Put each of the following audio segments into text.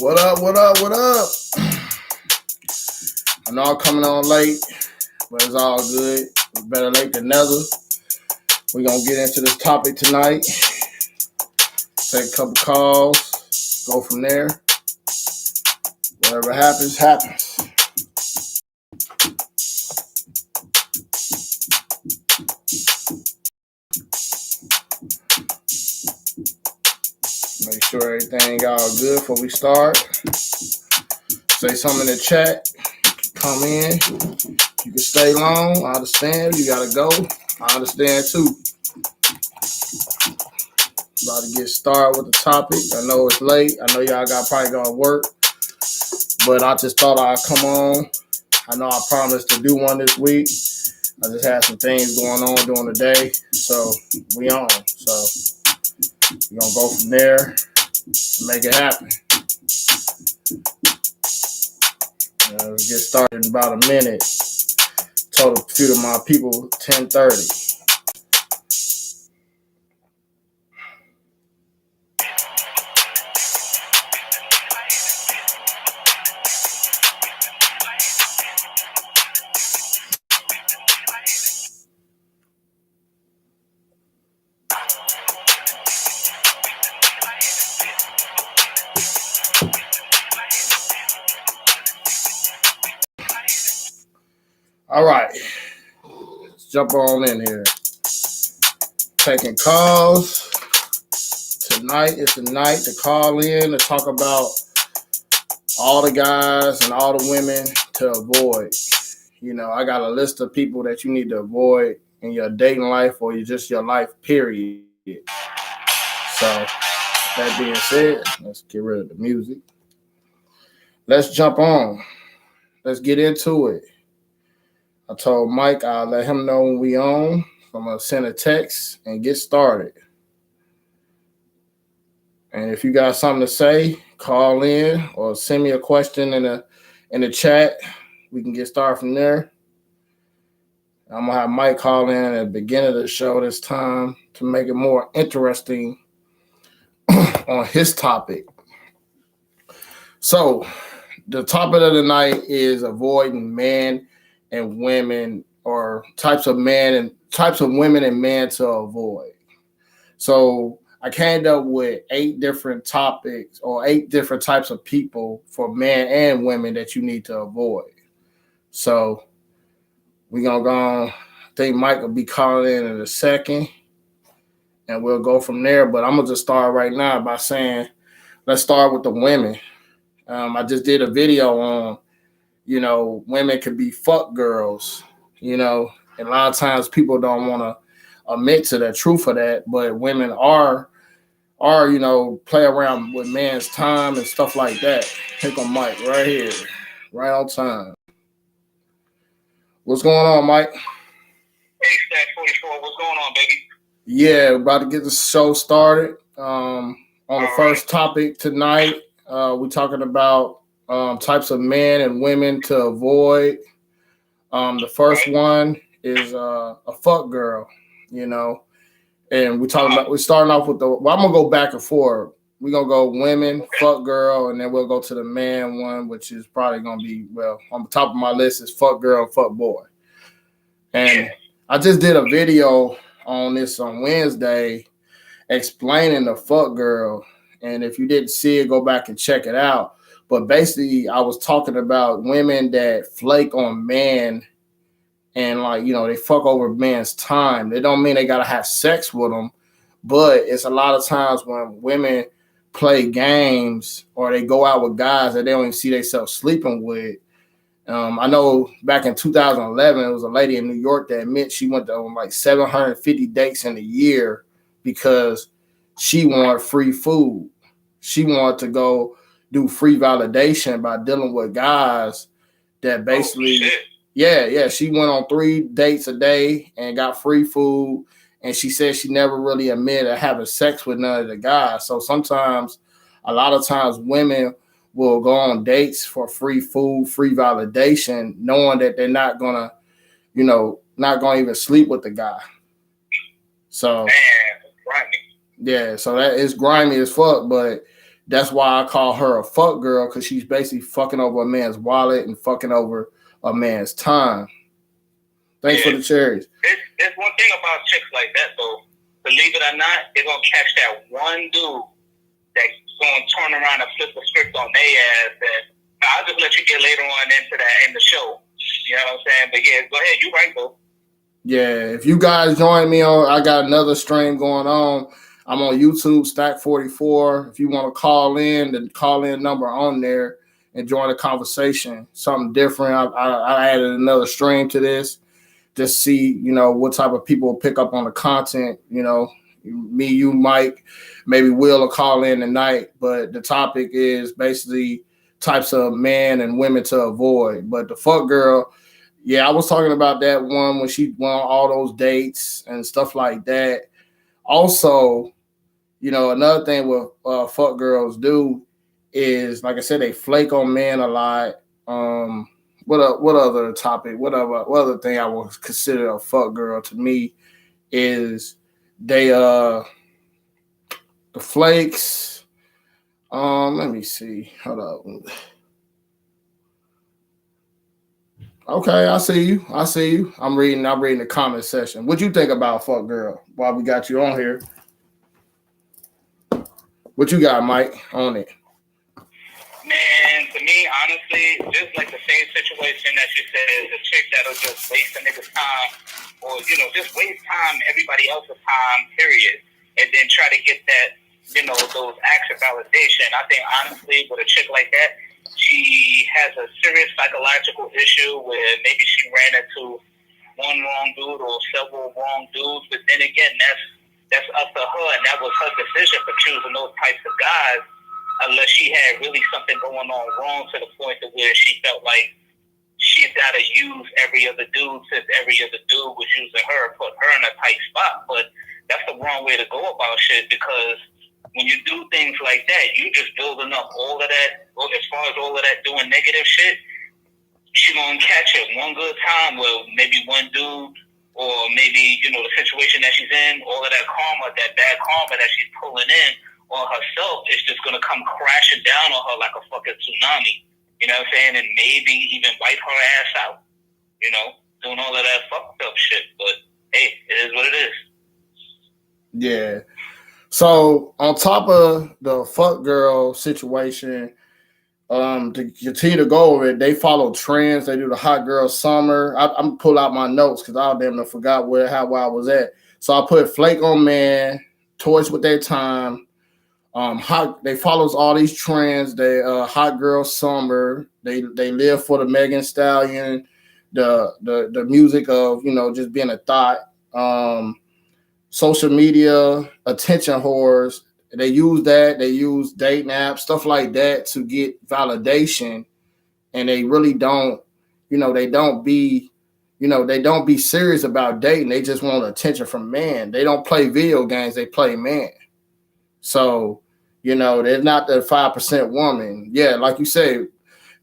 What up, what up, what up? I know I'm coming on late, but it's all good. It's better late than never. We're going to get into this topic tonight. Take a couple calls. Go from there. Whatever happens, happens. Make sure everything all good before we start. Say something in the chat. Come in. You can stay long. I understand. You got to go. I understand too. About to get started with the topic. I know it's late. I know y'all probably got to work. But I just thought I'd come on. I know I promised to do one this week. I just had some things going on during the day. So we on. So we're going to go from there and make it happen. We'll get started in about a minute. Told a few of my people 10:30. All right, let's jump on in here. Taking calls. Tonight is the night to call in to talk about all the guys and all the women to avoid. You know, I got a list of people that you need to avoid in your dating life or just your life, period. So, that being said, let's get rid of the music. Let's jump on. Let's get into it. I told Mike I'll let him know when we on. I'm going to send a text and get started. And if you got something to say, call in or send me a question in the chat. We can get started from there. I'm going to have Mike call in at the beginning of the show this time to make it more interesting on his topic. So the topic of the night is avoiding men and women, or types of women and men to avoid. So I came up with 8 different topics or 8 different types of people for men and women that you need to avoid. So we're going to go on. I think Mike will be calling in a second, and we'll go from there. But I'm going to just start right now by saying, let's start with the women. I just did a video on, women could be fuck girls, and a lot of times people don't want to admit to the truth of that, but women are, play around with man's time and stuff like that. Pick on Mike right here, right on time. What's going on, Mike? Hey, Stack 44, what's going on, baby? Yeah, about to get the show started. On the first topic tonight, we're talking about types of men and women to avoid. The first one is a fuck girl, and we're starting off with I'm gonna go back and forth. We're gonna go women, fuck girl, and then we'll go to the man one, which is probably gonna be, on the top of my list is fuck girl and fuck boy. And I just did a video on this on Wednesday explaining the fuck girl. And if you didn't see it, go back and check it out. But basically, I was talking about women that flake on men and, they fuck over man's time. They don't mean they got to have sex with them, but it's a lot of times when women play games or they go out with guys that they don't even see themselves sleeping with. I know back in 2011, it was a lady in New York that admit she went to 750 dates in a year because she wanted free food. She wanted to go do free validation by dealing with guys that basically, she went on 3 dates a day and got free food. And she said she never really admitted having sex with none of the guys. So a lot of times women will go on dates for free food, free validation, knowing that they're not going to, not going to even sleep with the guy. So, grimy. Yeah, so that is grimy as fuck, but That's why I call her a fuck girl, because she's basically fucking over a man's wallet and fucking over a man's time. Thanks for the cherries. It's one thing about chicks like that, though. Believe it or not, they're going to catch that one dude that's going to turn around and flip the script on their ass. And I'll just let you get later on into that in the show. You know what I'm saying? But yeah, go ahead. You right, though. Yeah, if you guys join me on, I got another stream going on. I'm on YouTube, Stack44. If you want to call in, the call-in number on there and join the conversation. Something different. I added another stream to this. Just see, what type of people pick up on the content. Me, you, Mike, maybe Will call in tonight. But the topic is basically types of men and women to avoid. But the fuck girl, yeah, I was talking about that one when she went on all those dates and stuff like that. Also, another thing what fuck girls do is, like I said, they flake on men a lot. What other topic? What other thing I would consider a fuck girl to me is they the flakes. Let me see. Hold up. Okay, I see you. I'm reading the comment section. What you think about fuck girl while we got you on here? What you got, Mike, on it? Man, to me, honestly, just like the same situation that you said, is a chick that'll just waste a nigga's time, or just waste time, everybody else's time, period, and then try to get that, those acts of validation. I think honestly, with a chick like that, she has a serious psychological issue where maybe she ran into one wrong dude or several wrong dudes, but then again, that's up to her, and that was her decision for choosing those types of guys. Unless she had really something going on wrong to the point to where she felt like she's got to use every other dude since every other dude was using her, put her in a tight spot. But that's the wrong way to go about shit, because when you do things like that, you just building up all of that, as far as all of that doing negative shit, she gonna catch it one good time where maybe one dude or maybe, the situation that she's in, all of that karma, that bad karma that she's pulling in on herself is just going to come crashing down on her like a fucking tsunami, you know what I'm saying? And maybe even wipe her ass out, doing all of that fucked up shit. But hey, it is what it is. Yeah. So on top of the fuck girl situation, to continue to go over it, they follow trends. They do the hot girl summer. I'm gonna pull out my notes because I damn near forgot where I was at. So I put flake on man, toys with their time. They follows all these trends. They hot girl summer. They live for the Megan Stallion, the music of just being a thought. Social media attention whores. They use that. They use dating apps, stuff like that to get validation, and they really don't. They don't be serious about dating. They just want attention from men. They don't play video games. They play men. So, they're not the 5% woman. Yeah, like you say,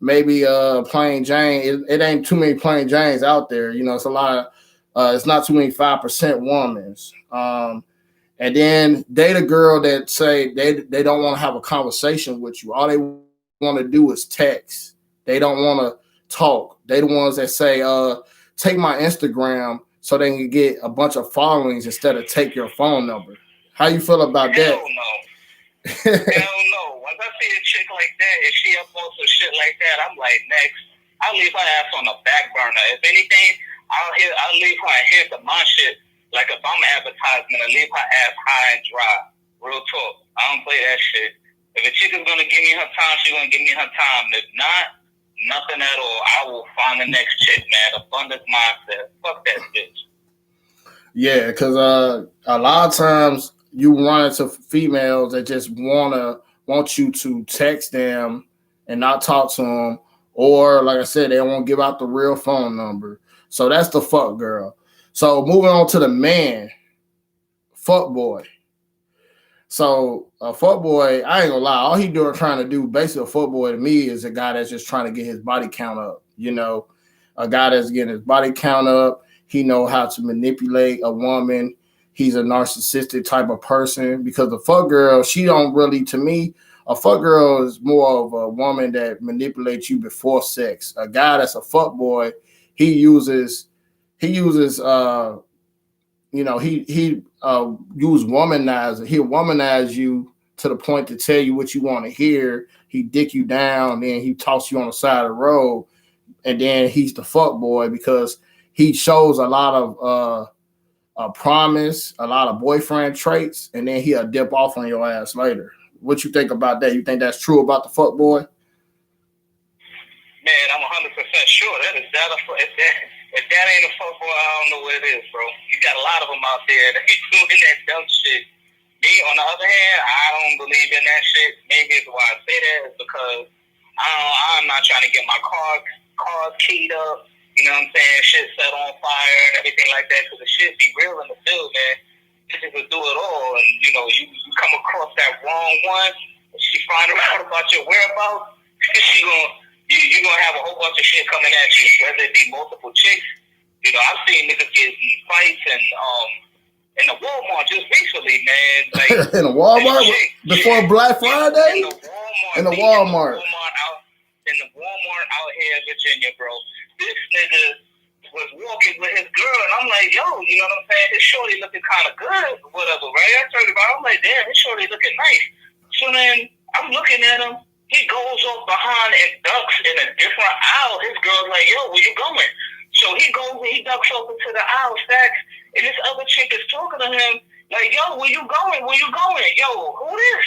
maybe plain Jane. It ain't too many plain Janes out there. It's a lot of it's not too many 5% womans. And then date a girl that say they don't want to have a conversation with you. All they want to do is text. They don't want to talk. They the ones that say, take my Instagram so they can get a bunch of followings instead of take your phone number. How you feel about that? Hell no. Hell no. Once I see a chick like that, if she up on some shit like that, I'm like, next. I'll leave her ass on the back burner. If anything, I'll leave her and hit the my shit. Like if I'm advertising, I leave her ass high and dry. Real talk. I don't play that shit. If a chick is gonna give me her time, she's gonna give me her time. If not, nothing at all. I will find the next chick, man. Abundance mindset. Fuck that bitch. Yeah, because a lot of times you run into females that just want you to text them and not talk to them, or like I said, they don't want to give out the real phone number. So that's the fuck girl. So moving on to the man, fuck boy. So a fuck boy, I ain't gonna lie, all he trying to do, basically a fuck boy to me is a guy that's just trying to get his body count up. A guy that's getting his body count up. He know how to manipulate a woman. he's a narcissistic type of person, because the fuck girl, she don't really, to me, a fuck girl is more of a woman that manipulates you before sex. A guy that's a fuck boy, he uses use womanizer. He'll womanize you to the point to tell you what you want to hear. He dick you down, then he toss you on the side of the road, and then he's the fuck boy because he shows a lot of promise, a lot of boyfriend traits, and then he'll dip off on your ass later. What you think about that? You think that's true about the fuck boy? Man, I'm 100% sure that is that. If that ain't a fuck boy, I don't know what it is, bro. You got a lot of them out there that doing that dumb shit. Me, on the other hand, I don't believe in that shit. Maybe it's why I say that is because I'm not trying to get my cars keyed up. You know what I'm saying? Shit set on fire and everything like that. Because the shit be real in the field, man. Bitches will do it all, and you come across that wrong one. She find out about your whereabouts. You're gonna have a whole bunch of shit coming at you, whether it be multiple chicks. I've seen niggas get in fights and in the Walmart just recently, man. Like in the Walmart before Black Friday. In the Walmart out here in Virginia, bro. This nigga was walking with his girl, and I'm like, yo, you know what I'm saying? His shorty looking kind of good, whatever, right? I turned about, I'm like, damn, his shorty looking nice. So then I'm looking at him. He goes off behind and ducks in a different aisle. His girl's like, yo, where you going? So he ducks over to the aisle stacks, and this other chick is talking to him, like, yo, where you going? Where you going? Yo, who this?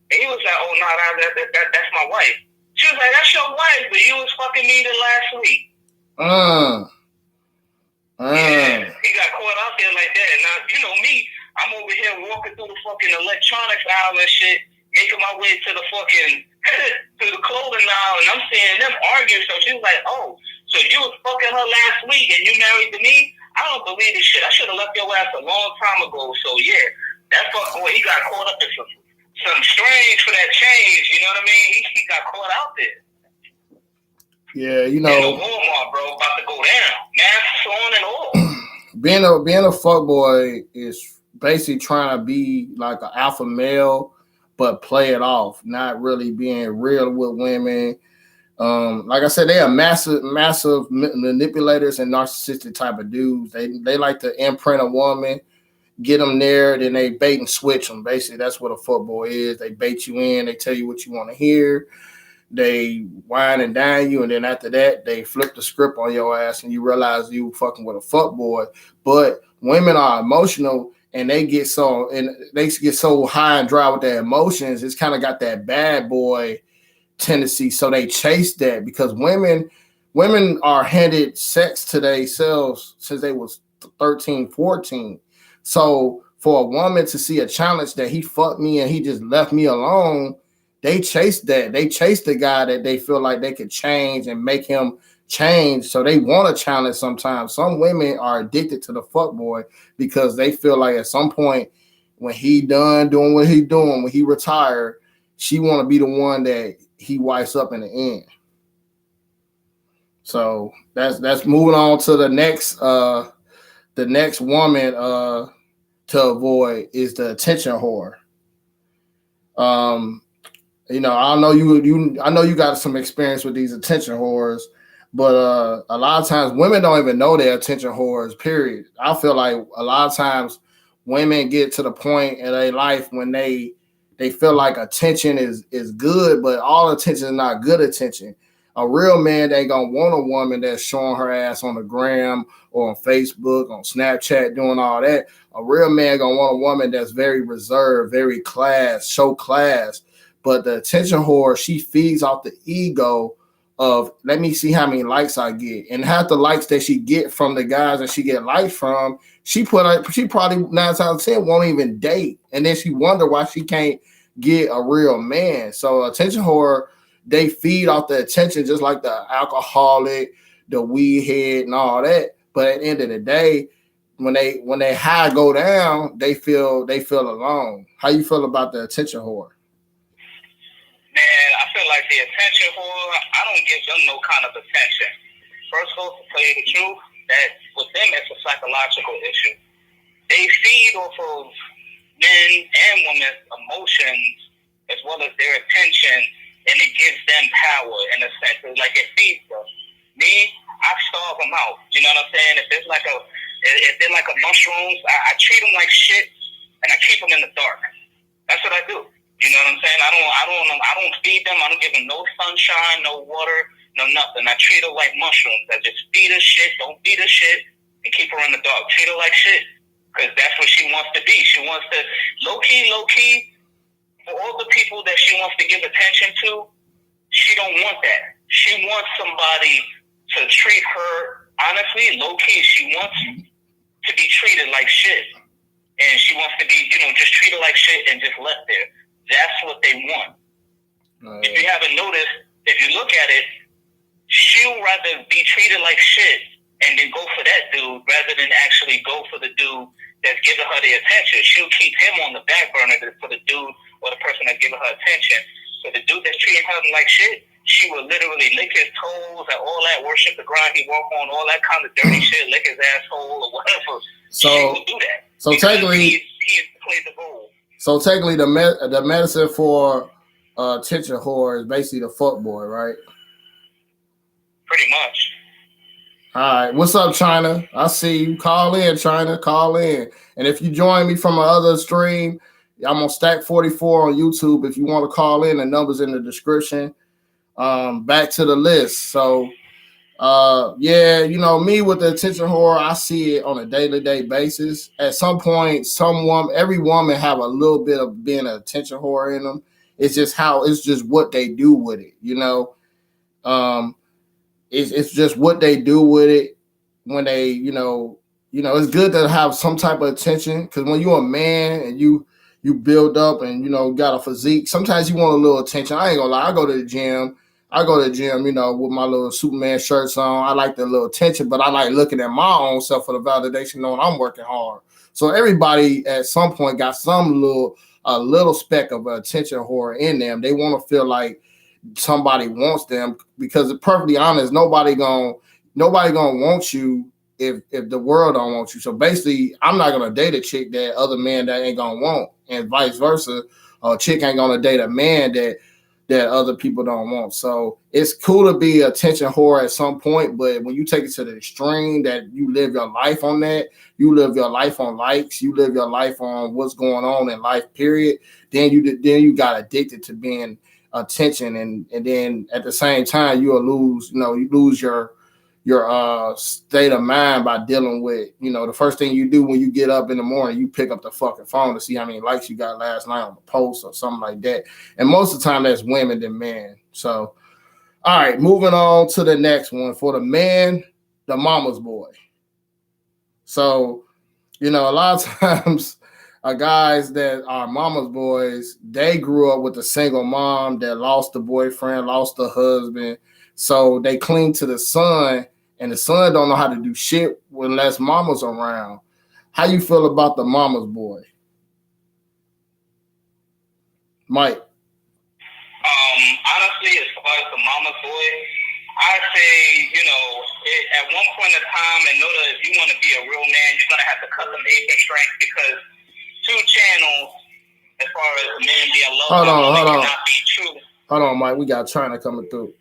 And he was like, oh, no, that's my wife. She was like, that's your wife, but you was fucking me the last week. Yeah, he got caught out there like that. Now, me, I'm over here walking through the fucking electronics aisle and shit, making my way to the fucking to the clothing aisle, and I'm seeing them arguing. So she was like, oh, so you was fucking her last week and you married to me? I don't believe this shit. I should have left your ass a long time ago. So yeah, that fuck boy, he got caught up in some strange for that change. You know what I mean? He got caught out there. Yeah, In the Walmart, bro, about to go down. Masks on and all. Being a fuckboy is basically trying to be like an alpha male, but play it off, not really being real with women. Like I said, they are massive manipulators and narcissistic type of dudes. They like to imprint a woman, get them there, then they bait and switch them. Basically, that's what a fuckboy is. They bait you in, they tell you what you want to hear. They wine and dine you, and then after that, they flip the script on your ass, and you realize you fucking with a fuckboy. But women are emotional, and they get so high and dry with their emotions. It's kind of got that bad boy tendency, so they chase that because women are handed sex to themselves since they was 13, 14. So for a woman to see a challenge that he fucked me and he just left me alone, they chase that. They chase the guy that they feel like they could change and make him change. So they want to challenge sometimes. Some women are addicted to the fuckboy because they feel like at some point when he done doing what he doing, when he retired, she want to be the one that he wipes up in the end. So that's moving on to the next woman to avoid is the attention whore. I know you got some experience with these attention whores, but a lot of times women don't even know they're attention whores, period. I feel like a lot of times women get to the point in their life when they feel like attention is good, but all attention is not good attention. A real man ain't gonna want a woman that's showing her ass on the gram or on Facebook, on Snapchat, doing all that. A real man gonna want a woman that's very reserved, very show class. But the attention whore, she feeds off the ego of, let me see how many likes I get. And half the likes that she get from the guys that she get likes from, she probably 9 times out of 10 won't even date. And then she wonder why she can't get a real man. So attention whore, they feed off the attention just like the alcoholic, the weed head, and all that. But at the end of the day, when they high go down, they feel alone. How you feel about the attention whore? Man, I feel like the attention whore, I don't give them no kind of attention. First of all, to tell you the truth, that with them it's a psychological issue. they feed off of men and women's emotions as well as their attention, and it gives them power in a sense. It's like it feeds them. Me, I starve them out. You know what I'm saying? If they're like a mushrooms, I treat them like shit, and I keep them in the dark. That's what I do. You know what I'm saying? I don't feed them. I don't give them no sunshine, no water, no nothing. I treat her like mushrooms. I just feed her shit, don't feed her shit, and keep her in the dark. Treat her like shit, because that's what she wants to be. She wants to low key. For all the people that she wants to give attention to, she don't want that. She wants somebody to treat her honestly, low key. She wants to be treated like shit, and she wants to be, just treated like shit and just left there. That's what they want. If you haven't noticed, if you look at it, she'll rather be treated like shit and then go for that dude rather than actually go for the dude that's giving her the attention. She'll keep him on the back burner for the dude or the person that's giving her attention. So the dude that's treating her like shit, she will literally lick his toes and all that, worship the ground he walk on, all that kind of dirty shit, lick his asshole or whatever. So she will do that. So technically, he played the role. So technically, the medicine for attention whore is basically the fuck boy, right? Pretty much. All right. What's up, China? I see you. Call in, China. Call in. And if you join me from my other stream, I'm on Stack 44 on YouTube. If you want to call in, the number's in the description. Back to the list. So, me with the attention whore, I see it on a day-to-day basis. At some point, every woman have a little bit of being an attention whore in them. It's just what they do with it, It's just what they do with it when they, it's good to have some type of attention, because when you're a man and you build up and, got a physique, sometimes you want a little attention. I ain't gonna lie. I go to the gym, with my little Superman shirts on. I like the little attention, but I like looking at my own self for the validation, knowing I'm working hard. So everybody at some point got a little speck of attention whore in them. They want to feel like somebody wants them, because perfectly honest, nobody gonna want you if the world don't want you. So basically, I'm not gonna date a chick that other men that ain't gonna want, and vice versa. A chick ain't gonna date a man that other people don't want. So it's cool to be attention whore at some point, but when you take it to the extreme that you live your life on that, you live your life on likes, you live your life on what's going on in life, period, then you got addicted to being attention, and then at the same time you lose your state of mind by dealing with, the first thing you do when you get up in the morning, you pick up the fucking phone to see how many likes you got last night on the post or something like that. And most of the time that's women than men. So, all right, moving on to the next one. For the man, the mama's boy. So, a lot of times guys that are mama's boys, they grew up with a single mom that lost the boyfriend, lost the husband. So they cling to the son, and the son don't know how to do shit unless mama's around. How you feel about the mama's boy? Mike? Honestly, as far as the mama's boy, I say, at one point in time, in order, if you want to be a real man, you're going to have to cut them apron strength, because two channels, as far as men being loved, cannot be true. Hold on, Mike. We got China coming through.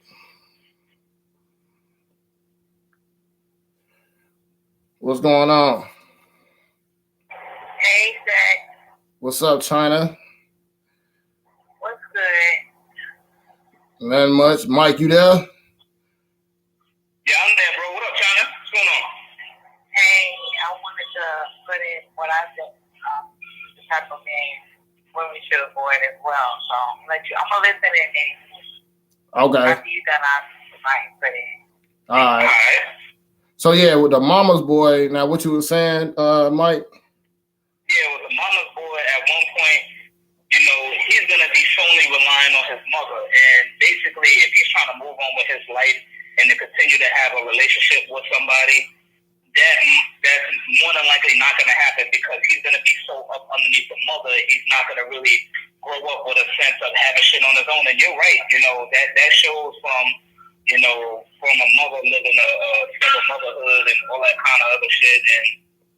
What's going on? Hey, Zach. What's up, China? What's good? Nothing much. Mike, you there? Yeah, I'm there, bro. What up, China? What's going on? Hey, I wanted to put in what I think the type of man women should avoid as well. So I'm gonna listen in there. Okay. After you done, I might put in. All right. So yeah, with the mama's boy. Now, what you were saying, Mike? Yeah, with the mama's boy, at one point, he's gonna be solely relying on his mother, and basically, if he's trying to move on with his life and to continue to have a relationship with somebody, that's more than likely not gonna happen, because he's gonna be so up underneath the mother, he's not gonna really grow up with a sense of having shit on his own. And you're right, that shows from a mother living a single motherhood and all that kind of other shit.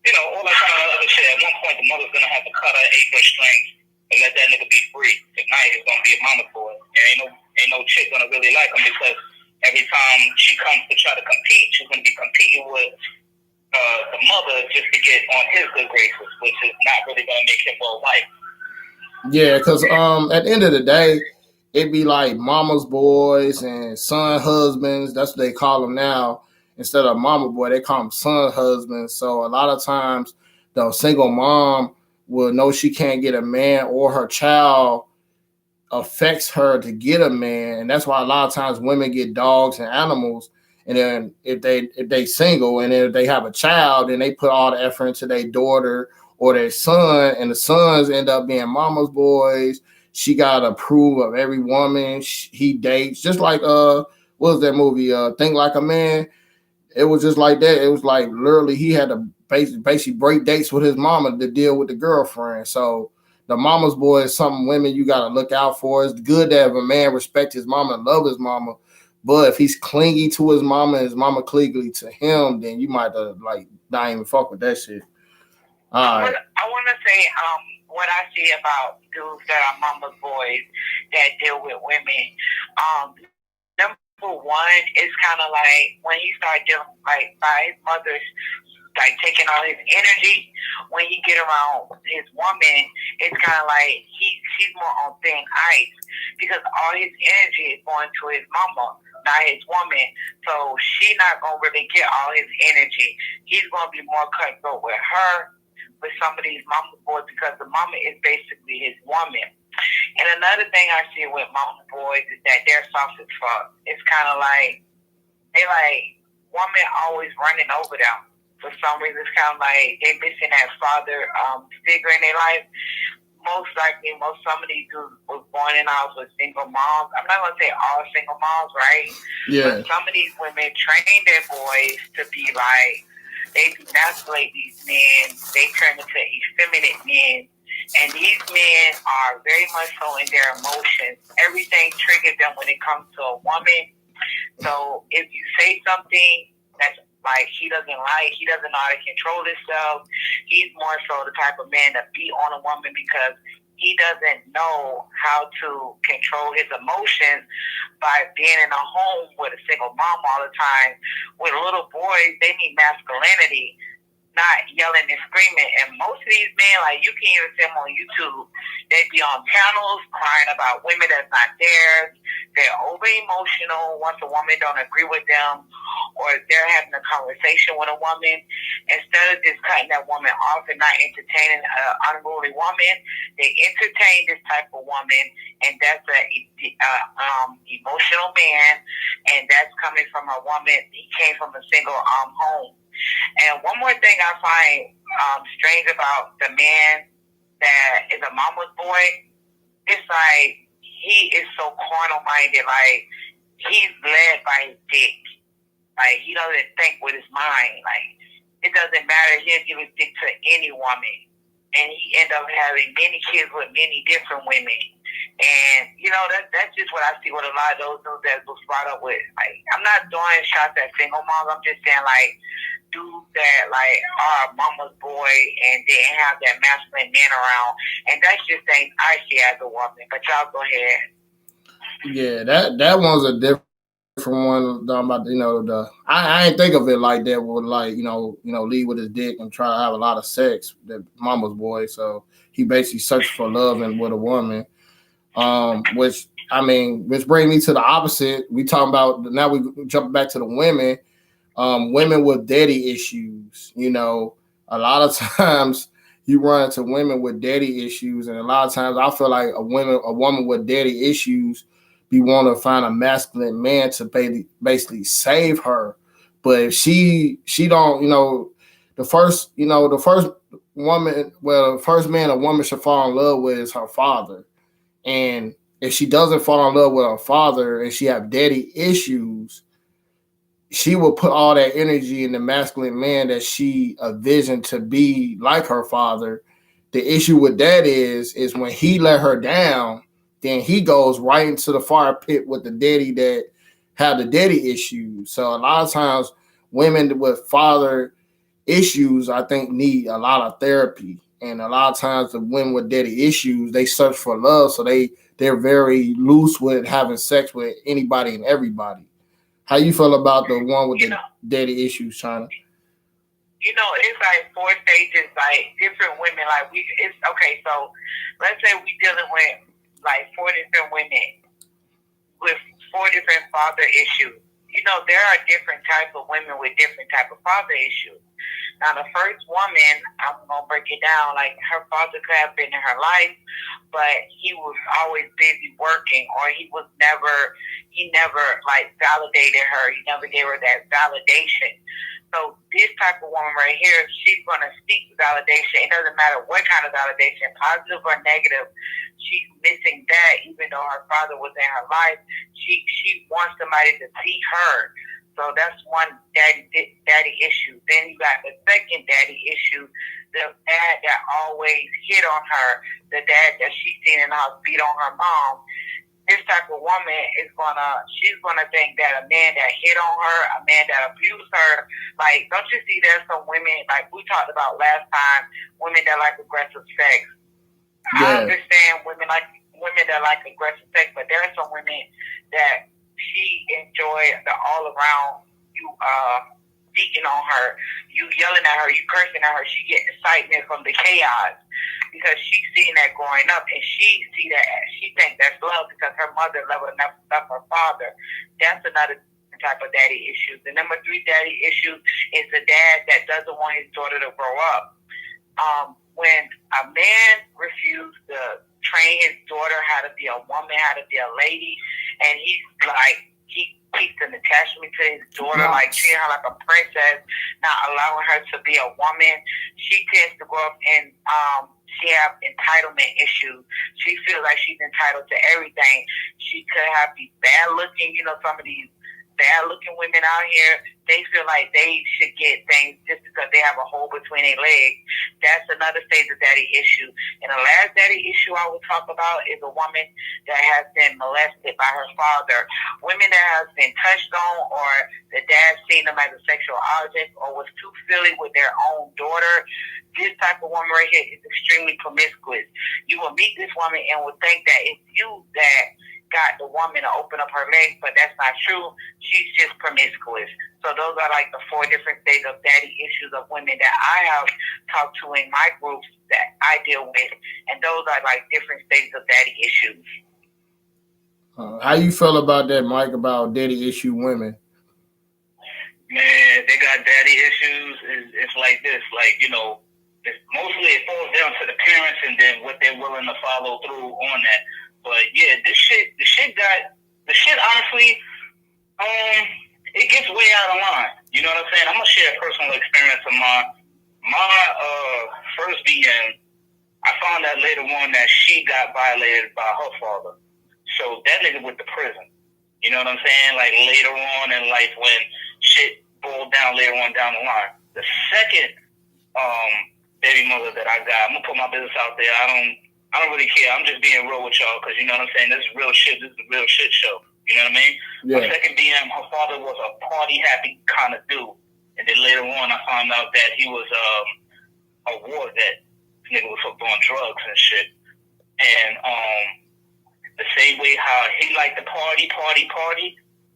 And all that kind of other shit. At one point, the mother's gonna have to cut her apron strings and let that nigga be free. Tonight he's gonna be a mama's boy. And ain't no chick gonna really like him because every time she comes to try to compete, she's gonna be competing with the mother just to get on his good graces, which is not really gonna make him well liked. Yeah, because at the end of the day, it'd be like mama's boys and son husbands. That's what they call them now. Instead of mama boy, they call them son husbands. So a lot of times, the single mom will know she can't get a man, or her child affects her to get a man, and that's why a lot of times women get dogs and animals. And then if they single and then if they have a child, then they put all the effort into their daughter or their son, and the sons end up being mama's boys. She got to approve of every woman he dates, just like what was that movie? Think Like a Man. It was just like that. It was like literally he had to basically break dates with his mama to deal with the girlfriend. So the mama's boy is something women you got to look out for. It's good that if a man respect his mama and love his mama, but if he's clingy to his mama and his mama clingy to him, then you might like not even fuck with that shit. All right. I want to say what I see about dudes that are mama's boys that deal with women. Number one is kind of like when he started dealing like by his mother's like taking all his energy. When he get around his woman, it's kind of like he's more on thin ice because all his energy is going to his mama, not his woman. So she not gonna really get all his energy. He's gonna be more cutthroat with her, with some of these mama boys, because the mama is basically his woman. And another thing I see with mama boys is that they're soft as fuck. It's kind of like they like women always running over them. For some reason, it's kind of like they missing that father figure in their life. Most likely, some of these dudes was born in house with single moms. I'm not gonna say all single moms, right? Yeah. But some of these women train their boys to be like, they emasculate these men. They turn into effeminate men. And these men are very much so in their emotions. Everything triggers them when it comes to a woman. So if you say something that's like he doesn't know how to control himself, he's more so the type of man to be on a woman because he doesn't know how to control his emotions by being in a home with a single mom all the time. With little boys, they need masculinity, not yelling and screaming. And most of these men, like you can even see them on YouTube, they be on panels crying about women that's not theirs. They're over emotional once a woman don't agree with them, or they're having a conversation with a woman. Instead of just cutting that woman off and not entertaining an unruly woman, they entertain this type of woman, and that's an emotional man, and that's coming from a woman. He came from a single home. And one more thing I find strange about the man that is a mama's boy, it's like he is so carnal minded. Like he's led by his dick. Like he doesn't think with his mind. Like it doesn't matter. He'll give his dick to any woman, and he end up having many kids with many different women. And that's just what I see with a lot of those dudes that was brought up with. Like I'm not throwing shots at single moms. I'm just saying like dudes that like are mama's boy and didn't have that masculine man around, and that's just things I see as a woman. But y'all go ahead. Yeah, that one's a different one. About I ain't think of it like that. Would like lead with his dick and try to have a lot of sex. That mama's boy, so he basically searched for love and with a woman. Which brings me to the opposite. We talking about now. We jump back to the women. Women with daddy issues. A lot of times you run into women with daddy issues, and a lot of times I feel like a woman with daddy issues be wanting to find a masculine man to basically save her. But if she don't, the first woman, the first man a woman should fall in love with is her father. And if she doesn't fall in love with her father and she have daddy issues, she will put all that energy in the masculine man that she envisioned to be like her father. The issue with that is when he let her down, then he goes right into the fire pit with the daddy that have the daddy issues. So a lot of times women with father issues, I think, need a lot of therapy. And a lot of times the women with daddy issues, they search for love, so they're very loose with having sex with anybody and everybody. How you feel about the one with the daddy issues, China? It's like 4 stages, like different women. Like it's okay. So let's say we dealing with like 4 different women with 4 different father issues. There are different types of women with different type of father issues. Now, the first woman, I'm going to break it down, like her father could have been in her life, but he was always busy working, or he never like validated her. He never gave her that validation. So this type of woman right here, she's going to seek validation. It doesn't matter what kind of validation, positive or negative. She's missing that, even though her father was in her life. She wants somebody to see her. So that's one daddy issue. Then you got the second daddy issue, the dad that always hit on her, the dad that she's seen in the house beat on her mom. This type of woman she's gonna think that a man that hit on her, a man that abused her, like, don't you see there's some women, like we talked about last time, women that like aggressive sex. Yeah. I understand women that like aggressive sex, but there are some women that she enjoy the all around you beating on her, you yelling at her, you cursing at her. She get excitement from the chaos because she's seen that growing up, and she thinks that's love because her mother loved enough her father. That's another type of daddy issue. The number 3 daddy issue is the dad that doesn't want his daughter to grow up. When a man refused to train his daughter how to be a woman, how to be a lady, and he keeps an attachment to his daughter, like treating her like a princess, not allowing her to be a woman, she tends to grow up and she have entitlement issues. She feels like she's entitled to everything. She could have these bad looking, some of these bad looking women out here, they feel like they should get things just because they have a hole between their legs. That's another stage of daddy issue. And the last daddy issue I will talk about is a woman that has been molested by her father. Women that have been touched on, or the dad seen them as a sexual object, or was too silly with their own daughter. This type of woman right here is extremely promiscuous. You will meet this woman and will think that it's you that got the woman to open up her legs, but that's not true. She's just promiscuous. So those are like the 4 different stages of daddy issues of women that I have talked to in my groups that I deal with, and those are like different stages of daddy issues. How you feel about that, Mike, about daddy issue women? Man, they got daddy issues. It's like this, mostly it falls down to the parents and then what they're willing to follow through on that. But yeah, the shit honestly, it gets way out of line. You know what I'm saying? I'm gonna share a personal experience of mine. My first BM, I found out later on that she got violated by her father. So that nigga went to prison. You know what I'm saying? Like later on in life when shit boiled down later on down the line. The second baby mother that I got, I'm gonna put my business out there. I don't really care. I'm just being real with y'all because you know what I'm saying? This is real shit. This is a real shit show. You know what I mean? Yeah. My second BM, her father was a party happy kind of dude. And then later on I found out that he was a war vet. This nigga was hooked on drugs and shit. And the same way how he liked to party,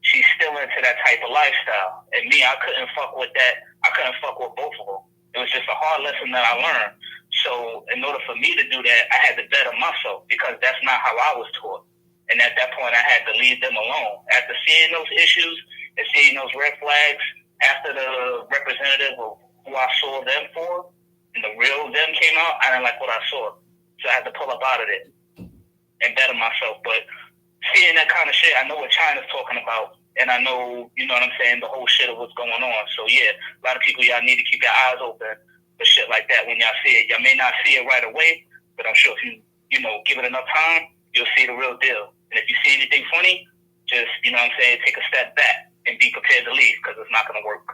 she's still into that type of lifestyle. And me, I couldn't fuck with that. I couldn't fuck with both of them. It was just a hard lesson that I learned. So in order for me to do that, I had to better myself because that's not how I was taught. And at that point, I had to leave them alone. After seeing those issues and seeing those red flags, after the representative of who I saw them for, and the real them came out, I didn't like what I saw. So I had to pull up out of it and better myself. But seeing that kind of shit, I know what China's talking about. And I know, you know what I'm saying, the whole shit of what's going on. So yeah, a lot of people, y'all need to keep your eyes open for shit like that when y'all see it. Y'all may not see it right away, but I'm sure if you give it enough time, you'll see the real deal. And if you see anything funny, just, you know what I'm saying, take a step back and be prepared to leave because it's not going to work.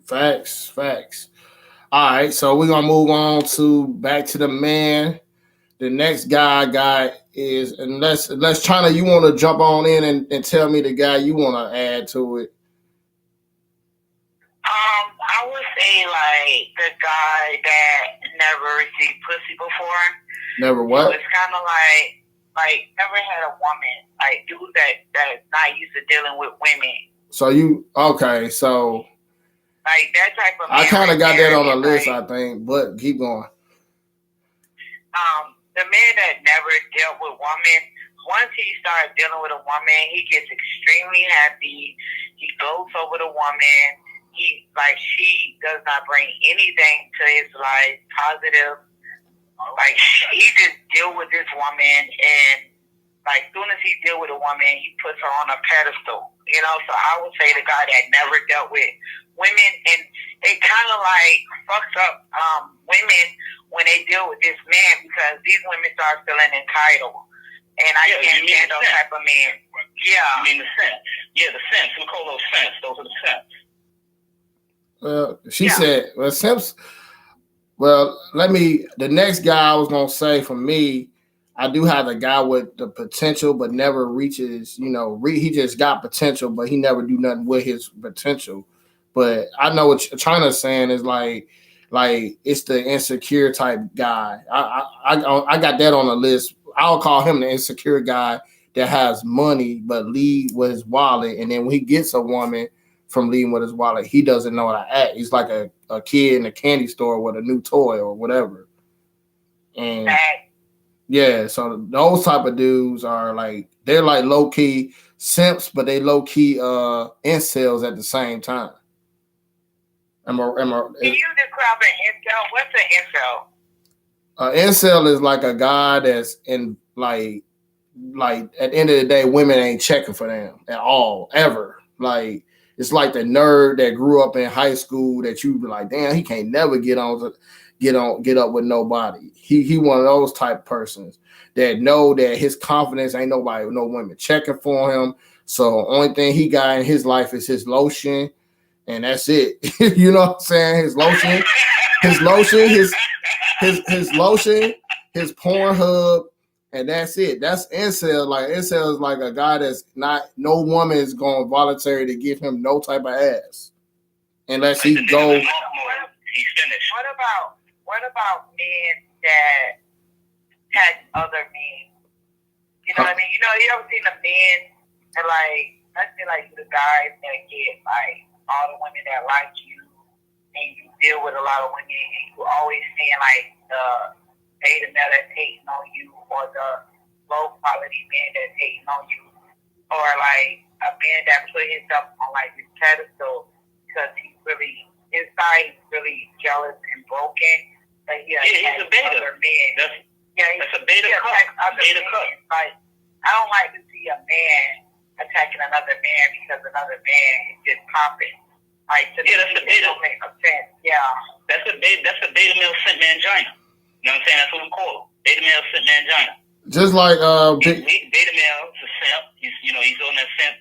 Facts. All right, so we're going to move on to back to the man. The next guy is, unless China, you want to jump on in and tell me the guy you want to add to it. I I would say like the guy that never received pussy before. Never what? So it's kind of like never had a woman, like dude that's not used to dealing with women. So you okay? So like that type of. I kind of got that on the list, like, I think. But keep going. The man that never dealt with women. Once he starts dealing with a woman, he gets extremely happy. He gloats over the woman. She does not bring anything to his life positive. Like, he just deal with this woman, and like, soon as he deal with a woman, he puts her on a pedestal. You know, so I would say the guy that never dealt with women, and it kind of like fucks up women when they deal with this man, because these women start feeling entitled. And I can't stand those type of men. Yeah. You mean the sense. Yeah, the sense. We call those sense. Those are the sense. She said, well, Simps, the next guy I was going to say for me, I do have a guy with the potential, but never reaches, he just got potential, but he never do nothing with his potential. But I know what China's saying is like it's the insecure type guy. I got that on the list. I'll call him the insecure guy that has money but lead with his wallet, and then when he gets a woman from leading with his wallet, he doesn't know how to act. He's like a kid in a candy store with a new toy or whatever. And yeah, so those type of dudes are like, they're like low key simps, but they low key incels at the same time. Can you describe an incel? What's an incel? Incel is like a guy that's in like at the end of the day, women ain't checking for them at all, ever. Like, it's like the nerd that grew up in high school that you be like, damn, he can't never get up with nobody. He one of those type persons that know that his confidence ain't no women checking for him. So only thing he got in his life is his lotion, and that's it. You know what I'm saying? His lotion, his lotion, his Pornhub, and that's it. That's incel. Like, incel is like a guy that's no woman is going voluntary to give him no type of ass unless he go. He's finished. What about men that attack other men? You know what I mean? You ever seen a man that, like, let's say like the guys that get like all the women that like you, and you deal with a lot of women, and you always seeing like the beta male that's hating on you, or the low quality man that's hating on you, or like a man that put himself on like this pedestal because he's really inside, he's really jealous and broken. But he's a beta. Other men. That's a beta cut. Beta cut. Like, I don't like to see a man attacking another man because another man is just popping. Like, to that's the beta. Don't make no sense. Yeah. That's a beta male simp mangina. You know what I'm saying? That's what we call it. Beta male simp mangina. Just like beta male is a simp. He's on that simp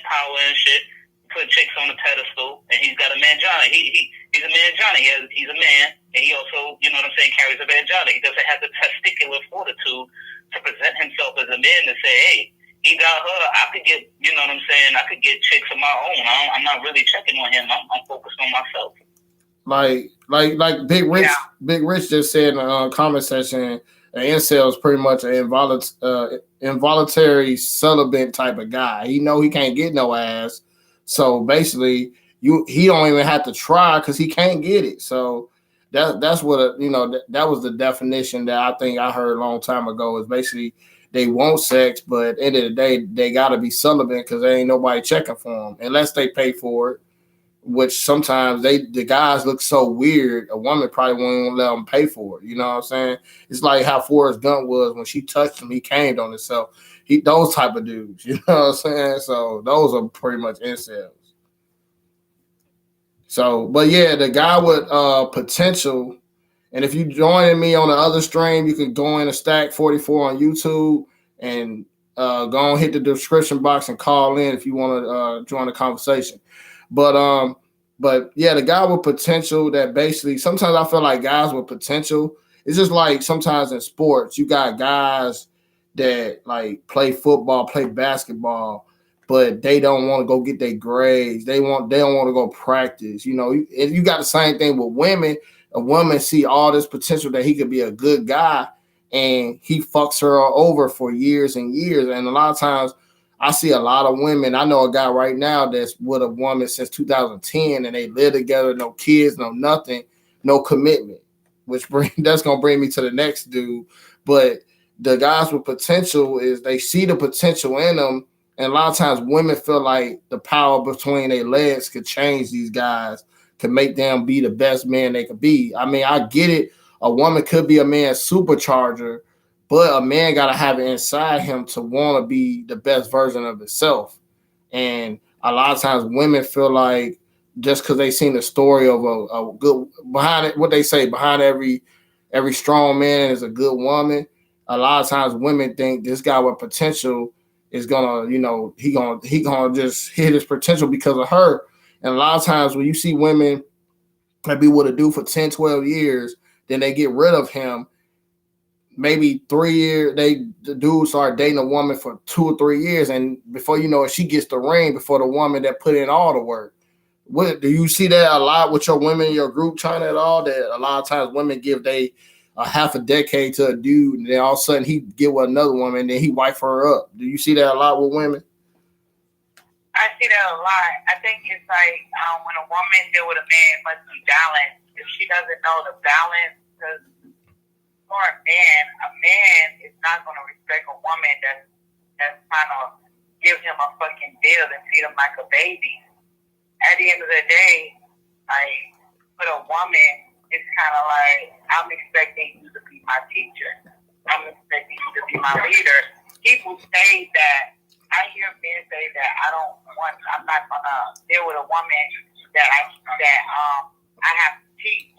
power and shit. Put chicks on the pedestal, and he's got a mangina. He's a mangina. He's a man, and he also, you know what I'm saying, carries a mangina. He doesn't have the testicular fortitude to present himself as a man and say, hey, he got her. I could get, you know what I'm saying, I could get chicks of my own. I'm not really checking on him. I'm focused on myself. Like Big Rich. Yeah. Big Rich just said in the comment section, an incel is pretty much an involuntary celibate type of guy. He know he can't get no ass. So basically, he don't even have to try because he can't get it. So that's what that was the definition that I think I heard a long time ago. Is basically they want sex, but at the end of the day, they got to be celibate because there ain't nobody checking for them unless they pay for it. Which sometimes the guys look so weird. A woman probably won't even let them pay for it. You know what I'm saying? It's like how Forrest Gump was when she touched him, he came on himself. Those type of dudes, you know what I'm saying? So those are pretty much incels. So, but yeah, the guy with potential, and if you join me on the other stream, you can go in a Stack 44 on YouTube and go and hit the description box and call in if you want to join the conversation. But yeah, the guy with potential that basically, sometimes I feel like guys with potential, it's just like sometimes in sports, you got guys that like play football, play basketball, but they don't want to go get their grades. They don't want to go practice. You know, if you got the same thing with women, a woman see all this potential that he could be a good guy, and he fucks her over for years and years. And a lot of times, I see a lot of women. I know a guy right now that's with a woman since 2010, and they live together, no kids, no nothing, no commitment. That's gonna bring me to the next dude. But the guys with potential is they see the potential in them, and a lot of times women feel like the power between their legs could change these guys, could make them be the best man they could be. I mean, I get it. A woman could be a man's supercharger, but a man got to have it inside him to want to be the best version of himself. And a lot of times women feel like just because they seen the story of a good behind it, what they say behind every strong man is a good woman. A lot of times women think this guy with potential is gonna, he gonna just hit his potential because of her. And a lot of times when you see women that be with a dude for 10, 12 years, then they get rid of him. Maybe 3 years, the dude start dating a woman for 2 or 3 years, and before you know it, she gets the ring before the woman that put in all the work. What do you see that a lot with your women in your group, China, at all? That a lot of times women give they a half a decade to a dude, and then all of a sudden he get with another woman, and then he wife her up. Do you see that a lot with women? I see that a lot. I think it's like when a woman deal with a man, it must be balanced. If she doesn't know the balance, because for a man is not going to respect a woman that's trying to give him a fucking deal and feed him like a baby. At the end of the day, like, with a woman, it's kind of like, I'm expecting you to be my teacher. I'm expecting you to be my leader. People say that, I hear men say that I'm not going to deal with a woman that I have to teach.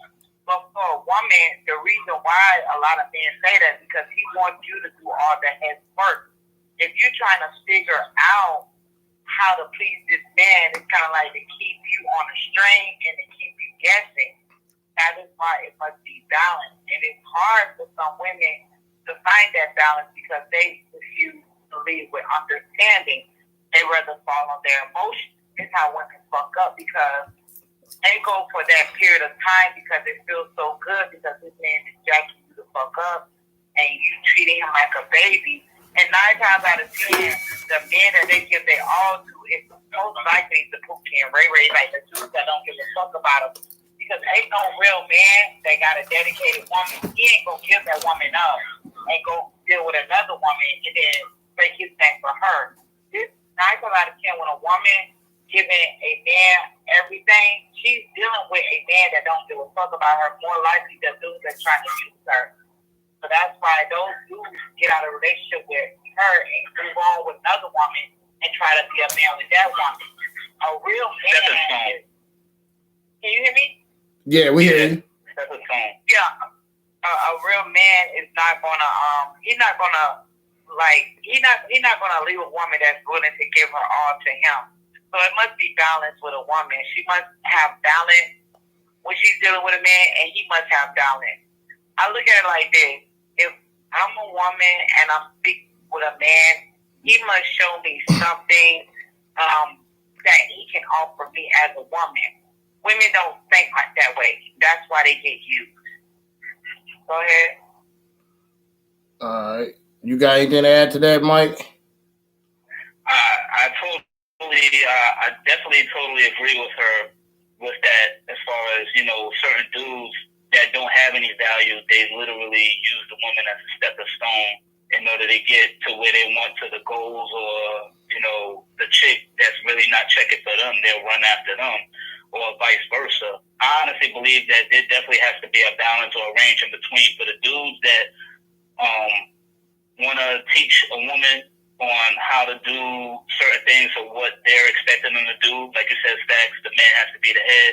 But for a woman, the reason why a lot of men say that is because he wants you to do all the head work. If you're trying to figure out how to please this man, it's kind of like to keep you on a string and to keep you guessing. That is why it must be balanced. And it's hard for some women to find that balance because they refuse to lead with understanding. They rather fall on their emotions. It's how women fuck up because they go for that period of time because it feels so good because this man is jacking you the fuck up and you treating him like a baby. And 9 times out of 10, the men that they give their all to is most likely the Pookie and Ray Ray, like the dudes that don't give a fuck about them. Because ain't no real man that got a dedicated woman. He ain't gonna give that woman up and go deal with another woman and then break his neck for her. This 9 times out of 10, when a woman giving a man everything, she's dealing with a man that don't give a fuck about her. More likely the dudes that trying to use her. So that's why those dudes get out of a relationship with her and move on with another woman and try to be a man with that woman. A real man is, can you hear me? Yeah, we hear you. Yeah. A real man is not gonna he's not gonna leave a woman that's willing to give her all to him. So it must be balance with a woman. She must have balance when she's dealing with a man, and he must have balance. I look at it like this. If I'm a woman and I'm speaking with a man, he must show me something that he can offer me as a woman. Women don't think like that way. That's why they get used. Go ahead. All right. You got anything to add to that, Mike? I definitely totally agree with her with that as far as, certain dudes that don't have any value, they literally use the woman as a stepping stone in order to get to where they want to the goals or, the chick that's really not checking for them, they'll run after them or vice versa. I honestly believe that there definitely has to be a balance or a range in between for the dudes that want to teach a woman on how to do certain things or what they're expecting them to do. Like you said, Stacks, the man has to be the head,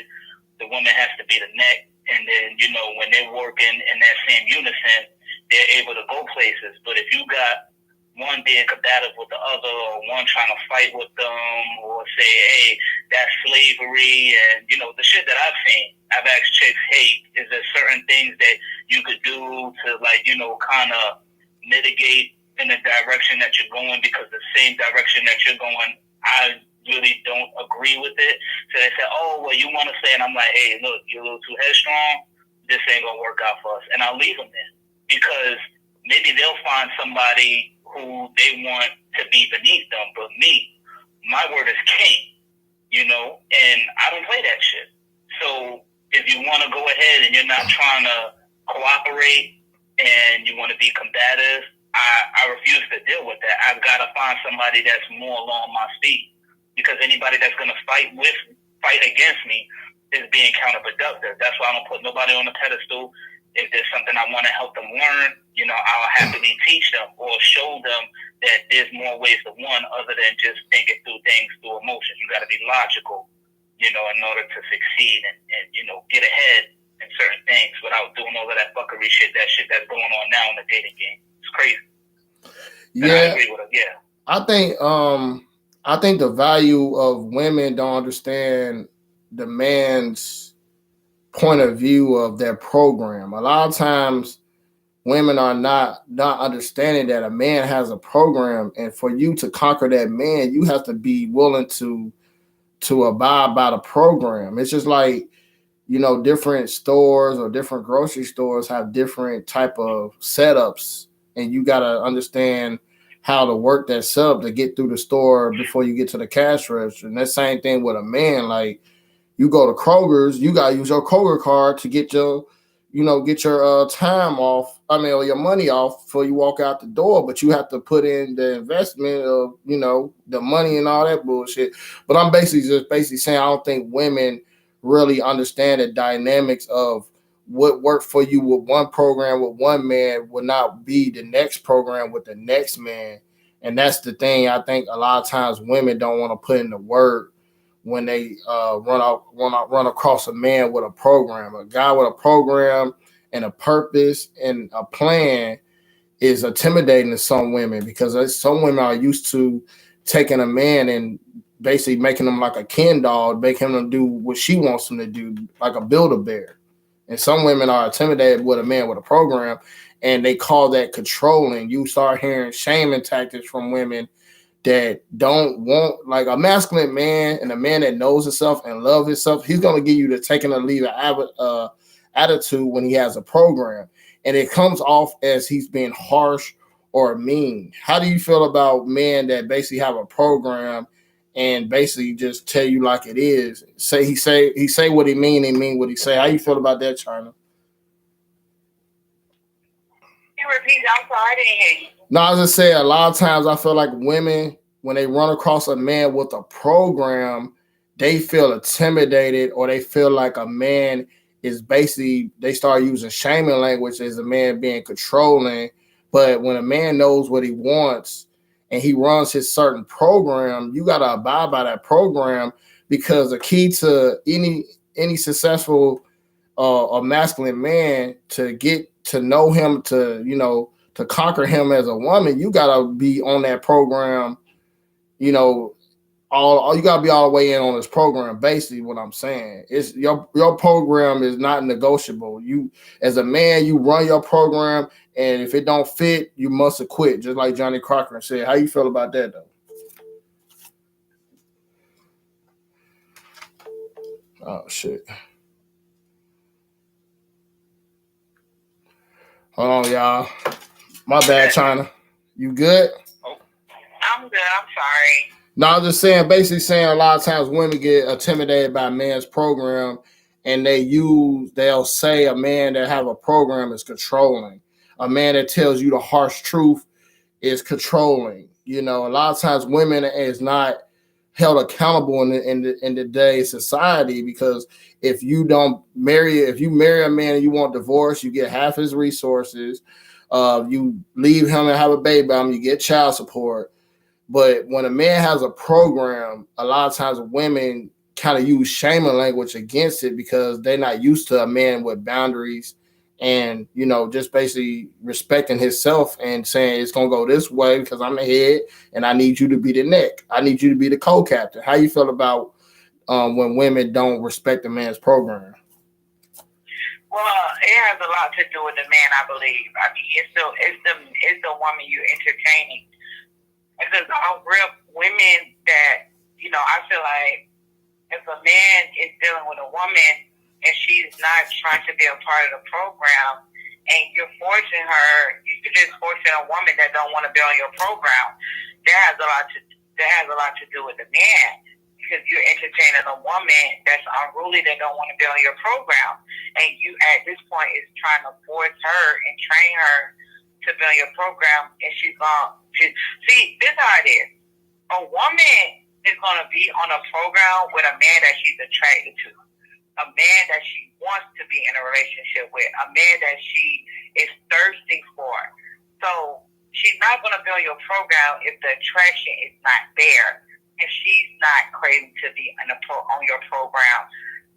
the woman has to be the neck. And then, when they're working in that same unison, they're able to go places. But if you got one being combative with the other or one trying to fight with them or say, hey, that's slavery and, the shit that I've seen, I've asked chicks, hey, is there certain things that you could do to, kind of mitigate in the direction that you're going because the same direction that you're going, I really don't agree with it. So they say, oh, well, you want to say, and I'm like, hey, look, you're a little too headstrong. This ain't going to work out for us. And I'll leave them there because maybe they'll find somebody who they want to be beneath them. But me, my word is king, and I don't play that shit. So if you want to go ahead and you're not trying to cooperate and you want to be combative, I refuse to deal with that. I've got to find somebody that's more along my speed, because anybody that's going to fight against me is being counterproductive. That's why I don't put nobody on the pedestal. If there's something I want to help them learn, I'll happily teach them or show them that there's more ways to one other than just thinking through things through emotion. You got to be logical, in order to succeed and get ahead in certain things without doing all of that fuckery shit, that shit that's going on now in the dating game. It's crazy. Yeah, I agree with it. Yeah. I think the value of women don't understand the man's point of view of their program. A lot of times women are not understanding that a man has a program, and for you to conquer that man, you have to be willing to abide by the program. It's just like, different stores or different grocery stores have different type of setups, and you got to understand how to work that setup to get through the store before you get to the cash register. And that same thing with a man. Like, you go to Kroger's, you got to use your Kroger card to get your time off. Or your money off before you walk out the door. But you have to put in the investment of, the money and all that bullshit. But I'm basically saying I don't think women really understand the dynamics of what worked for you with one program with one man will not be the next program with the next man. And that's the thing. I think a lot of times women don't want to put in the work when they run across a man with a program. A guy with a program and a purpose and a plan is intimidating to some women, because some women are used to taking a man and basically making them like a Ken doll, making them do what she wants them to do, like a Build-A-Bear. And some women are intimidated with a man with a program, and they call that controlling. You start hearing shaming tactics from women that don't want, like, a masculine man and a man that knows himself and loves himself. He's going to give you the taking or leaving attitude when he has a program, and it comes off as he's being harsh or mean. How do you feel about men that basically have a program and basically just tell you like it is? He say what he mean what he say. How you feel about that, China? You repeat? I'm sorry, I didn't hear you. No, I was just saying, a lot of times I feel like women, when they run across a man with a program, they feel intimidated, or they feel like a man is basically, they start using shaming language as a man being controlling. But when a man knows what he wants and he runs his certain program, you got to abide by that program, because the key to any successful a masculine man, to get to know him, to conquer him as a woman, you got to be on that program. All you gotta be all the way in on this program. Basically, what I'm saying is your program is not negotiable. You, as a man, you run your program, and if it don't fit, you must have quit. Just like Johnny Cochran said. How you feel about that, though? Oh shit! Hold on, y'all. My bad, China. You good? I'm good. I'm sorry. No, I was just saying, basically saying a lot of times women get intimidated by a man's program, and they'll say a man that have a program is controlling. A man that tells you the harsh truth is controlling. A lot of times women is not held accountable in the day society, because if you marry a man and you want divorce, you get half his resources. You leave him and have a baby by him, you get child support. But when a man has a program, a lot of times women kind of use shaming language against it, because they're not used to a man with boundaries and, just basically respecting himself and saying it's going to go this way because I'm the head and I need you to be the neck. I need you to be the co-captain. How you feel about when women don't respect a man's program? Well, it has a lot to do with the man, I believe. I mean, it's the woman you're entertaining. Because all real women that I feel like if a man is dealing with a woman and she's not trying to be a part of the program, and you're forcing her, you're just forcing a woman that don't want to be on your program. That has a lot to do with the man, because you're entertaining a woman that's unruly that don't want to be on your program, and you at this point is trying to force her and train her to be on your program, and she's gonna see. This is how it is. A woman is gonna be on a program with a man that she's attracted to, a man that she wants to be in a relationship with, a man that she is thirsting for. So she's not going to be on your program if the attraction is not there, if she's not craving to be on your program.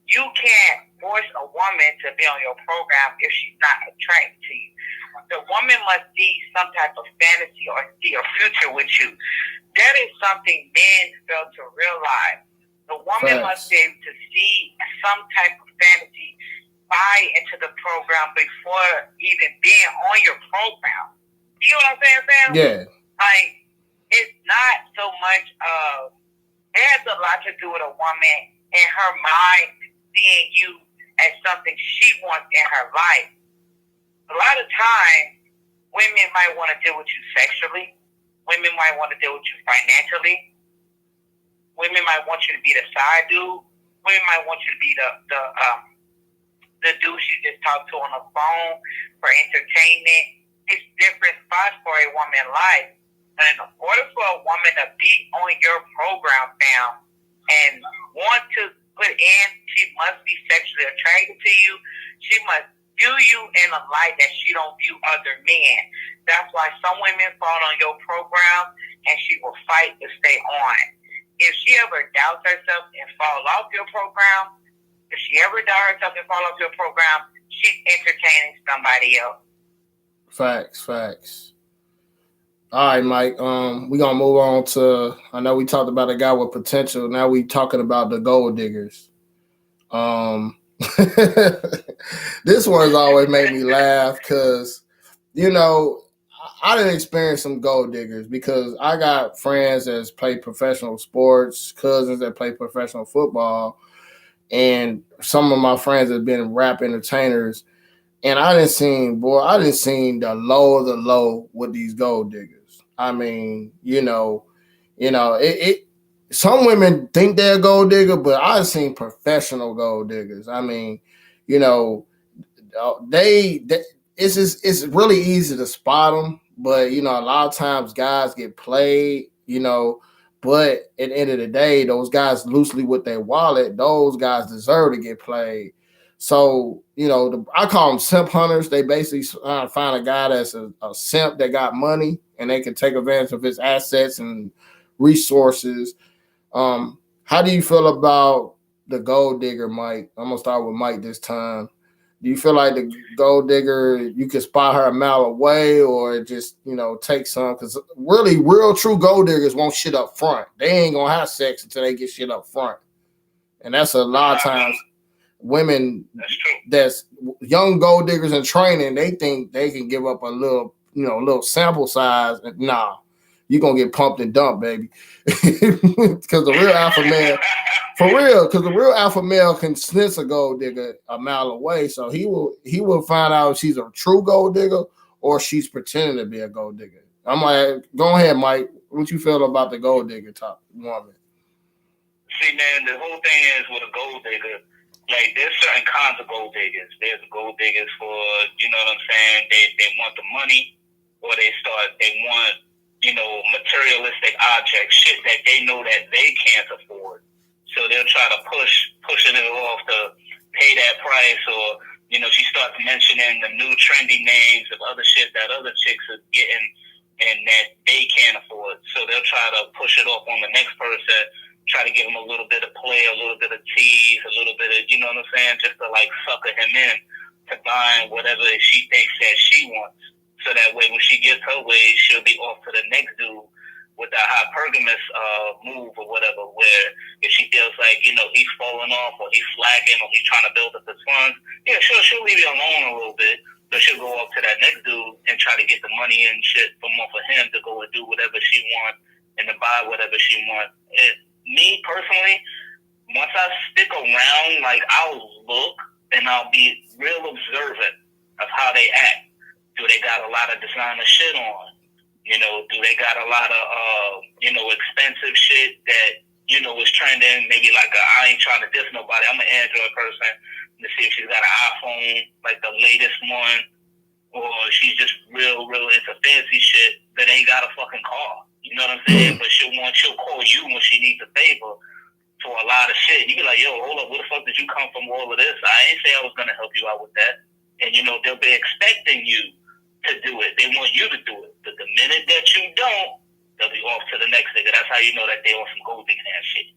You can't force a woman to be on your program if she's not attracted to you. The woman must see some type of fantasy or see a future with you. That is something men fail to realize. The woman must be able to see some type of fantasy, buy into the program before even being on your program. You know what I'm saying, Sam? Yeah. Like, it's not so much of, it has a lot to do with a woman in her mind seeing you as something she wants in her life. A lot of times, women might want to deal with you sexually. Women might want to deal with you financially. Women might want you to be the side dude. Women might want you to be the dude you just talk to on the phone for entertainment. It's different spots for a woman life. And in order for a woman to be on your program, fam, and want to put in, she must be sexually attracted to you. She must view you in a light that she don't view other men. That's why some women fall on your program and she will fight to stay on. If she ever doubts herself and fall off your program, she's entertaining somebody else. Facts. All right, Mike. We're gonna move on to, I know we talked about a guy with potential. Now we talking about the gold diggers. This one's always made me laugh because, I didn't experience some gold diggers because I got friends that play professional sports, cousins that play professional football, and some of my friends have been rap entertainers. And I didn't see the low of the low with these gold diggers. I mean, some women think they're a gold digger, but I've seen professional gold diggers. I mean, it's really easy to spot them, but a lot of times guys get played, but at the end of the day, those guys loosely with their wallet, those guys deserve to get played. So, I call them simp hunters. They basically find a guy that's a simp that got money and they can take advantage of his assets and resources. How do you feel about the gold digger, Mike? I'm going to start with Mike this time. Do you feel like the gold digger, you can spot her a mile away or just, take some? Because really, real true gold diggers won't shit up front. They ain't going to have sex until they get shit up front. And that's a lot of times women that's young gold diggers in training, they think they can give up a little sample size. Nah, you're going to get pumped and dumped, baby. Because the real alpha male, because the real alpha male can sense a gold digger a mile away. So he will find out if she's a true gold digger or she's pretending to be a gold digger. I'm like, go ahead, Mike. What you feel about the gold digger top woman? See, man, the whole thing is with a gold digger, like, there's certain kinds of gold diggers. There's gold diggers for, you know what I'm saying, they want the money, or they want, materialistic objects, shit that they know that they can't afford. So they'll try to pushing it off to pay that price, or, she starts mentioning the new trendy names of other shit that other chicks are getting and that they can't afford. So they'll try to push it off on the next person, try to give him a little bit of play, a little bit of tease, a little bit of, you know what I'm saying, just to sucker him in to buying whatever she thinks that she wants. So that way, when she gets her way, she'll be off to the next dude with that hypergamous move or whatever, where if she feels like, he's falling off or he's slacking or he's trying to build up his funds, yeah, she'll leave you alone a little bit, but she'll go off to that next dude and try to get the money and shit from off of him to go and do whatever she wants and to buy whatever she wants. me personally, once I stick around, like I'll look and I'll be real observant of how they act. Do they got a lot of designer shit on? You know, do they got a lot of expensive shit that is trending? Maybe like I ain't trying to diss nobody. I'm an Android person. To see if she's got an iPhone, like the latest one, or she's just real into fancy shit that ain't got a fucking car. You know what I'm saying? But she'll call you when she needs a favor for a lot of shit. You be like, yo, hold up, where the fuck did you come from all of this? I ain't say I was gonna help you out with that. And they'll be expecting you to do it. They want you to do it. But the minute that you don't, they'll be off to the next nigga. That's how you know that they on some gold digging ass shit.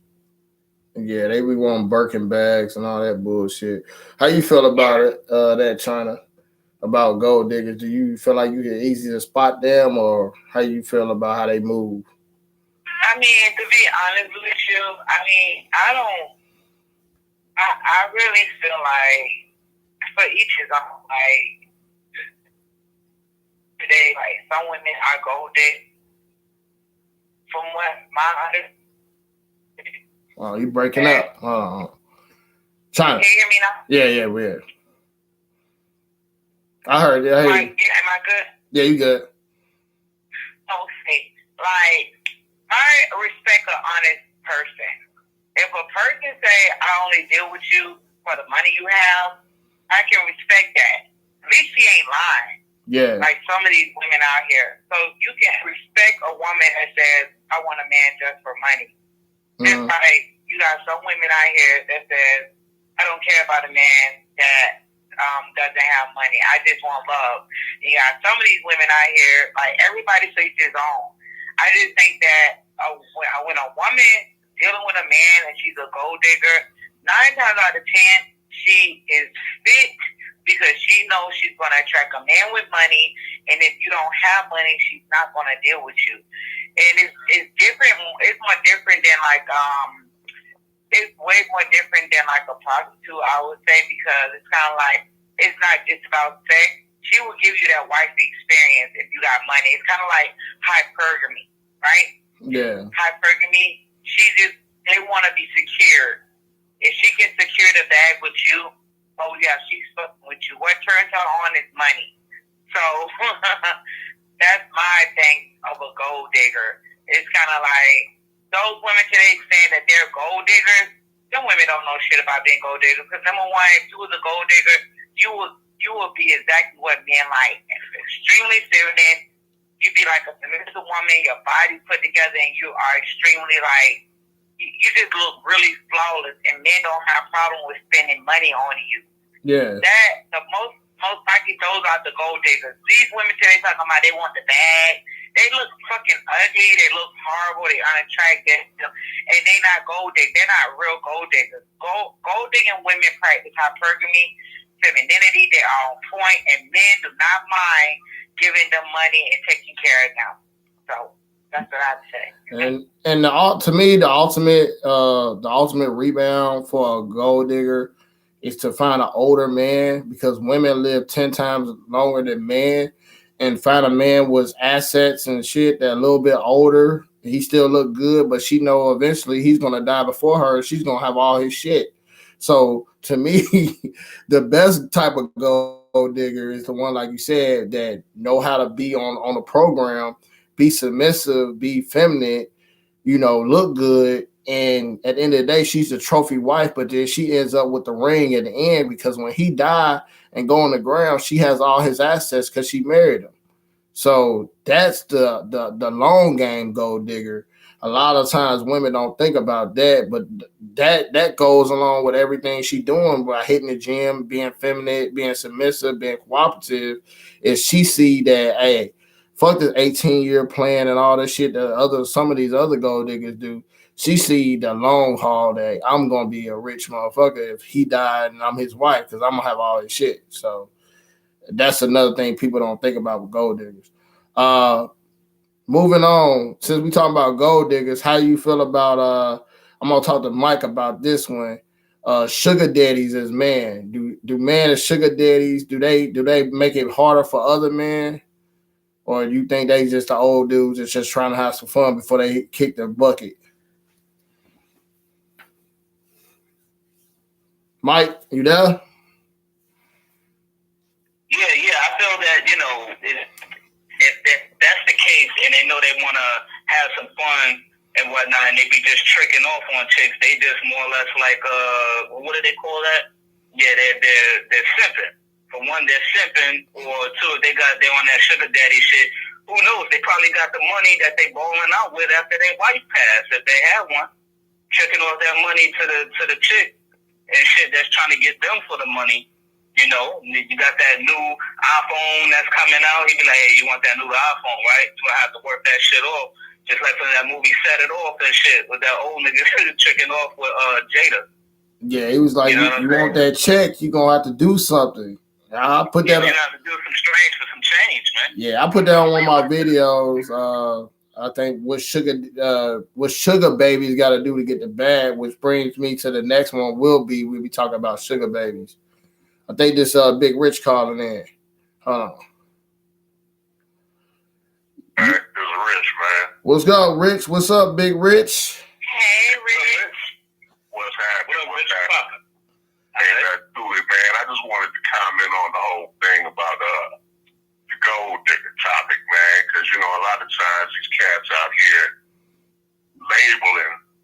Yeah, they be wanting Birkin bags and all that bullshit. How you feel about it, that China, about gold diggers? Do you feel like you're easy to spot them, or how you feel about how they move? I mean, to be honest with you, I really feel like for each his own. Like today, like some women are gold diggers. From what my understanding. Oh, you breaking up? China. Can you hear me now? Yeah, weird. I heard you. Am I good? Yeah, you good. Okay. Like, I respect an honest person. If a person say, I only deal with you for the money you have, I can respect that. At least she ain't lying. Yeah. Like some of these women out here. So you can respect a woman that says, I want a man just for money. Just like you got some women out here that says, I don't care about a man that doesn't have money. I just want love. You got some of these women out here, like everybody says his own. I just think that when a woman dealing with a man and she's a gold digger, 9 times out of 10, she is fit because she knows she's going to attract a man with money, and if you don't have money, she's not going to deal with you. And it's different. It's more different than like it's way more different than like a prostitute, I would say, because it's kind of like it's not just about sex. She will give you that wifey experience if you got money. It's kind of like hypergamy, right? Yeah. Hypergamy. They want to be secured. If she can secure the bag with you, oh yeah, she's fucking with you. What turns her on is money. So that's my thing of a gold digger. It's kind of like those women today saying that they're gold diggers. Them women don't know shit about being gold diggers. Because number one, if you was a gold digger, you would be exactly what men like. Extremely feminine. You'd be like a submissive woman. Your body's put together, and you are extremely like you just look really flawless. And men don't have a problem with spending money on you. Yeah. That the most likely those are the gold diggers. These women today talking about they want the bag. They look fucking ugly. They look horrible. They unattractive. And they not gold diggers. They're not real gold diggers. Gold digging women practice hypergamy, femininity. They are on point, and men do not mind giving them money and taking care of them. So that's what I'd say. And to me, the ultimate rebound for a gold digger is to find an older man, because women live 10 times longer than men, and find a man with assets and shit that a little bit older. He still look good, but she know eventually he's going to die before her. She's going to have all his shit. So to me, the best type of gold digger is the one, like you said, that know how to be on a program, be submissive, be feminine, look good. And at the end of the day, she's a trophy wife, but then she ends up with the ring at the end, because when he died and go on the ground, she has all his assets because she married him. So that's the long game gold digger. A lot of times women don't think about that, but that goes along with everything she's doing by hitting the gym, being feminine, being submissive, being cooperative. Is she see that, hey, fuck this 18-year plan and all this shit that some of these other gold diggers do. She see the long haul that I'm going to be a rich motherfucker if he died and I'm his wife, because I'm going to have all his shit. So that's another thing people don't think about with gold diggers. Moving on, since we talking about gold diggers, how you feel about, I'm going to talk to Mike about this one, sugar daddies as men. Do men as sugar daddies, do they make it harder for other men? Or you think they just the old dudes that's just trying to have some fun before they kick the bucket? Mike, you there? Yeah, I feel that, if that's the case and they know they want to have some fun and whatnot, and they be just tricking off on chicks, they just more or less like, what do they call that? Yeah, they're simping. For one, they're simping, or two, they're on that sugar daddy shit. Who knows? They probably got the money that they balling out with after their wife passed, if they have one, tricking off that money to the chick and shit that's trying to get them for the money. You got that new iPhone that's coming out. He be like, hey, you want that new iPhone, right? You gonna have to work that shit off. Just like from that movie Set It Off and shit with that old nigga tricking off with Jada. Yeah, he was like, you want that check, you gonna have to do something. I put that. You have to do some strange for some change, man. Yeah, I put that on one of my videos. I think what sugar babies got to do to get the bag, which brings me to the next one. We'll be talking about sugar babies. I think this Big Rich calling in. Hold on. Hey, this is Rich, man. What's up, Rich? What's up, Big Rich? Hey, Rich. What's happening? What's poppin'? Hey, let's do it, man. I just wanted to comment on the whole thing about the gold digger topic, man, because, a lot of times these cats out here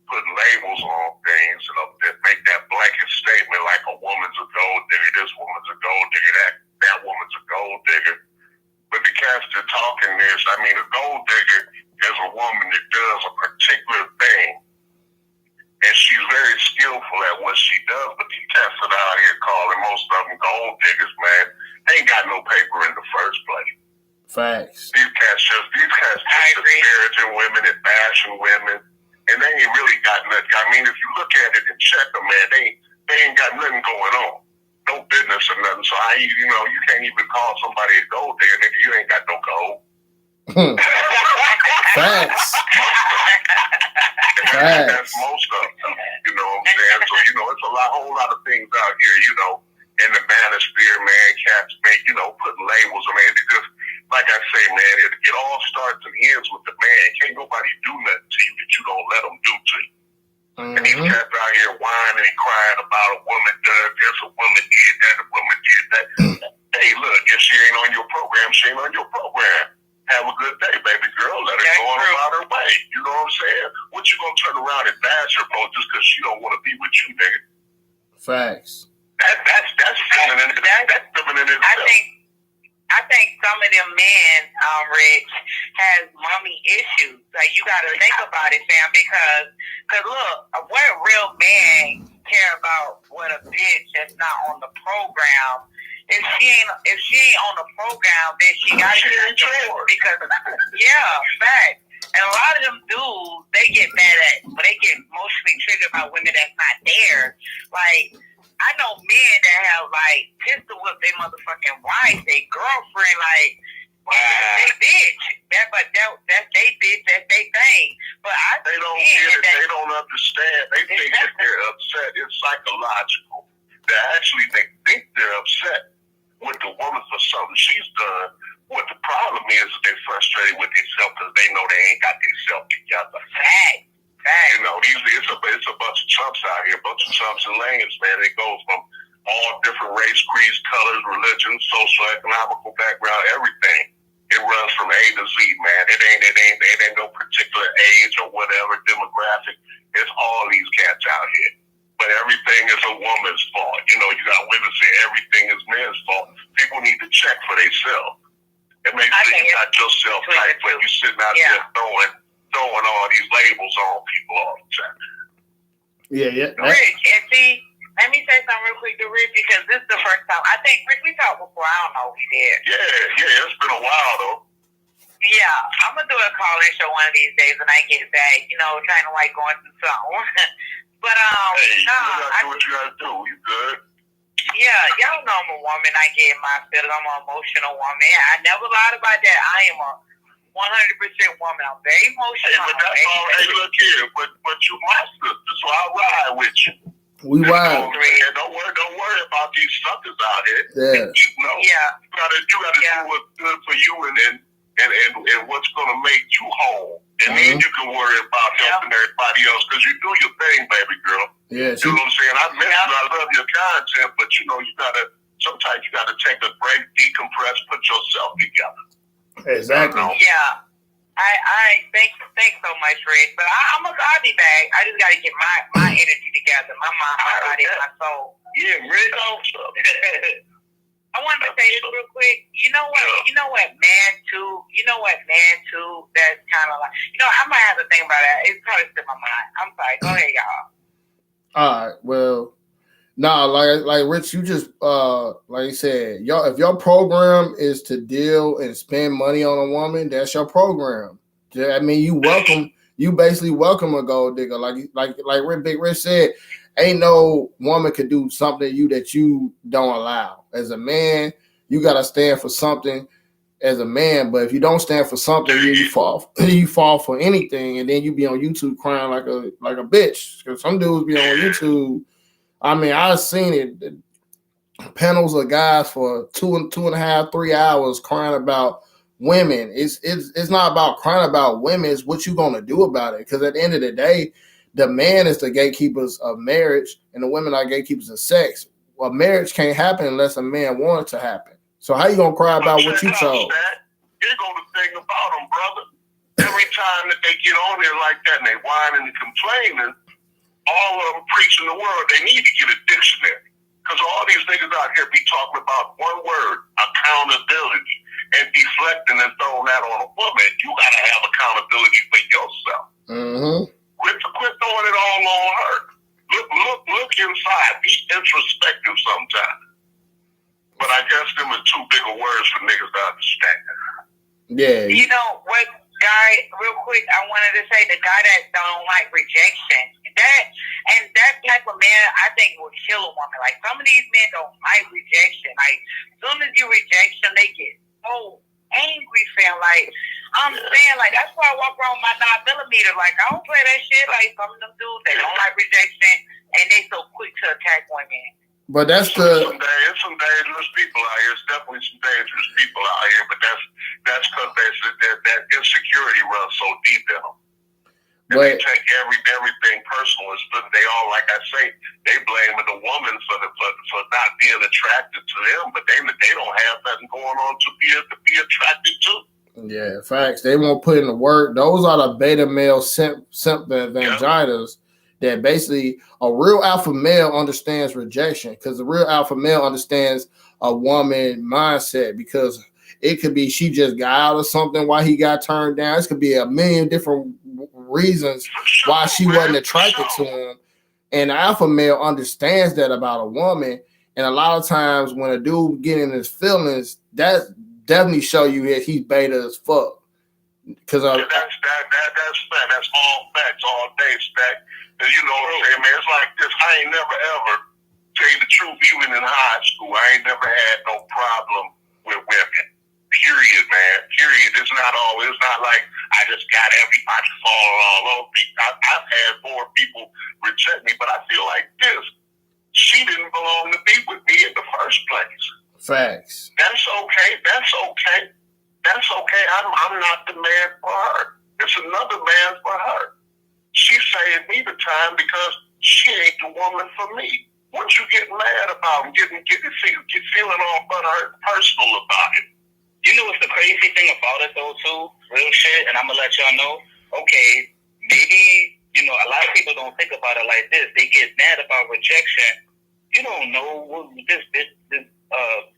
putting labels on things, that make that blanket statement like a woman's a gold digger, this woman's a gold digger, that woman's a gold digger. But the cats that talking this, a gold digger is a woman that does a particular thing, and she's very skillful at what she does. But these cats that are out here calling most of them gold diggers, man, ain't got no paper in the first place. Facts. These cats just disparaging women and bashing women, and they ain't really got nothing. If you look at it and check them, man, they ain't got nothing going on. No business or nothing. So you can't even call somebody a gold digger, nigga. You ain't got no gold. Facts. That's most of them. You know what I'm saying? So, it's a whole lot of things out here, in the manosphere, man, cats make, putting labels. It just, like I say, man, it all starts and ends with the man. Can't nobody do nothing to you that you don't let them do to you. And these cats out here whining and crying about a woman does this, a woman did that, a woman did that. Hey, look, if she ain't on your program, she ain't on your program. Have a good day, baby girl. Let her go on about her way. You know what I'm saying? What you gonna turn around and bash her for just because she don't want to be with you, nigga? Facts. That's feminine. That's feminine itself. I think some of them men, Rich, has mommy issues. Like, you got to think about it, fam, because look, what a real man care about what a bitch that's not on the program. If she ain't on the program, then she got to get into because, fact. And a lot of them dudes, they get mad at, but they get emotionally triggered by women that's not theirs. Like, I know men that have, pistol whipped their motherfucking wife, their girlfriend, they bitch. That's they bitch, that's they thing. But they don't get it. They don't understand. They think that they're upset. It's psychological. They think they're upset with the woman for something she's done. What the problem is they're frustrated with themselves because they know they ain't got themselves together. Fact. It's a bunch of chumps out here, a bunch of chumps and lanes, man. It goes from all different race, creeds, colors, religions, socio-economical background, everything. It runs from A to Z, man. It ain't no particular age or whatever demographic. It's all these cats out here. But everything is a woman's fault. You got women say everything is men's fault. People need to check for themselves. It makes you got yourself tight when you sitting out there throwing all these labels on people all the time. Yeah. Rich, and see, let me say something real quick to Rich, because this is the first time. I think, Rich, we talked before. I don't know if we did. Yeah, it's been a while, though. Yeah, I'm going to do a call-in show one of these days when I get back, kind of like going through something. But, you gotta do what you gotta do. You good? Yeah, y'all know I'm a woman. I get my feelings. I'm an emotional woman. I never lied about that. I am a 100% woman. I'm very emotional. Hey, but that's all. Hey, look here. But you my sister, so I'll ride with you. We ride. Don't worry about these suckers out here. Yeah. You gotta do what's good for you and what's gonna make you whole. And then you can worry about helping everybody else because you do your thing, baby girl. Yeah. You know what I'm saying? I miss you. I love your kind, but you gotta. Sometimes you gotta take a break, decompress, put yourself together. Exactly. Yeah. I thanks so much, Rick. But I'll be back. I just gotta get my energy together, my mind, my body, and my soul. Yeah, Rick. I wanted to say this real quick. You know what, man too. That's kind of like, I might have to think about that. It's probably still in my mind. I'm sorry. Go ahead, y'all. All right. Well, nah, like Rich, you just like you said, y'all. If your program is to deal and spend money on a woman, that's your program. I mean, you basically welcome a gold digger. Like Big Rich said, ain't no woman could do something to you that you don't allow. As a man, you gotta stand for something as a man. But if you don't stand for something, you fall for anything, and then you be on YouTube crying like a bitch. Because some dudes be on YouTube. I mean, I've seen it. Panels of guys for 2.5, 3 hours crying about women. It's not about crying about women. It's what you gonna do about it. Because at the end of the day, the man is the gatekeepers of marriage, and the women are gatekeepers of sex. Well, marriage can't happen unless a man wants it to happen. So how you gonna cry about what you chose? Here's the thing about them, brother. Every time that they get on there like that and they whining and complaining, all of them preaching the word. They need to get a dictionary. Because all these niggas out here be talking about one word, accountability, and deflecting and throwing that on a woman. You got to have accountability for yourself. Mm-hmm. Quit throwing it all on her. Look inside. Be introspective sometimes. But I guess them are too big of words for niggas to understand. Yeah. You know what, guy? Real quick, I wanted to say the guy that don't like rejection. That type of man, I think, will kill a woman. Like, some of these men don't like rejection. Like, as soon as you reject them, they get so angry, fam. Like, I'm saying, like, that's why I walk around with my 9mm. Like, I don't play that shit. Like, some of them dudes, they don't like rejection, and they so quick to attack women. But that's There's some dangerous people out here. There's definitely some dangerous people out here, but that's because that insecurity runs so deep in them. And they take everything personal. They all, like I say, they blame the woman for not being attracted to them, but they don't have nothing going on to be attracted to. Yeah, facts. They won't put in the work. Those are the beta male simp vaginas that basically a real alpha male understands rejection, because the real alpha male understands a woman mindset, because it could be she just got out of something why he got turned down. It could be a million different reasons why she wasn't attracted to him. And the alpha male understands that about a woman. And a lot of times when a dude get in his feelings, that definitely show you that he's beta as fuck. Because that's fact. That's all facts, all day fact. And you know what I'm saying, man? It's like this. I ain't never ever, tell you the truth, even in high school, I ain't never had no problem with women. Period, man. Period. It's not like I just got everybody falling all over me. I've had more people reject me, but I feel like this. She didn't belong to be with me in the first place. Facts. That's okay. I'm not the man for her. It's another man for her. She saved me the time because she ain't the woman for me. Once you get mad about it, get feeling all but personal about it. You know what's the crazy thing about it though too? Real shit, and I'm gonna let y'all know. Okay, maybe a lot of people don't think about it like this. They get mad about rejection. You don't know what this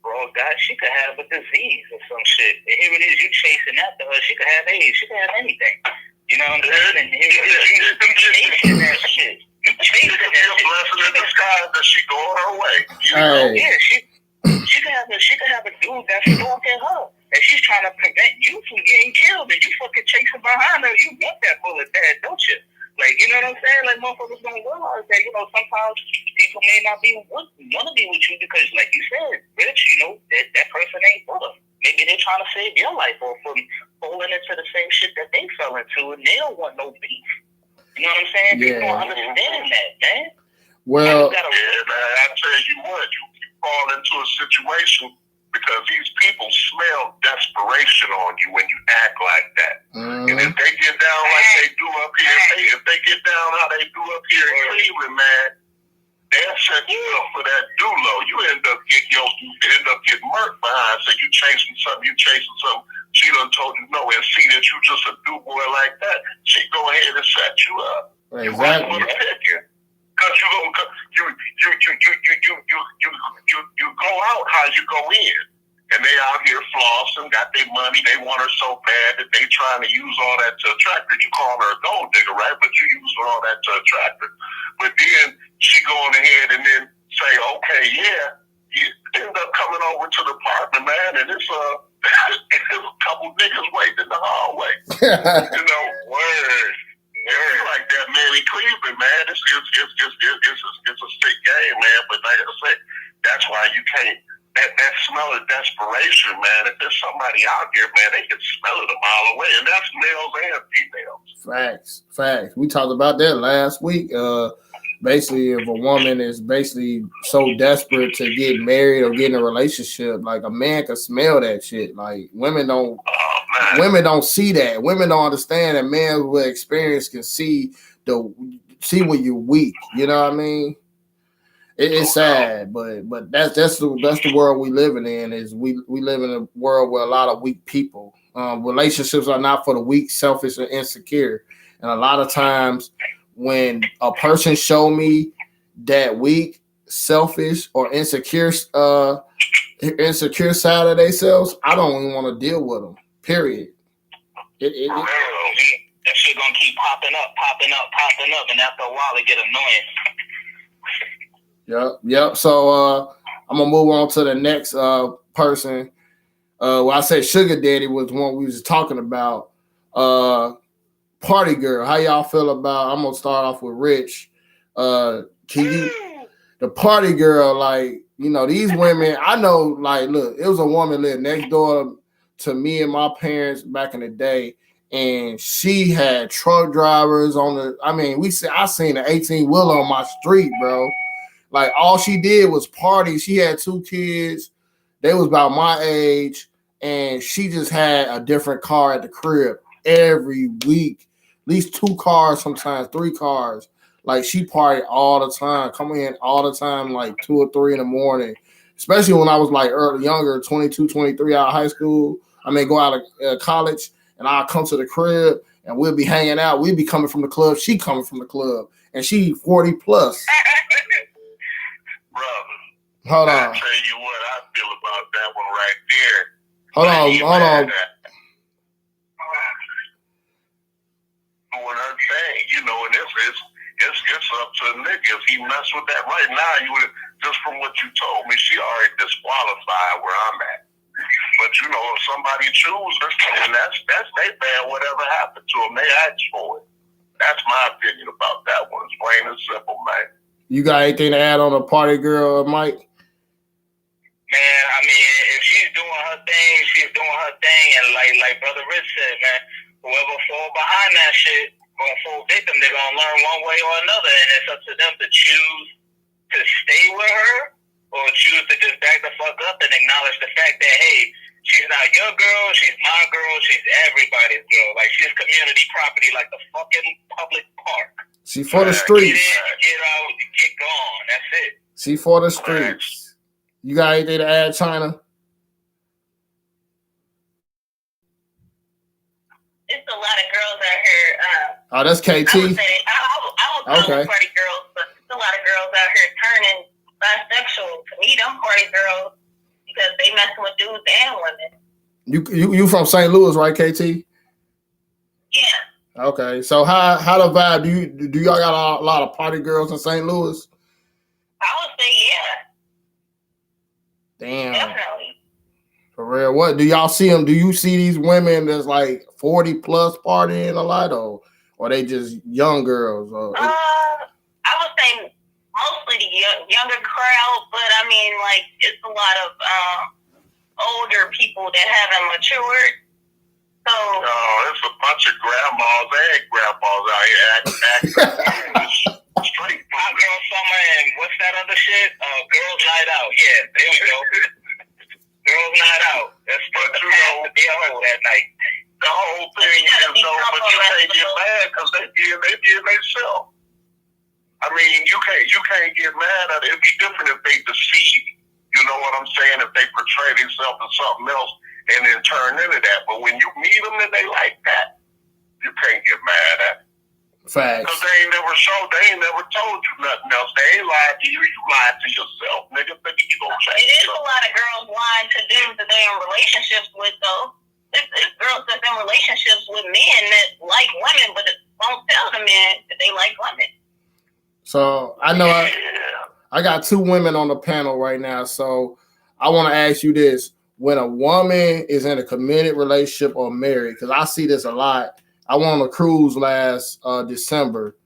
broad guy. She could have a disease or some shit. And here it is, you chasing after her. She could have AIDS. She could have anything. You know what I'm saying? And here it is, you chasing that shit. You chasing that shit. It's a blessing in disguise that she going her way. Yeah, she could have a dude that's stalking her, and she's trying to prevent you from getting killed, and you fucking chasing behind her. You want that bullet bad, don't you? Like, you know what I'm saying? Like, motherfuckers don't realize that, sometimes people may not want to be with you because, like you said, Rich, that person ain't for them. Maybe they're trying to save your life or from falling into the same shit that they fell into, and they don't want no beef. You know what I'm saying? Yeah. People don't understand that, man. Well, man, I tell you what, you fall into a situation because these people smell desperation on you when you act like that. Mm-hmm. And if they get down like they do up here, if they get down how they do up here in Cleveland, man, they'll set you up for that dulo. You end up getting murked behind. So you chasing something. She done told you no, and see that you just a do boy like that. She go ahead and set you up. Exactly. Because you go out how you go in. And they out here flossing, got their money, they want her so bad that they trying to use all that to attract her. You call her a gold digger, right? But you use all that to attract her. But then she going ahead and then say, okay, yeah, you end up coming over to the apartment, man, and it's a couple niggas waiting in the hallway. Word. Yeah, like that Manny Cleveland, man. It's a sick game, man. But like I said, that's why you can't. That smell of desperation, man. If there's somebody out here, man, they can smell it a mile away, and that's males and females. Facts. We talked about that last week. Basically, if a woman is basically so desperate to get married or get in a relationship, like a man can smell that shit. Like women don't see that. Women don't understand that men with experience can see when you're weak. You know what I mean? It's sad, but that's the world we living in. Is we live in a world with a lot of weak people. Relationships are not for the weak, selfish, and insecure. And a lot of times, when a person show me that weak, selfish, or insecure side of themselves, I don't even want to deal with them. Period. That shit gonna keep popping up, and after a while, it get annoying. Yep. So I'm gonna move on to the next person. I said Sugar Daddy was one we was talking about. Party girl. How y'all feel about? I'm gonna start off with Rich. The party girl, like, you know, these women. I know, like, look, it was a woman lived next door to me and my parents back in the day, and she had truck drivers on the. I mean, I seen an 18-wheeler on my street, bro. Like, all she did was party. She had 2 kids. They was about my age. And she just had a different car at the crib every week. At least 2 cars, sometimes 3 cars. Like, she partied all the time. Coming in all the time, like 2 or 3 in the morning. Especially when I was, like, younger, 22, 23, out of high school. Go out of college. And I'll come to the crib. And we'll be hanging out. We'll be coming from the club. She coming from the club. And she 40 plus. Brother, hold on. I'll tell you what I feel about that one right there. Hold on. What I'm saying, you know, and it's up to a nigga. If he mess with that right now, you would, just from what you told me, she already disqualified where I'm at. But you know, if somebody chooses, and that's they bad. Whatever happened to them, they asked for it. That's my opinion about that one. It's plain and simple, man. You got anything to add on the party girl, Mike? Man, I mean, if she's doing her thing, and like Brother Rich said, man, whoever fall behind that shit, gonna fall victim, they're gonna learn one way or another, and it's up to them to choose to stay with her or choose to just back the fuck up and acknowledge the fact that, hey, she's not your girl, she's my girl, she's everybody's girl. Like, she's community property, like the fucking public park. She for the streets. Get in, get out, get gone. That's it. She for the streets. You got anything to add, China? It's a lot of girls out here. Oh, that's KT. I would say, I would call them party girls, but there's a lot of girls out here turning bisexual. To me, them party girls, because they messing with dudes and women. You from St. Louis, right, KT? Yeah. Okay, so how the vibe do y'all got a lot of party girls in St. Louis? I would say yeah. Damn. Definitely. For real, what do y'all see them? Do you see these women that's like 40 plus partying a lot, or they just young girls? I would say mostly the younger crowd, but I mean, like, it's a lot of older people that haven't matured. So it's a bunch of grandmas and grandpas out here acting straight. Hot girl summer and what's that other shit? Girls night out. Yeah, there we go. Girls night out. That's what you know. To be a hoe that night. The whole thing is though, but you can't get mad because they did themselves. I mean, you can't get mad at it. It'd be different if they deceive. You know what I'm saying? If they portray themselves as something else and then turn into that. But when you meet them and they like that, you can't get mad at it. Facts. Because they ain't never told you nothing else. They ain't lied to you. You lied to yourself, nigga. Think you gonna change it is a lot of girls lying to dudes that they're in relationships with, though. It's girls that's in relationships with men that like women, but don't tell the men that they like women. So I know I got two women on the panel right now. So I want to ask you this: when a woman is in a committed relationship or married, because I see this a lot. I went on a cruise last December,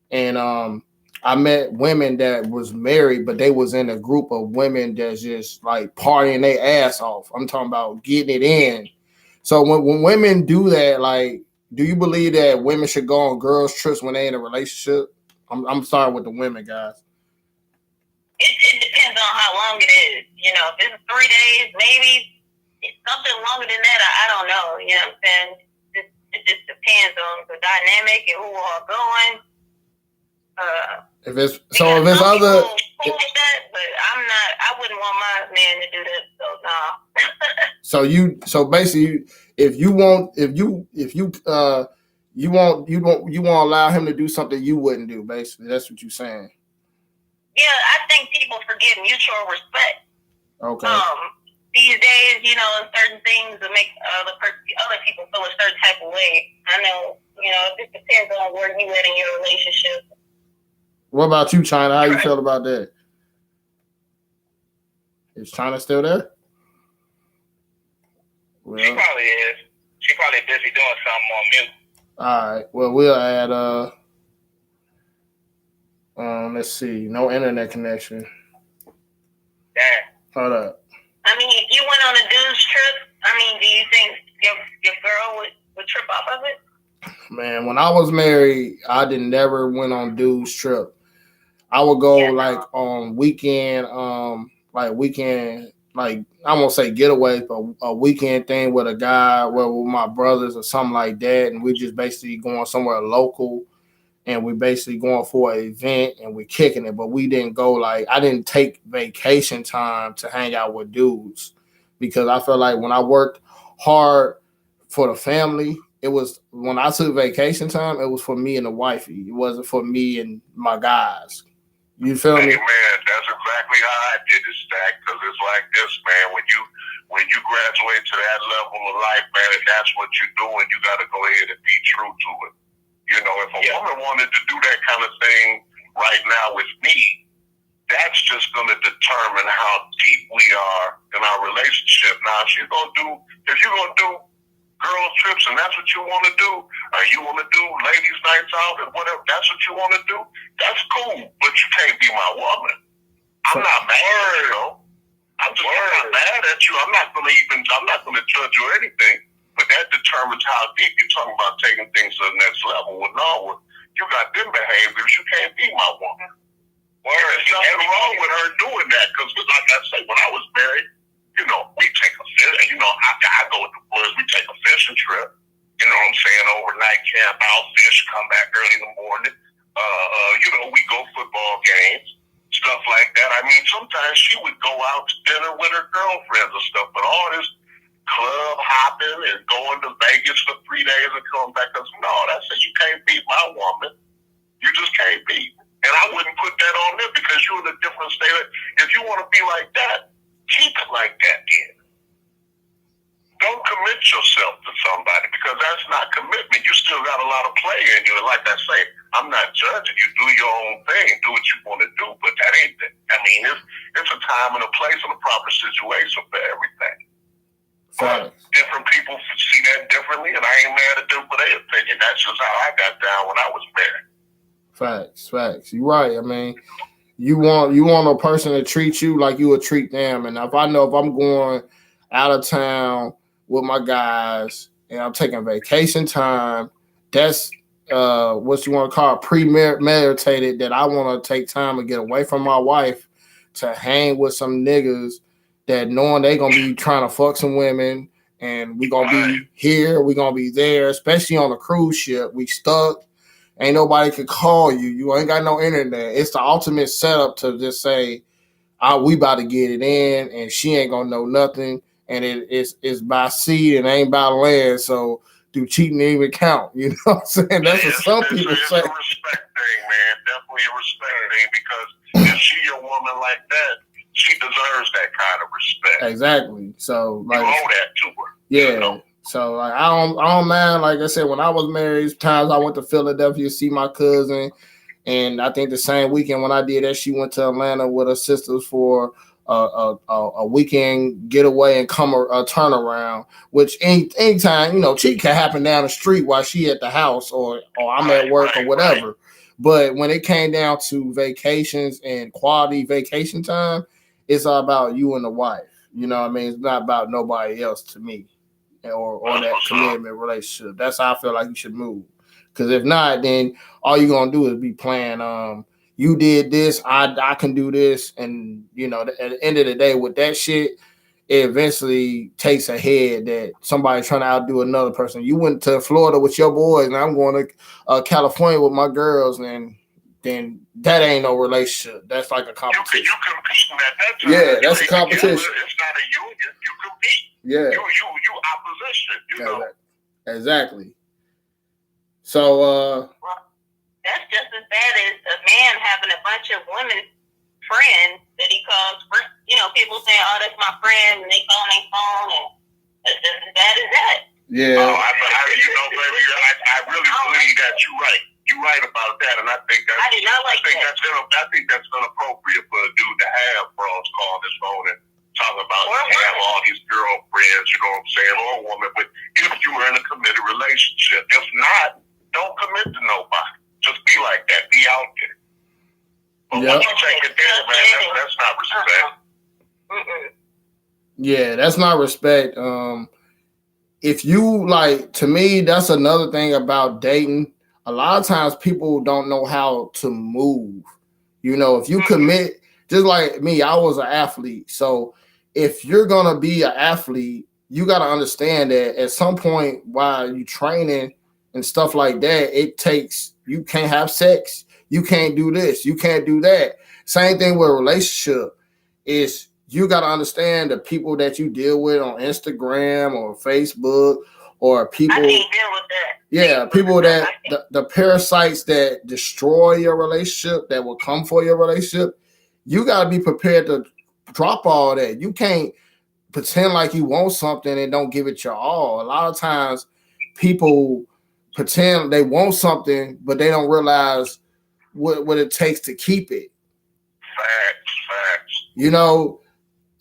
and I met women that was married, but they was in a group of women that's just like partying their ass off. I'm talking about getting it in. So when women do that, like, do you believe that women should go on girls' trips when they're in a relationship? I'm starting with the women, guys. It depends on how long it is. You know, if it's 3 days, maybe it's something longer than that. I don't know. You know what I'm saying? It just depends on the dynamic and who are going. If it's other, cool with that, but I'm not. I wouldn't want my man to do that. So no. So basically, if you won't allow him to do something you wouldn't do. Basically, that's what you're saying. Yeah, I think people forget mutual respect. Okay. These days, you know, certain things that make other people feel a certain type of way. I know, you know, it just depends on where you at in your relationship. What about you, China? How you feel about that? Is China still there? Well, she probably is. She probably busy doing something on mute. All right. Well, we'll add let's see. No internet connection. Damn. Hold up. I mean, if you went on a dude's trip, I mean, do you think your girl would trip off of it? Man, when I was married, I never went on dude's trip. I would go on weekend, like I won't say getaways, but a weekend thing with a guy, with my brothers or something like that, and we just basically going somewhere local, and we basically going for an event and we kicking it. But we didn't go I didn't take vacation time to hang out with dudes because I felt like when I worked hard for the family, it was when I took vacation time, it was for me and the wifey. It wasn't for me and my guys. You feel me? Hey, man, that's exactly how I did it, Stack, because it's like this, man. When you graduate to that level of life, man, and that's what you're doing, you got to go ahead and be true to it. You know, if a woman wanted to do that kind of thing right now with me, that's just going to determine how deep we are in our relationship. Now, if you're going to do girls trips and that's what you want to do, or you want to do ladies nights out and whatever, that's what you want to do, that's cool, but you can't be my woman. I'm not mad at you, though. I'm not mad at you. I'm not going to judge you or anything, but that determines how deep you're talking about taking things to the next level. Well, no, you got them behaviors, you can't be my woman. There's nothing wrong with her doing that, because like I say, when I was married, you know, we take a fish, you know, I go with the boys, we take a fishing trip, you know what I'm saying, overnight camp out, fish, come back early in the morning, you know, we go football games, stuff like that. I mean, sometimes she would go out to dinner with her girlfriends and stuff, but all this club hopping and going to Vegas for 3 days and coming back, because no, that's it, you can't beat my woman. You just can't beat. And I wouldn't put that on them because you're in a different state. If you want to be like that, keep it like that, then. Don't commit yourself to somebody because that's not commitment. You still got a lot of play in you. And like I say, I'm not judging you. Do your own thing. Do what you want to do. But that ain't it. I mean, it's a time and a place and a proper situation for everything. Different people see that differently, and I ain't mad at them for their opinion. That's just how I got down when I was married. Facts. You're right. I mean, you want a person to treat you like you would treat them. And if I know if I'm going out of town with my guys and I'm taking vacation time, that's what you want to call premeditated, that I want to take time to get away from my wife to hang with some niggas that knowing they going to be trying to fuck some women, and we going to be here, we going to be there, especially on a cruise ship. We stuck. Ain't nobody could call you. You ain't got no internet. It's the ultimate setup to just say, we about to get it in, and she ain't gonna know nothing. And it's by sea and ain't by land. So do cheating even count? You know what I'm saying? That's what some people say. It's a respect thing, man. Definitely a respect thing, because if she a woman like that, she deserves that kind of respect. Exactly. So like, you owe that to her. Yeah. You know? So like, I don't mind. Like I said, when I was married, times I went to Philadelphia to see my cousin, and I think the same weekend when I did that, she went to Atlanta with her sisters for a weekend getaway and come a turnaround. Which anytime, cheat can happen down the street while she at the house or I'm at work or whatever. Right. But when it came down to vacations and quality vacation time, it's all about you and the wife. You know what I mean? It's not about nobody else to me or that commitment relationship. That's how I feel like you should move. Because if not, then all you're going to do is be playing, you did this, I can do this. And, at the end of the day, with that shit, it eventually takes a head that somebody's trying to outdo another person. You went to Florida with your boys, and I'm going to California with my girls, and then that ain't no relationship. That's like a competition. You competing at that time. Yeah, that's a competition. It's not a union. You compete. Yeah. You opposition, Exactly. So that's just as bad as a man having a bunch of women friends that he calls, people saying, "Oh, that's my friend," and they call their phone, and that's just as bad as that. Yeah. Oh, baby, I really believe that you're right. You're right about that, and I think that's. I think that's inappropriate for a dude to have bros call his phone and talk about have all these girlfriends. You know what I'm saying, or a woman. But if you were in a committed relationship, if not, don't commit to nobody. Just be like that. Be out there. But when you take it there, man, that's not respect. Yeah, that's not respect. If you to me, that's another thing about dating. A lot of times people don't know how to move. If you commit, just like me, I was an athlete. So if you're going to be an athlete, you got to understand that at some point while you training and stuff like that, you can't have sex. You can't do this. You can't do that. Same thing with a relationship is you got to understand the people that you deal with on Instagram or Facebook or people. I can't deal with that. Yeah, people that the parasites that destroy your relationship, that will come for your relationship. You got to be prepared to drop all that. You can't pretend like you want something and don't give it your all. A lot of times people pretend they want something, but they don't realize what it takes to keep it. Facts.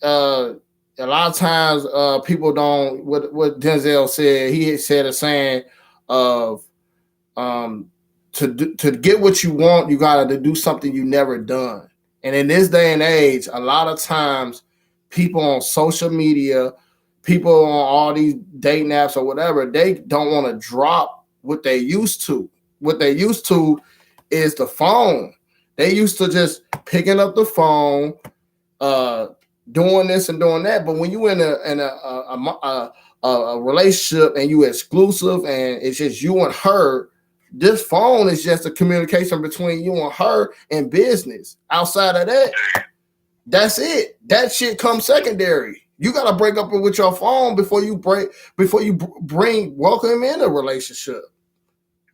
A lot of times people don't, what Denzel said, he said a saying of to get what you want, you got to do something you never done. And in this day and age, a lot of times people on social media, people on all these dating apps or whatever, they don't want to drop what they used to. What they used to is the phone. They used to just picking up the phone, doing this and doing that. But when you in a relationship and you exclusive and it's just you and her, this phone is just a communication between you and her and business. Outside of that, that's it. That shit comes secondary. You got to break up with your phone before you welcome in a relationship.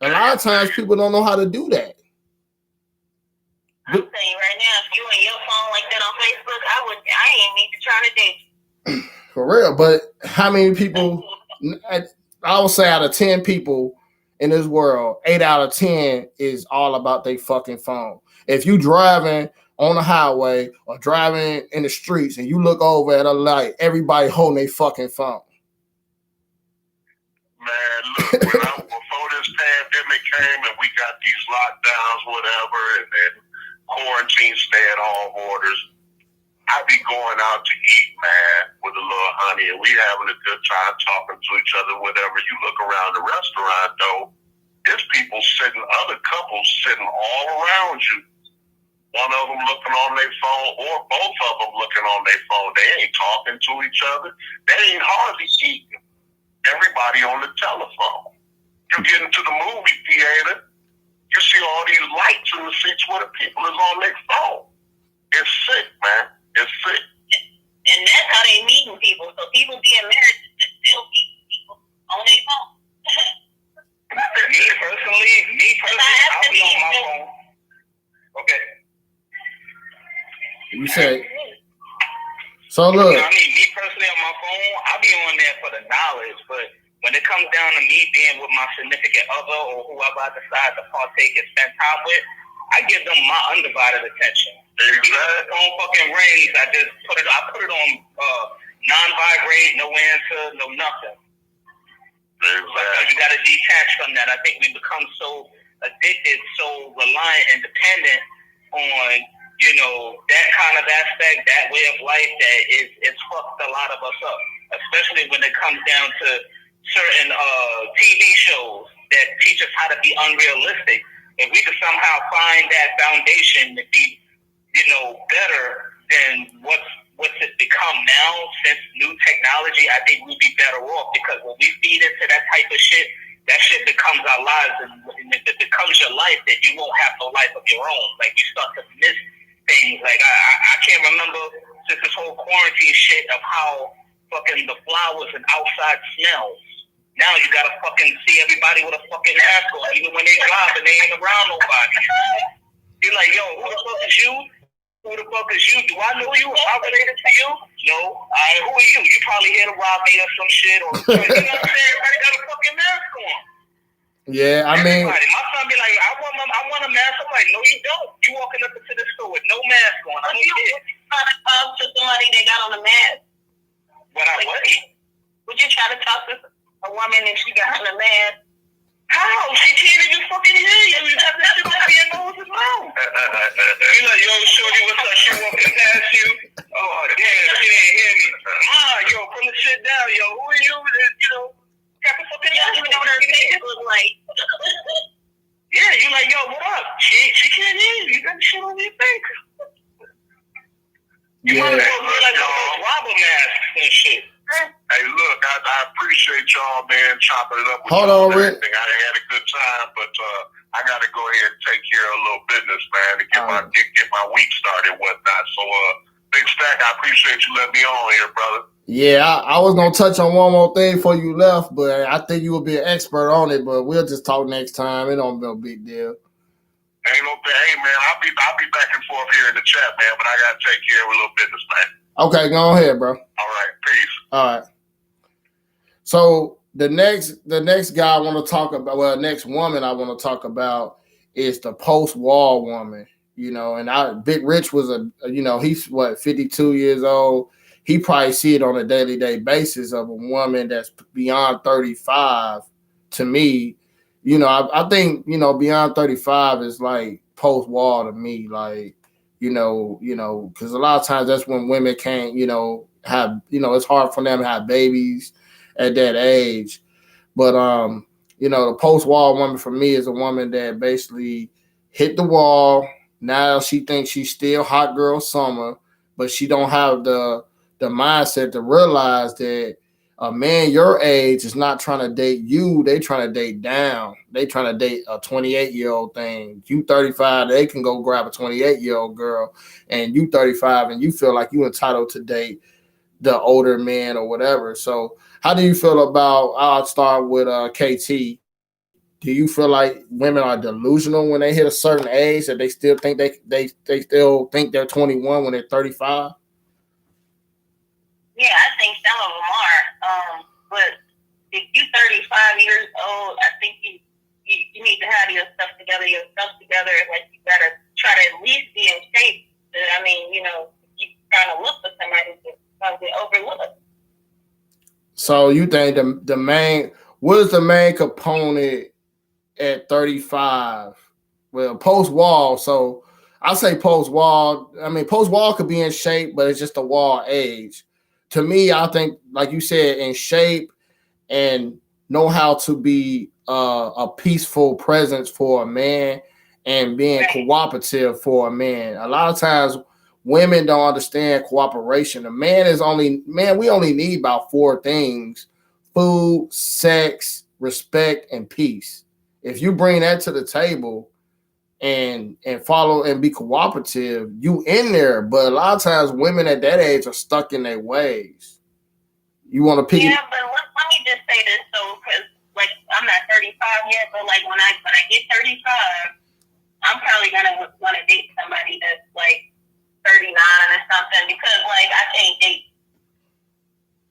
A lot of times people don't know how to do that. I'm telling you right now, if you and your phone like that on Facebook, I ain't need to try to date. For real, but how many people? I would say out of 10 people in this world, 8 out of 10 is all about their fucking phone. If you driving on the highway or driving in the streets and you look over at a light, everybody holding their fucking phone. Man, look, before this pandemic came and we got these lockdowns, whatever, and then quarantine stay-at-home orders, I be going out to eat, man, with a little honey, and we having a good time talking to each other, whatever. You look around the restaurant, though, there's people sitting, other couples sitting all around you. One of them looking on their phone, or both of them looking on their phone. They ain't talking to each other. They ain't hardly eating. Everybody on the telephone. You get into the movie theater, you You see all these lights in the seats where the people is on their phone. It's sick, man. It's sick. And that's how they meeting people. So people being married to still meet people on their phone. Me personally, I'll be on my phone. Okay. You say. So look. I mean, me personally on my phone, I'll be on there for the knowledge, but when it comes down to me being with my significant other or whoever I decide to partake and spend time with, I give them my undivided attention. Even if the phone fucking rings, I put it on non-vibrate, no answer, no nothing. You got to detach from that. I think we become so addicted, so reliant and dependent on, you know, that kind of aspect, that way of life, that it's fucked a lot of us up, especially when it comes down to certain TV shows that teach us how to be unrealistic. If we could somehow find that foundation to be, you know, better than what's it become now since new technology, I think we'd be better off, because when we feed into that type of shit, that shit becomes our lives, and if it becomes your life, then you won't have no life of your own. Like, you start to miss things. Like, I can't remember since this whole quarantine shit of how fucking the flowers and outside smells. Now you gotta fucking see everybody with a fucking mask on, even when they drive and they ain't around nobody. You're like, yo, who the fuck is you? Who the fuck is you? Do I know you? Am I related to you? No. Who are you? You probably here to rob me or some shit. Or, you know what I'm saying? Everybody got a fucking mask on. Yeah, I mean, my son be like, I want a mask. I'm like, no, you don't. You walking up into the store with no mask on. I don't care. Trying to talk to somebody that got on a mask. What? Would you try to talk to a woman and she got on a mask? How? She can't even fucking hear you. You got that shit up your nose and mouth. You like, yo, shorty, what's up? She walking past you. Oh, damn, she didn't hear me. Yo, put the shit down. Yo, who are you? You know, got the fucking You don't even know what her face looks like. Yeah, you like, yo, what up? She can't hear you. You got the shit on your face. You might as well look like those robber masks and shit. Hey, look, I appreciate y'all, man, chopping it up with Hold on, y'all and Rick. everything. I had a good time, but I got to go ahead and take care of a little business, man, to get my week started and whatnot. So, Big Stack, I appreciate you letting me on here, brother. yeah, I was gonna touch on one more thing before you left, but I think you will be an expert on it. But we'll just talk next time. It don't be a big deal. Ain't no thing. Hey, man, I'll be back and forth here in the chat, man, but I got to take care of a little business, man. Okay, go ahead, bro. All right, peace. All right. So the next guy I want to talk about, well, next woman I want to talk about is the post-war woman. You know, and Big Rich was he's 52 years old. He probably see it on a day basis of a woman that's beyond 35. To me, you know, I think, you know, beyond 35 is like post-war to me, like, you know, because a lot of times that's when women can't, you know, have, you know, it's hard for them to have babies at that age. But you know, the post-war woman for me is a woman that basically hit the wall. Now she thinks she's still hot girl summer, but she don't have the mindset to realize that a man your age is not trying to date you. They trying to date down. They trying to date a 28-year-old thing. You 35, they can go grab a 28-year-old girl, and you 35 and you feel like you entitled to date the older man or whatever. So how do you feel about, I'll start with KT. Do you feel like women are delusional when they hit a certain age, that they still think they still think they're 21 when they're 35? Yeah, I think some of them are. But if you're 35 years old, I think you need to have your stuff together. Like, you gotta try to at least be in shape. I mean, you know, you trying to look for somebody to get overlooked. So you think what is the main component at 35? Well, post-wall. So I say post-wall. I mean, post-wall could be in shape, but it's just a wall age. To me, I think, like you said, in shape and know how to be a peaceful presence for a man and being cooperative for a man. A lot of times women don't understand cooperation. We only need about 4 things: food, sex, respect, and peace. If you bring that to the table, and follow and be cooperative, you in there. But a lot of times women at that age are stuck in their ways. You want to pick Yeah, but let me just say this though, because like I'm not 35 yet, but like when I get 35, I'm probably gonna want to date somebody that's like 39 or something, because like I can't date.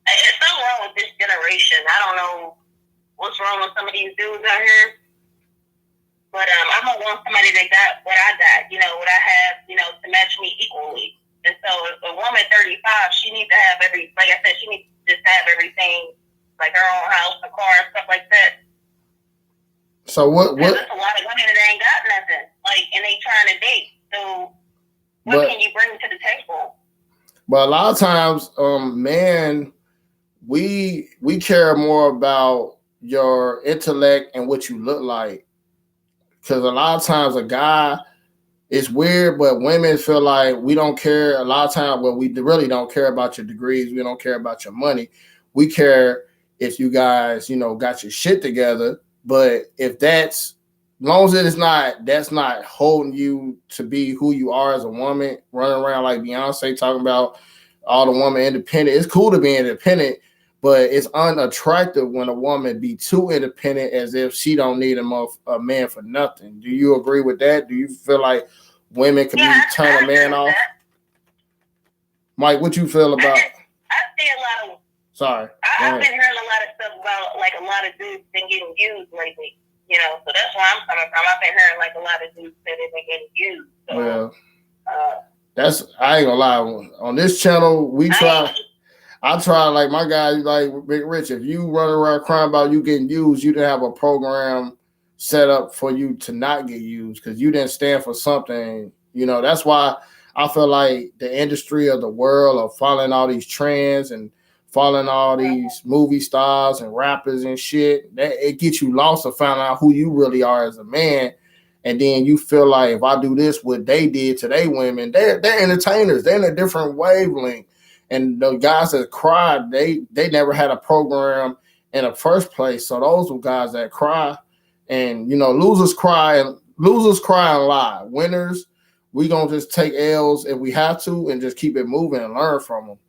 There's something wrong with this generation. I don't know what's wrong with some of these dudes out here, but I'm gonna want somebody that got what I got, you know, what I have, you know, to match me equally. And so if a woman 35, she needs to have like I said, she needs to just have everything, like her own house, a car, and stuff like that. So what? There's a lot of women that ain't got nothing, like, and they trying to date. So what can you bring to the table? But a lot of times, man, we care more about your intellect and what you look like. Because a lot of times a guy, it's weird, but women feel like we don't care. A lot of times, well, we really don't care about your degrees. We don't care about your money. We care if you guys, you know, got your shit together. But if as long as that's not holding you to be who you are as a woman, running around like Beyonce talking about all the woman independent. It's cool to be independent, but it's unattractive when a woman be too independent, as if she don't need a man for nothing. Do you agree with that? Do you feel like women can turn a man off? Mike, what you feel about? I see a lot of. Sorry, I've been hearing a lot of stuff about like a lot of dudes been getting used lately. You know, so that's where I'm coming from. I've been hearing like a lot of dudes say they've been getting used. So, well, I ain't gonna lie. On this channel, I try, like my guys, like Big Rich. If you run around crying about you getting used, you didn't have a program set up for you to not get used because you didn't stand for something. You know, that's why I feel like the industry of the world of following all these trends and following all these movie stars and rappers and shit, that it gets you lost to find out who you really are as a man. And then you feel like if I do this, what they did to they women, they're entertainers. They're in a different wavelength. And the guys that cried, they never had a program in the first place. So those were guys that cry. And, you know, losers cry and lie. Winners, we going to just take L's if we have to and just keep it moving and learn from them.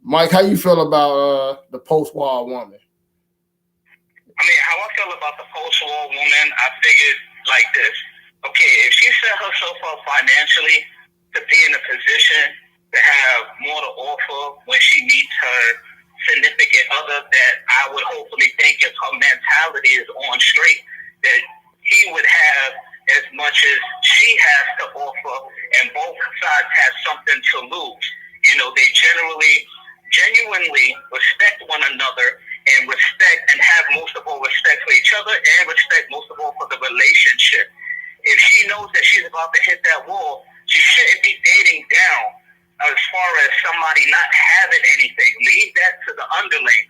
Mike, how you feel about the post-war woman? I mean, how I feel about the post-war woman, I figured like this. Okay, if she set herself up financially to be in a position to have more to offer when she meets her significant other, that I would hopefully think if her mentality is on straight, that he would have as much as she has to offer, and both sides have something to lose. You know, they genuinely respect one another and respect and have most of all respect for each other and respect most of all for the relationship. If she knows that she's about to hit that wall, she shouldn't be dating down as far as somebody not having anything. Leave that to the underlings.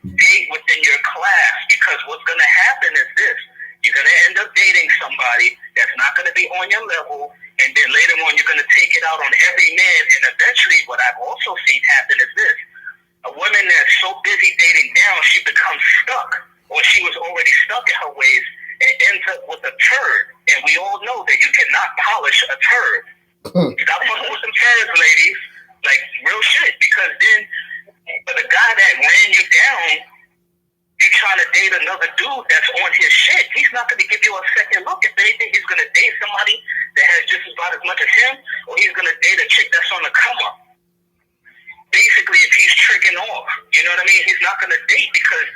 Date within your class, because what's going to happen is this. You're going to end up dating somebody that's not going to be on your level, and then later on you're going to take it out on every man, and eventually what I've also seen happen is this. A woman that's so busy dating down, she becomes stuck, or she was already stuck in her ways, and ends up with a turd. And we all know that you cannot polish a turd. Stop fucking with some turds, ladies. Like, real shit. Because then, for the guy that ran you down, you're trying to date another dude that's on his shit. He's not going to give you a second look. If anything, he's going to date somebody that has just about as much as him, or he's going to date a chick that's on the come up. Basically, if he's tricking off, you know what I mean? He's not going to date because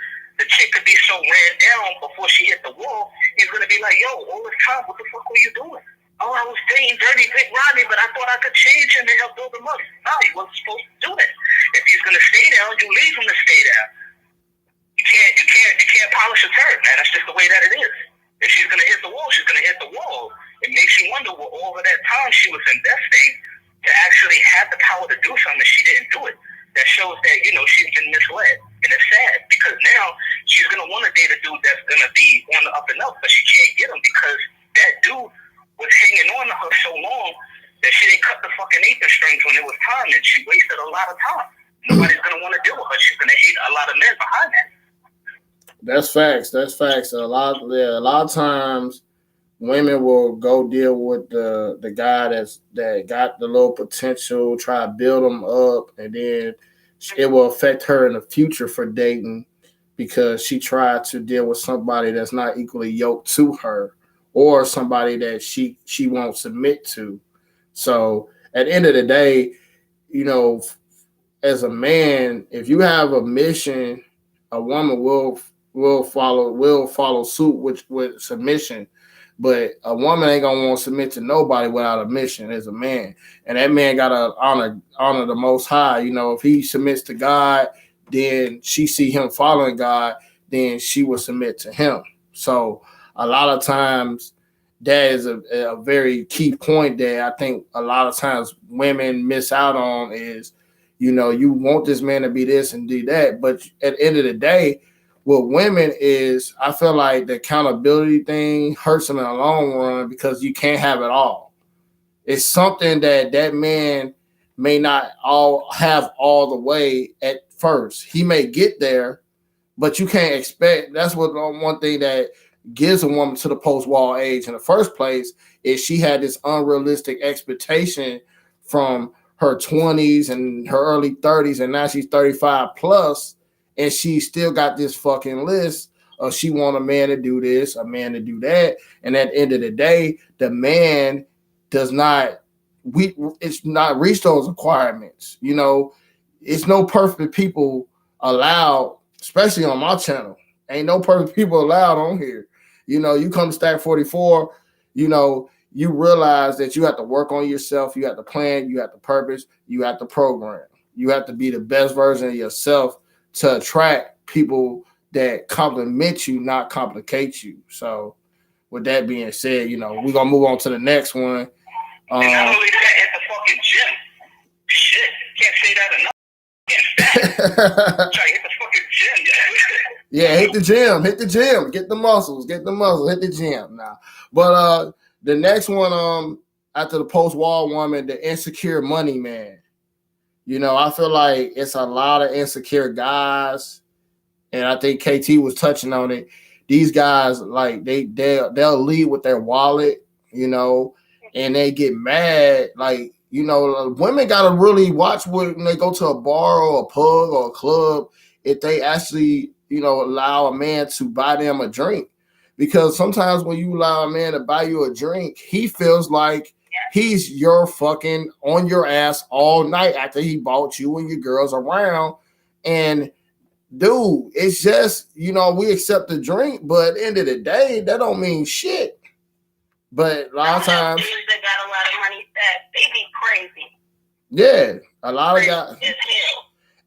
the chick could be so ran down before she hit the wall. He's going to be like, yo, all this time, what the fuck were you doing? Oh, I was dating Dirty Big Rodney, but I thought I could change him and help build him up. No, he wasn't supposed to do that. If he's going to stay down, you leave him to stay down. You can't polish a turd, man. That's just the way that it is. If she's going to hit the wall, she's going to hit the wall. It makes you wonder what all of that time she was investing to actually have the power to do something, she didn't do it. That shows that, you know, she's been misled. And it's sad because now she's going to want to date a dude that's going to be on the up and up, but she can't get him because that dude was hanging on to her so long that she didn't cut the fucking apron strings when it was time, and she wasted a lot of time. Nobody's going to want to deal with her. She's going to hate a lot of men behind that. That's facts. A lot of times women will go deal with the guy that got the little potential, try to build them up, and then it will affect her in the future for dating because she tried to deal with somebody that's not equally yoked to her or somebody that she won't submit to. So at the end of the day, you know, as a man, if you have a mission, a woman will follow suit with submission. But a woman ain't gonna want to submit to nobody without a mission as a man, and that man gotta honor the Most High. You know, if he submits to God, then she see him following God, then she will submit to him. So a lot of times that is a very key point that I think a lot of times women miss out on is, you know, you want this man to be this and do that, but at the end of the day, with women is I feel like the accountability thing hurts them in the long run because you can't have it all. It's something that man may not all have all the way at first. He may get there, but you can't expect. That's what one thing that gives a woman to the post-wall age in the first place is she had this unrealistic expectation from her 20s and her early 30s, and now she's 35 plus, and she still got this fucking list of she want a man to do this, a man to do that, and at the end of the day, the man does not it's not reach those requirements. You know, it's no perfect people allowed, especially on my channel. Ain't no perfect people allowed on here. You know, you come to Stack 44, you know, you realize that you have to work on yourself, you have to plan, you have to purpose, you have to program. You have to be the best version of yourself to attract people that compliment you, not complicate you. So with that being said, you know, we're gonna move on to the next one. And not only that, at the fucking gym. Shit, can't say that enough. Try to hit the fucking gym. Yeah, hit the gym, get the muscles, hit the gym now. But the next one, after the post-wall woman, the insecure money man. You know, I feel like it's a lot of insecure guys, and I think KT was touching on it. These guys, like they'll lead with their wallet, you know, and they get mad. Like, you know, women gotta really watch when they go to a bar or a pub or a club if they actually, you know, allow a man to buy them a drink. Because sometimes when you allow a man to buy you a drink, he feels like he's your fucking on your ass all night after he bought you and your girls around. And dude, it's just, you know, we accept the drink, but at the end of the day, that don't mean shit. But a lot of times, they got a lot of money that they be crazy. Yeah, a lot of guys,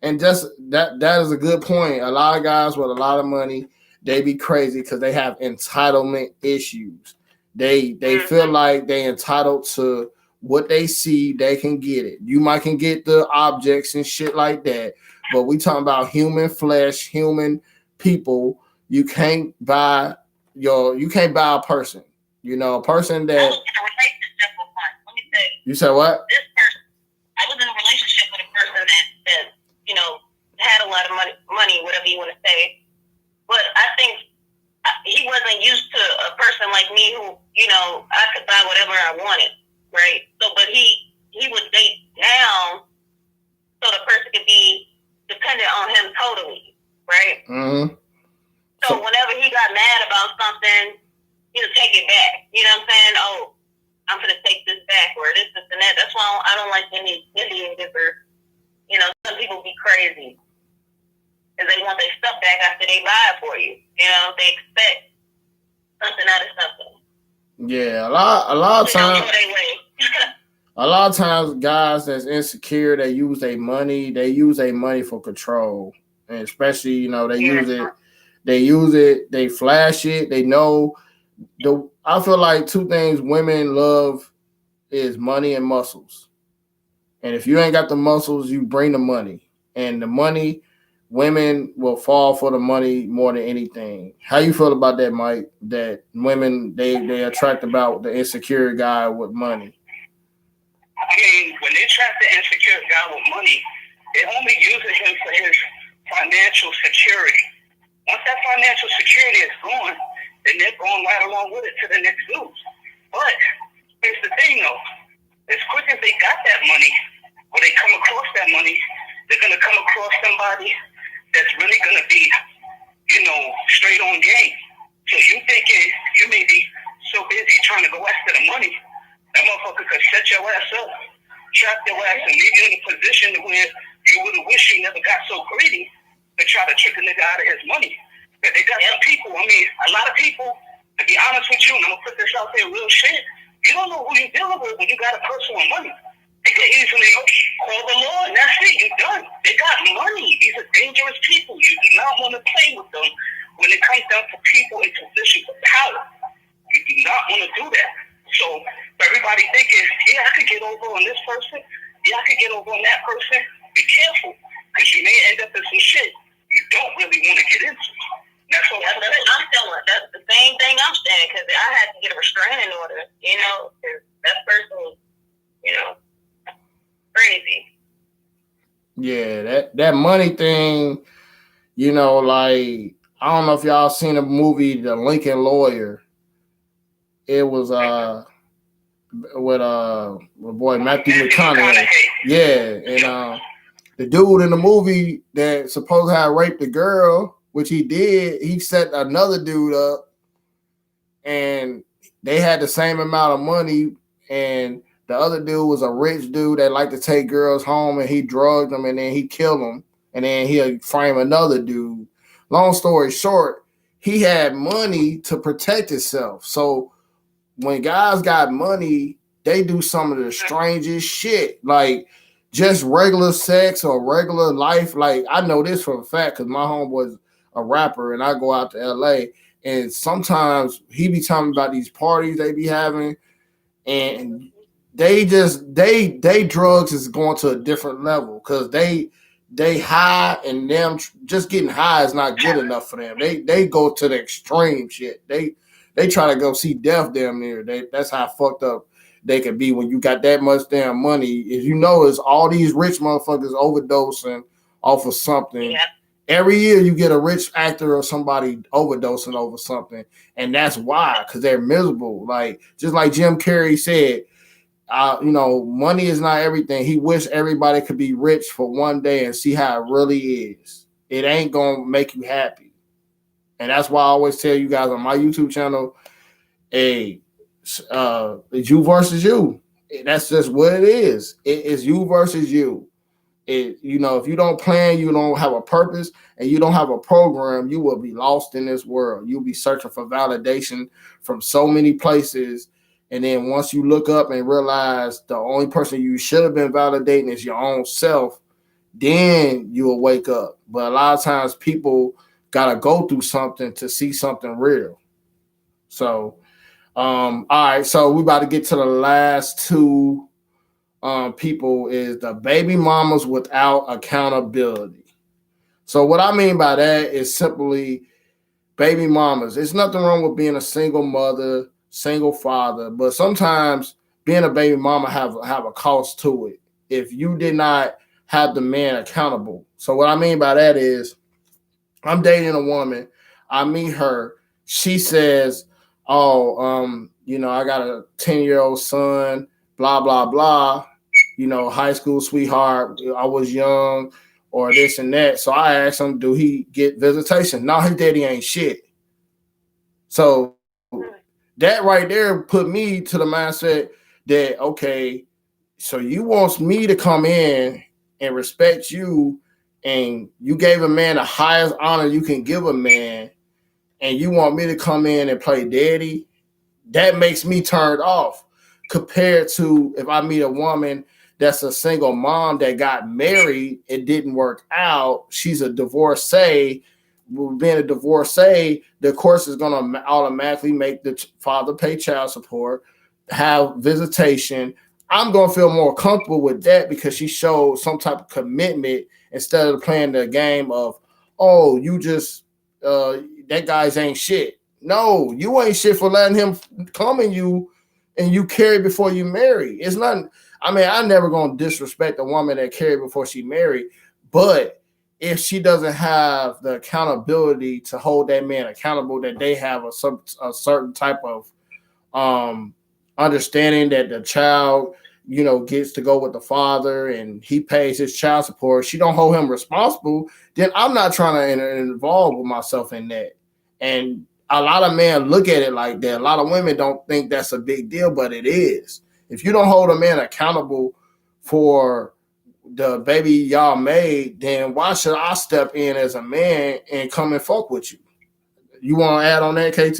and just that is a good point. A lot of guys with a lot of money, they be crazy because they have entitlement issues. They feel like they entitled to what they see, they can get it. You might can get the objects and shit like that, but we talking about human flesh, human people. You can't buy a person. You know, a person that. I was in a relationship with one. Let me say. You said what? This person. I was in a relationship with a person that you know had a lot of money, whatever you want to say. But I think he wasn't used to a person like me who, you know, I could buy whatever I wanted, right? So, but he would date down so the person could be dependent on him totally, right? Mm-hmm. So whenever he got mad about something, he would take it back. You know what I'm saying? Oh, I'm going to take this back or this and that. That's why I don't like any Indian giver. You know, some people be crazy because they want their stuff back after they buy it for you. You know, they expect something out of something. Yeah, a lot of times. A lot of times, guys that's insecure, they use their money. They use their money for control, and especially, you know, they use it. They flash it. They know. I feel like two things women love is money and muscles. And if you ain't got the muscles, you bring the money. And the money, women will fall for the money more than anything. How you feel about that, Mike? That women they attract about the insecure guy with money. I mean, when they trap the insecure guy with money, they only using him for his financial security. Once that financial security is gone, and they're going right along with it to the next dude. But here's the thing, though. As quick as they got that money, or they come across that money, they're going to come across somebody that's really going to be, straight on game. So you thinking you may be so busy trying to go after the money, that motherfucker could set your ass up, trap your ass, and leave you in a position where you would have wished you never got so greedy to try to trick a nigga out of his money. But they got some people, a lot of people, to be honest with you, and I'm going to put this out there real shit, you don't know who you're dealing with when you got a person with money. They can easily call the law, and that's it, you're done. They got money. These are dangerous people. You do not want to play with them when it comes down to people in positions of power. You do not want to do that. So for everybody thinking, yeah, I could get over on this person, yeah, I could get over on that person, be careful, because you may end up in some shit you don't really want to get into. That's all I'm saying. That's the same thing I'm saying, because I had to get a restraining order, because that person was, crazy. Yeah, that money thing, like, I don't know if y'all seen the movie The Lincoln Lawyer. It was with my boy Matthew McConaughey. Yeah, and the dude in the movie that supposed to have raped the girl, which he did, he set another dude up, and they had the same amount of money, and the other dude was a rich dude that liked to take girls home, and he drugged them, and then he killed them, and then he'll frame another dude. Long story short, he had money to protect himself. So when guys got money, they do some of the strangest shit, like just regular sex or regular life. Like, I know this for a fact because my homeboy's a rapper, and I go out to LA, and sometimes he be talking about these parties they be having, and they drugs is going to a different level because they high, and them just getting high is not good enough for them. They go to the extreme shit. They try to go see death damn near. That's how fucked up they could be when you got that much damn money. As you know, is all these rich motherfuckers overdosing off of something. Yeah. Every year you get a rich actor or somebody overdosing over something, and that's why, because they're miserable. Like, just like Jim Carrey said, money is not everything. He wished everybody could be rich for one day and see how it really is. It ain't gonna make you happy. And that's why I always tell you guys on my YouTube channel, it's you versus you. That's just what it is. It is you versus you. If you don't plan, you don't have a purpose, and you don't have a program, you will be lost in this world. You'll be searching for validation from so many places. And then once you look up and realize the only person you should have been validating is your own self, then you'll wake up. But a lot of times people got to go through something to see something real. So, all right. So we about to get to the last two people is the baby mamas without accountability. So what I mean by that is simply baby mamas. There's nothing wrong with being a single mother, single father, but sometimes being a baby mama have a cost to it if you did not have the man accountable. So what I mean by that is I'm dating a woman, I meet her, she says, I got a 10-year-old son, blah blah blah, high school sweetheart, I was young, or this and that. So I asked him, do he get visitation? No, his daddy ain't shit. So that right there put me to the mindset that, okay, so you want me to come in and respect you, and you gave a man the highest honor you can give a man, and you want me to come in and play daddy? That makes me turned off compared to if I meet a woman that's a single mom that got married, it didn't work out, she's a divorcee. Being a divorcee, the course is going to automatically make the father pay child support, have visitation. I'm going to feel more comfortable with that because she showed some type of commitment instead of playing the game of, oh, you just, that guy's ain't shit. No, you ain't shit for letting him come in you and you carry before you marry. It's not, I'm never going to disrespect a woman that carried before she married, but if she doesn't have the accountability to hold that man accountable, that they have a certain type of understanding that the child, gets to go with the father and he pays his child support, she don't hold him responsible, then I'm not trying to involve with myself in that. And a lot of men look at it like that. A lot of women don't think that's a big deal, but it is. If you don't hold a man accountable for the baby y'all made, then why should I step in as a man and come and fuck with you? You want to add on that, KT?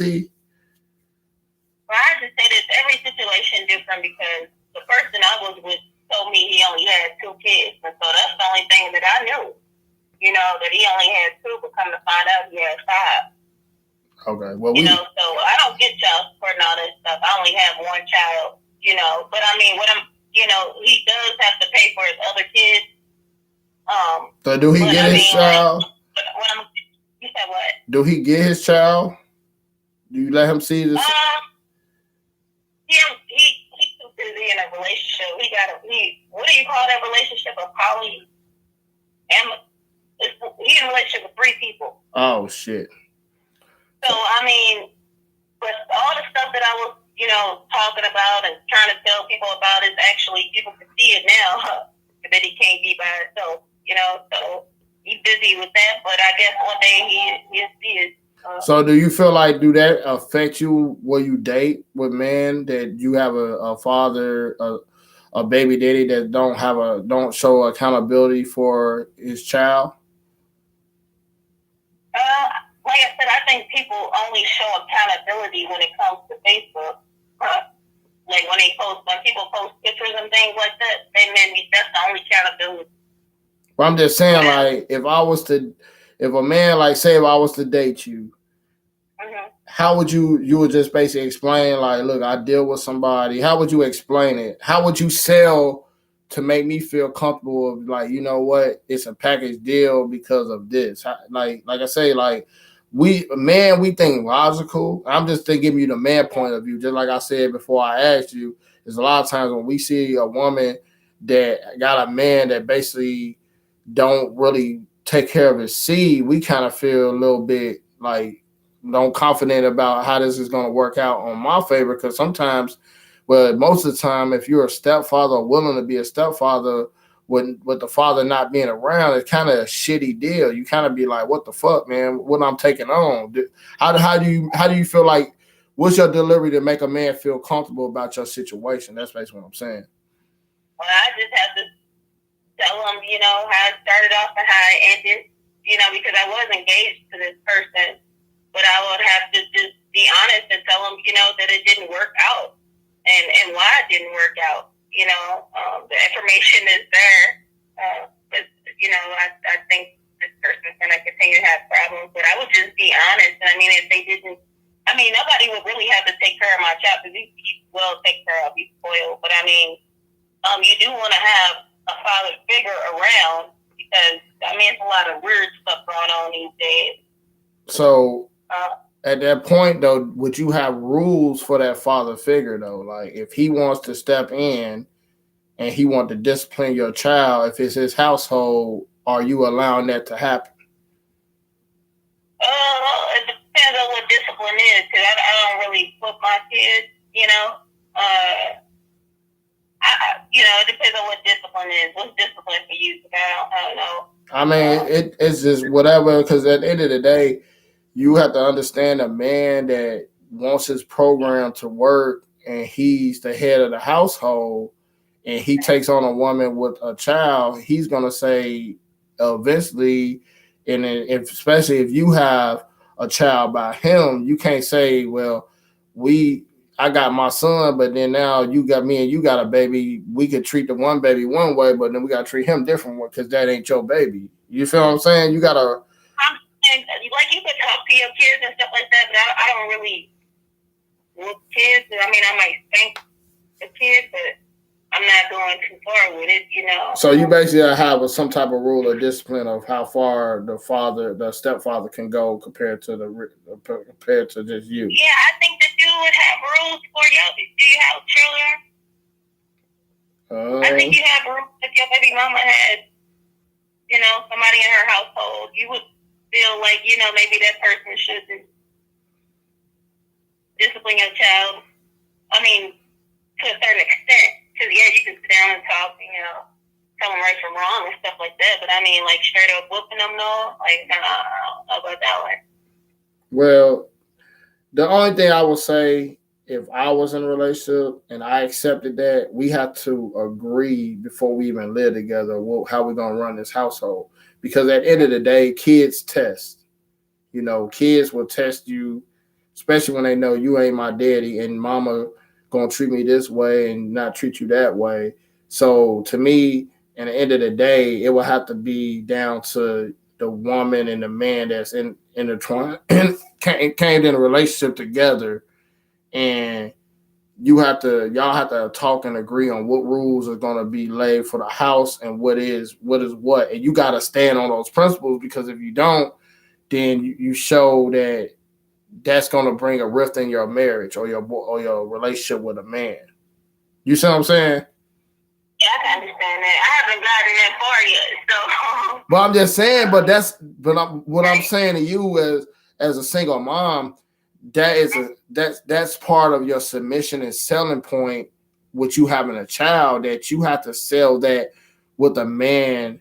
Well, I just say this: every situation different, because the person I was with told me he only had 2 kids, and so that's the only thing that I knew. That he only had 2, but come to find out he had 5. Okay, well, so I don't get child support and all that stuff. I only have 1 child. But I mean, he does have to pay for his other kids. So do he get his child? You said what? Do he get his child? Do you let him see this? He's too busy in a relationship. What do you call that relationship? A poly? He's in a relationship with 3 people. Oh shit. So I mean, but all the stuff that I was, talking about and trying to tell people about is actually people can see it now that he can't be by himself. So he's busy with that. But I guess one day he'll see it. So do you feel like, do that affect you when you date with men, that you have a father, a baby daddy that don't show accountability for his child? Like I said, I think people only show accountability when it comes to Facebook. Like when people post pictures and things like that, that's the only accountability. Well, I'm just saying, like, if I was to date you, how would you would just basically explain, like, look, I deal with somebody. How would you explain it? How would you sell to make me feel comfortable of, like, you know what, it's a package deal because of this? Like I say, like, we think logical. I'm just giving you the man point of view. Just like I said before I asked you, there's a lot of times when we see a woman that got a man that basically don't really take care of his seed, we kind of feel a little bit like don't confident about how this is going to work out on my favor. Because sometimes, well, most of the time, if you're a stepfather or willing to be a stepfather with the father not being around, it's kind of a shitty deal. You kind of be like, what the fuck, man? What I'm taking on? How do you feel like? What's your delivery to make a man feel comfortable about your situation? That's basically what I'm saying. Well, I just have to tell him, how it started off and how it ended, because I was engaged to this person, but I would have to just be honest and tell him, that it didn't work out and why it didn't work out. The information is there, but, I think this person's going to continue to have problems, but I would just be honest. And I mean, if they didn't, nobody would really have to take care of my child because he's well taken care of, he's spoiled, but I mean, you do want to have a father figure around because, it's a lot of weird stuff going on these days. So, at that point, though, would you have rules for that father figure, though? Like, if he wants to step in and he wants to discipline your child, if it's his household, are you allowing that to happen? It depends on what discipline is, because I don't really put my kids, it depends on what discipline is. What's discipline for you? I don't know. I mean, it's just whatever, because at the end of the day, you have to understand a man that wants his program to work and he's the head of the household and he takes on a woman with a child, he's going to say eventually, and especially if you have a child by him, you can't say, well, I got my son, but then now you got me and you got a baby. We could treat the one baby one way, but then we got to treat him different because that ain't your baby. You feel what I'm saying? You got to... Like you could talk to your kids and stuff like that, but I don't really with kids. I might spank the kids, but I'm not going too far with it, So you basically have some type of rule or discipline of how far the stepfather can go compared to just you. Yeah, I think that you would have rules for your. Do you have children? I think you have rules. If your baby mama had, somebody in her household, you would feel like, maybe that person should discipline your child. I mean, to a certain extent. Because, yeah, you can sit down and talk, tell them right from wrong and stuff like that. But, I mean, like, straight up whooping them, no. Like, nah, I don't know about that one. Well, the only thing I would say, if I was in a relationship and I accepted that, we have to agree before we even live together how we're going to run this household. Because at the end of the day, kids test. Kids will test you, especially when they know you ain't my daddy and mama going to treat me this way and not treat you that way. So to me, at the end of the day, it will have to be down to the woman and the man that's intertwined and came in a relationship together. And y'all have to talk and agree on what rules are going to be laid for the house and what is what. And you got to stand on those principles, because if you don't, then you show that that's going to bring a rift in your marriage or your relationship with a man. You see what I'm saying? Yeah, I can understand that. I haven't gotten that far yet, so. But I'm just saying. What I'm saying to you as a single mom, that's part of your submission and selling point with you having a child, that you have to sell that with a man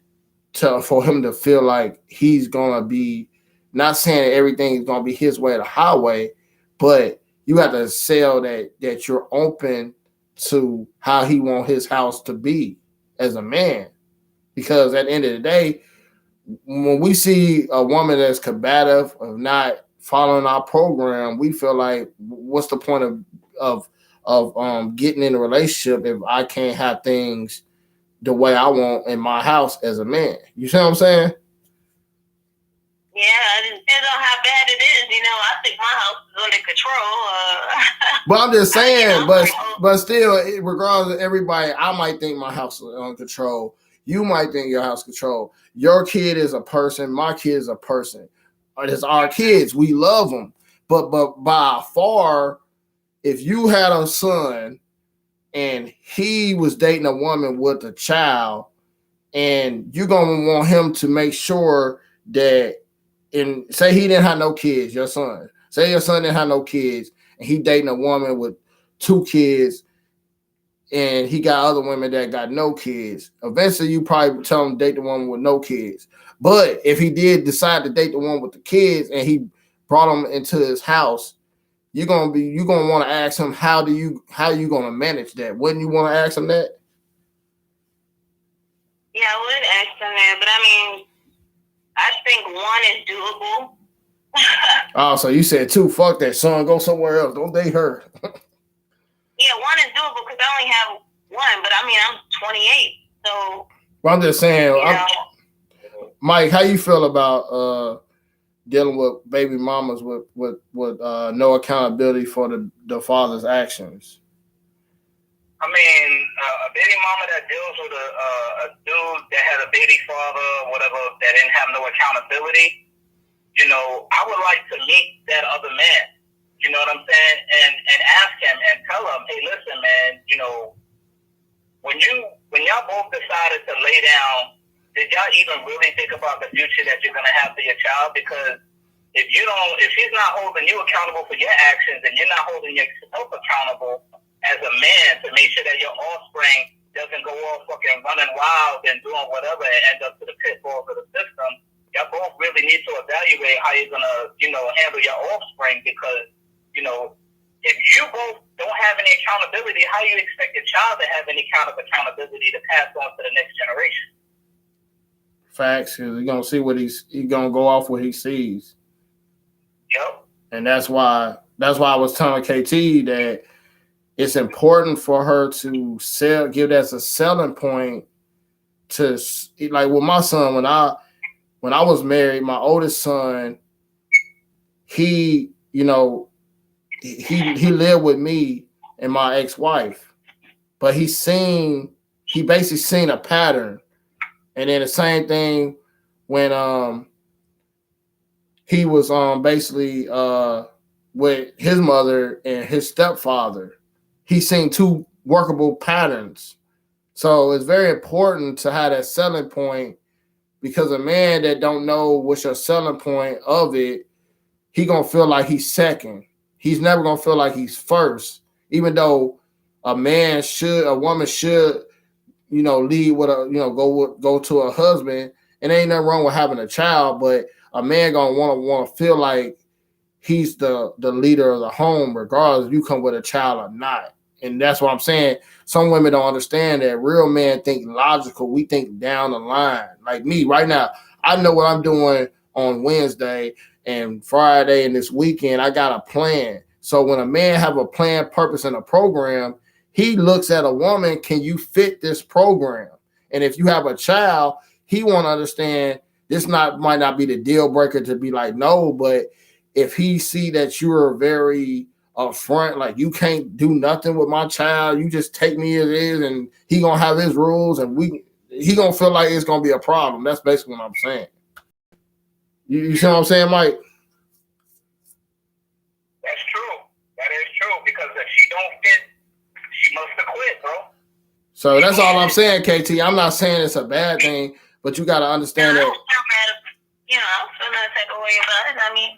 for him to feel like he's gonna be. Not saying that everything is going to be his way or the highway, but you have to sell that you're open to how he wants his house to be as a man. Because at the end of the day, when we see a woman that's combative of not following our program, we feel like, what's the point of getting in a relationship if I can't have things the way I want in my house as a man? You see what I'm saying? Yeah, it depends on how bad it is. I think my house is under control. But I'm just saying, but still, regardless of everybody, I might think my house is under control. You might think your house is control. Your kid is a person. My kid is a person. It's our kids. We love them. But by far, if you had a son and he was dating a woman with a child, and you're going to want him to make sure that, and say he didn't have no kids, your son. Say your son didn't have no kids, and he dating a woman with 2 kids, and he got other women that got no kids. Eventually, you probably tell him to date the woman with no kids. But if he did decide to date the one with the kids, and he brought them into his house, you're gonna want to ask him, how you gonna manage that? Wouldn't you want to ask him that? Yeah, I would ask him that, but I mean, I think 1 is doable. Oh, so you said 2? Fuck that, son. Go somewhere else. Don't date her. Yeah, 1 is doable because I only have 1. But I mean, I'm 28, so. Well, I'm just saying, Mike, how you feel about dealing with baby mamas with no accountability for the father's actions? I mean, a baby mama that deals with a dude that had a baby father, whatever, that didn't have no accountability, I would like to meet that other man. You know what I'm saying? And ask him and tell him, hey, listen, man, when y'all both decided to lay down, did y'all even really think about the future that you're gonna have for your child? Because if he's not holding you accountable for your actions, and you're not holding yourself accountable as a man to make sure that your offspring doesn't go off fucking running wild and doing whatever and end up to the pitfalls of the system, y'all both really need to evaluate how you're gonna, handle your offspring, because, if you both don't have any accountability, how you expect your child to have any kind of accountability to pass on to the next generation? Facts, because he's gonna see he's gonna go off what he sees. Yep. And that's why I was telling KT that it's important for her to give that as a selling point to, like, with my son, when I was married, my oldest son, he lived with me and my ex-wife, but he basically seen a pattern. And then the same thing when he was basically with his mother and his stepfather, he seen 2 workable patterns. So it's very important to have that selling point because a man that don't know what's your selling point of it, he gonna feel like he's second. He's never gonna feel like he's first, even though a woman should, lead with go to a husband, and ain't nothing wrong with having a child, but a man gonna want to feel like he's the leader of the home, regardless if you come with a child or not. And that's what I'm saying. Some women don't understand that real men think logical. We think down the line. Like me right now, I know what I'm doing on Wednesday and Friday and this weekend. I got a plan. So when a man have a plan, purpose, and a program, he looks at a woman, can you fit this program? And if you have a child, he want to understand this might not be the deal breaker to be like, no, but if he see that you're very upfront, like you can't do nothing with my child, you just take me as is, and he gonna have his rules, and he gonna feel like it's gonna be a problem. That's basically what I'm saying. You see what I'm saying, Mike? That's true. That is true, because if she don't fit, she must have quit, bro. So that's all I'm saying, KT. I'm not saying it's a bad thing, but you got to understand that. I don't feel no type of way about it. I mean,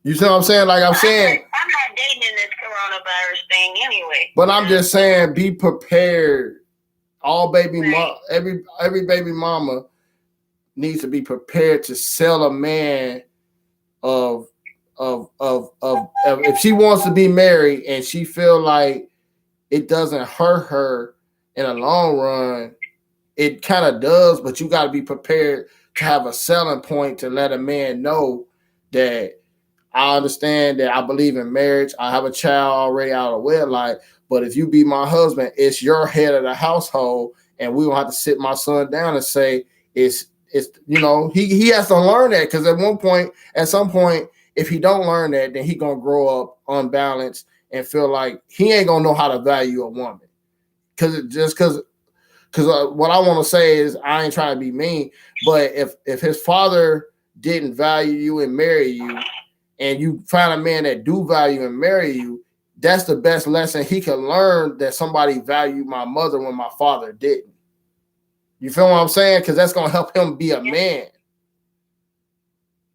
you see what I'm saying? Like I'm saying, I'm not dating in this coronavirus thing anyway. But I'm just saying, be prepared. All every baby mama needs to be prepared to sell a man of if she wants to be married and she feel like it doesn't hurt her in the long run. It kind of does, but you got to be prepared to have a selling point to let a man know that I understand that I believe in marriage. I have a child already out of wedlock, but if you be my husband, it's your head of the household, and we don't have to sit my son down and say it's he has to learn that, because at some point, if he don't learn that, then he gonna grow up unbalanced and feel like he ain't gonna know how to value a woman. Because what I want to say is, I ain't trying to be mean, but if his father didn't value you and marry you, and you find a man that do value and marry you, that's the best lesson he can learn, that somebody valued my mother when my father didn't. You feel what I'm saying? Because that's going to help him be a man.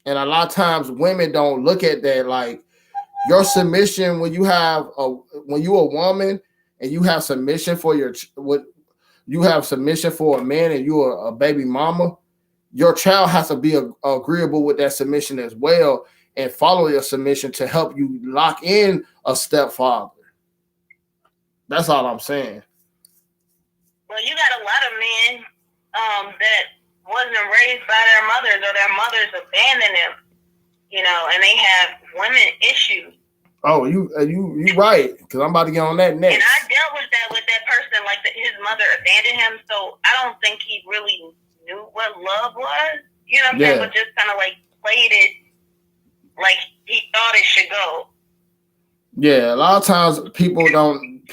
And a lot of times women don't look at that. Like, your submission, when you a woman and you have submission for you have submission for a man, and you're a baby mama, your child has to be agreeable with that submission as well, and follow your submission to help you lock in a stepfather. That's all I'm saying. Well, you got a lot of men that wasn't raised by their mothers, or their mothers abandoned them, and they have women issues. Oh, you right, because I'm about to get on that next. And I dealt with that person, like his mother abandoned him, so I don't think he really knew what love was, you know what I'm saying, but just kind of like played it like he thought it should go. Yeah, a lot of times people don't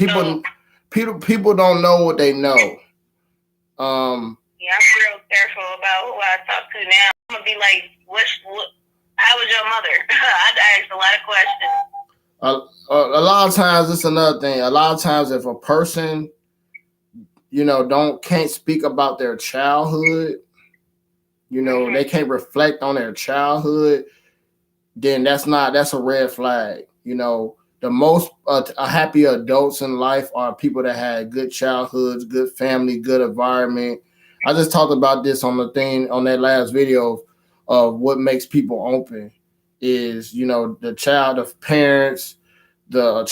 know what they know. Yeah, I'm real careful about who I talk to now. I'm gonna be like, how was your mother? I asked a lot of questions. A lot of times, it's another thing. A lot of times, if a person, can't speak about their childhood, they can't reflect on their childhood, then that's a red flag. The most happy adults in life are people that had good childhoods, good family, good environment. I just talked about this on that last video of what makes people open is, the parents, the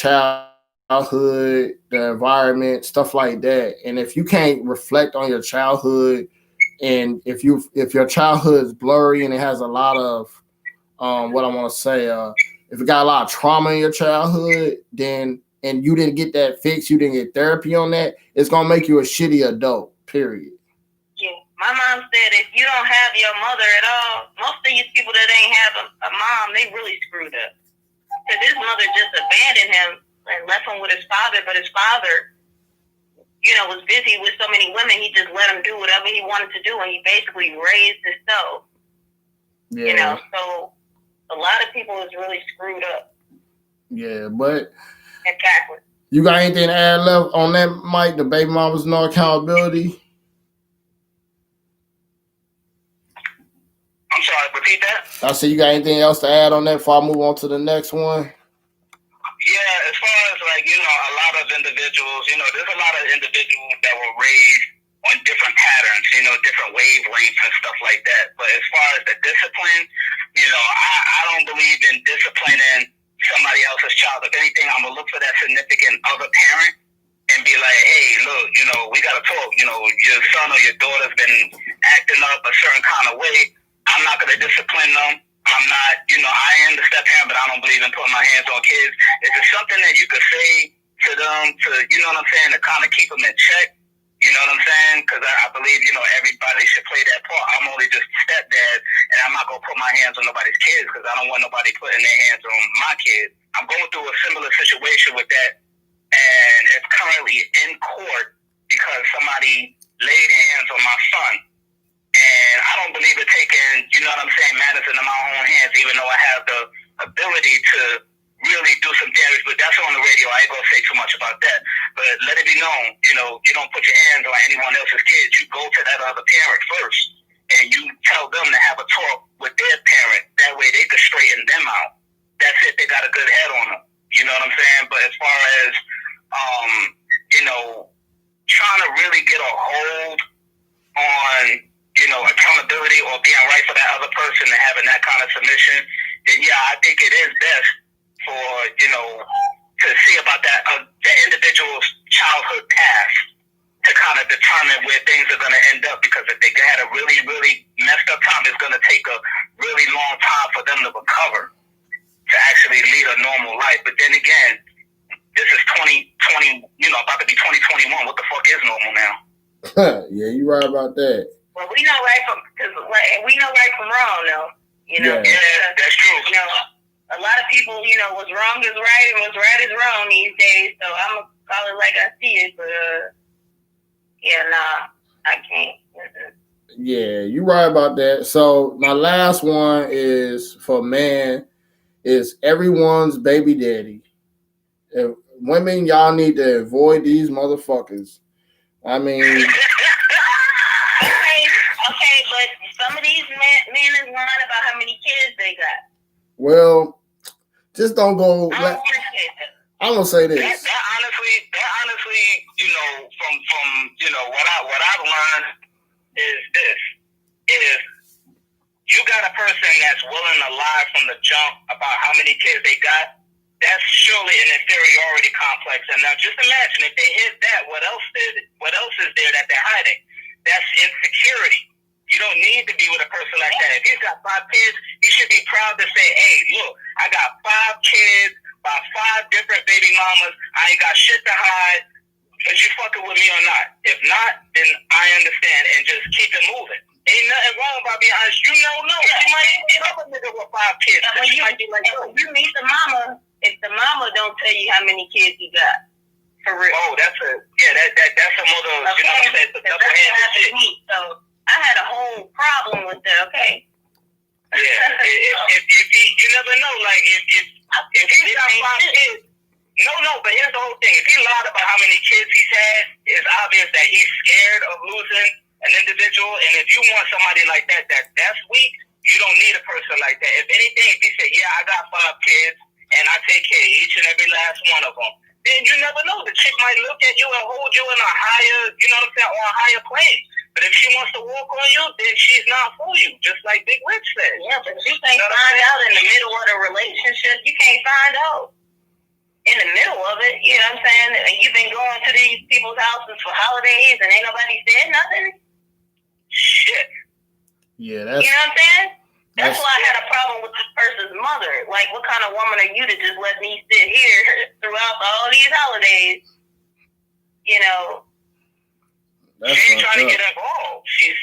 childhood, the environment, stuff like that. And if you can't reflect on your childhood, and if your childhood is blurry and it has a lot of what I want to say, if you got a lot of trauma in your childhood, then, and you didn't get that fixed, you didn't get therapy on that, it's gonna make you a shitty adult, period. Yeah. My mom said if you don't have your mother at all, most of these people that ain't have a mom, they really screwed up. Because his mother just abandoned him and left him with his father, but his father, was busy with so many women, he just let him do whatever he wanted to do, and he basically raised himself. Yeah. So a lot of people is really screwed up. Yeah, but exactly. You got anything to add left on that, Mike? The baby mamas no accountability? I see you got anything else to add on that before I move on to the next one? Yeah, as far as like, a lot of individuals, there's a lot of individuals that were raised on different patterns, different wavelengths and stuff like that. But as far as the discipline, I don't believe in disciplining somebody else's child. If anything, I'm going to look for that significant other parent and be like, hey, look, we got to talk. Your son or your daughter's been acting up a certain kind of way. I'm not going to discipline them. I'm not, I am the step parent, but I don't believe in putting my hands on kids. Is it something that you could say to them to, to kind of keep them in check? You know what I'm saying? Because I believe, everybody should play that part. I'm only just a stepdad, and I'm not going to put my hands on nobody's kids because I don't want nobody putting their hands on my kids. I'm going through a similar situation with that, and it's currently in court because somebody laid hands on my son. And I don't believe in taking, matters into my own hands, even though I have the ability to really do some damage. But that's on the radio. I ain't going to say too much about that. But let it be known, you don't put your hands on anyone else's kids. You go to that other parent first, and you tell them to have a talk with their parent. That way they could straighten them out. That's it. They got a good head on them. You know what I'm saying? But as far as, trying to really get a hold on, accountability or being right for that other person and having that kind of submission, then yeah, I think it is best for, to see about that, the individual's childhood past to kind of determine where things are going to end up, because if they had a really, really messed up time, it's going to take a really long time for them to recover to actually lead a normal life. But then again, this is 2020, about to be 2021. What the fuck is normal now? Yeah, you're right about that. Well, we know right from wrong, though. Yeah, that's true. A lot of people, what's wrong is right and what's right is wrong these days. So I'm gonna call it like I see it. But I can't. Yeah, you're right about that. So my last one is for man, is everyone's baby daddy. If women, y'all need to avoid these motherfuckers. I mean. Okay, but some of these men is lying about how many kids they got. Well, just don't go. I don't appreciate that. I'm gonna say this. That honestly, from what I've learned is this: is you got a person that's willing to lie from the jump about how many kids they got. That's surely an inferiority complex. And now, just imagine if they hit that, what else is there that they're hiding? That's insecurity. You don't need to be with a person like that. If he's got 5 kids, he should be proud to say, hey, look, I got 5 kids by 5 different baby mamas. I ain't got shit to hide. Is you fucking with me or not? If not, then I understand and just keep it moving. Ain't nothing wrong about being honest. You know, she might end up a nigga with 5 kids. When you meet the mama, if the mama don't tell you how many kids you got, for real. Oh, that's a mother, okay. You know what I'm saying? It's a double-handed shit. So I had a whole problem with that, okay? Yeah, if he, you never know, like, if he got 5 kids, no, but here's the whole thing. If he lied about how many kids he's had, it's obvious that he's scared of losing an individual, and if you want somebody like that's weak, you don't need a person like that. If anything, if he said, yeah, I got 5 kids, and I take care of each and every last one of them, then you never know. The chick might look at you and hold you in a higher, you know what I'm saying, on a higher plane. But if she wants to walk on you, then she's not for you, just like Big Rich said. Yeah, but you can't find out in the middle of the relationship. You can't find out in the middle of it. You know what I'm saying? You've been going to these people's houses for holidays and ain't nobody said nothing. Shit. Yeah, that's. You know what I'm saying? That's why I had a problem with this person's mother. Like, what kind of woman are you to just let me sit here throughout all these holidays? You know. That's she ain't trying to get involved. She's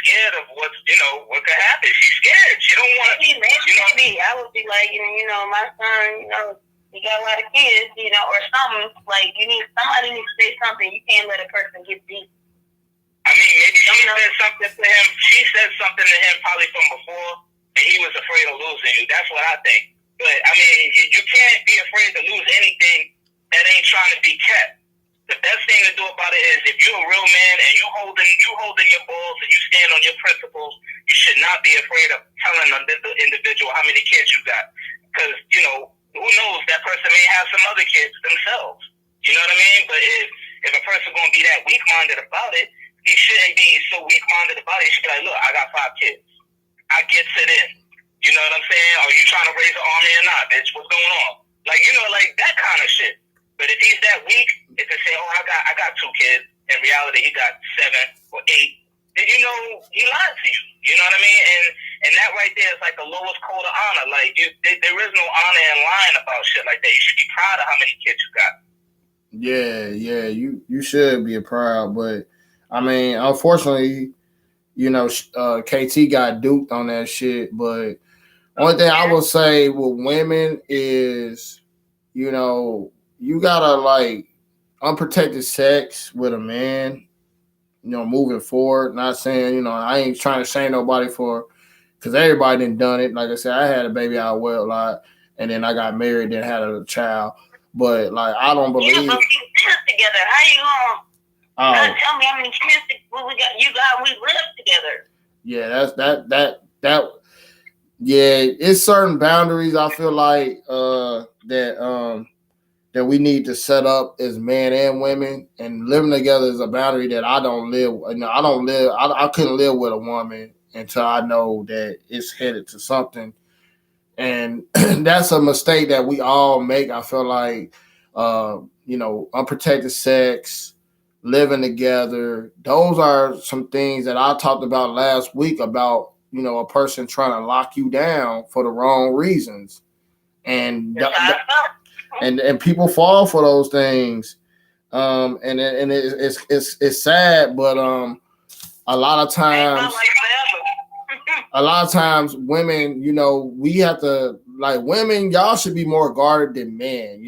scared of what could happen. She's scared. She don't want to. Maybe I would be like, my son, he got a lot of kids, or something. Like, somebody needs to say something. You can't let a person get deep. I mean, maybe she said something to him. She said something to him probably from before, and he was afraid of losing you. That's what I think. But I mean, you can't be afraid to lose anything that ain't trying to be kept. The best thing to do about it is, if you're a real man and you holding your balls and you stand on your principles, you should not be afraid of telling the individual how many kids you got, because who knows, that person may have some other kids themselves. You know what I mean? But if a person's gonna be that weak-minded about it, he shouldn't be so weak-minded about it. He should be like, look, I got 5 kids. I get it in. You know what I'm saying? Are you trying to raise an army or not, bitch? What's going on? Like, like that kind of shit. But if he's that weak, if they say, oh, I got 2 kids, in reality he got 7 or 8, then he lied to you. You know what I mean? And that right there is like the lowest code of honor. Like, there is no honor in lying about shit like that. You should be proud of how many kids you got. Yeah, you should be proud, but I mean, unfortunately, KT got duped on that shit. But only thing I would say with women is, you gotta like unprotected sex with a man, moving forward. Not saying, I ain't trying to shame nobody because everybody done it. Like I said, I had a baby out of wedlock, and then I got married, then had a child. But like, I don't believe. Yeah, but we live together. How you gonna tell me how many kids we got? You got, we live together. Yeah, that. Yeah, it's certain boundaries. I feel like that we need to set up as men and women, and living together is a boundary that I don't live. I couldn't live with a woman until I know that it's headed to something. And that's a mistake that we all make. I feel like, unprotected sex, living together. Those are some things that I talked about last week about, a person trying to lock you down for the wrong reasons. And and people fall for those things. And it's sad, but a lot of times women, we have to, like, women, y'all should be more guarded than men,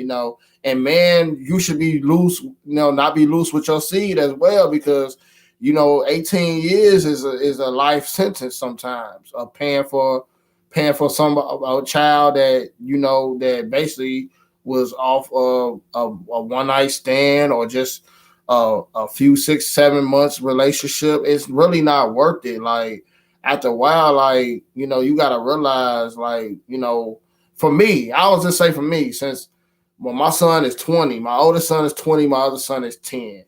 and man, you should be loose, not be loose with your seed as well, because 18 years is a life sentence sometimes of paying for a child that that basically was off of a one night stand or just a few 6-7 months relationship. It's really not worth it. Like, after a while, like, you got to realize, like, for me, I was just say for me, since my son is 20, my oldest son is 20, my other son is 10.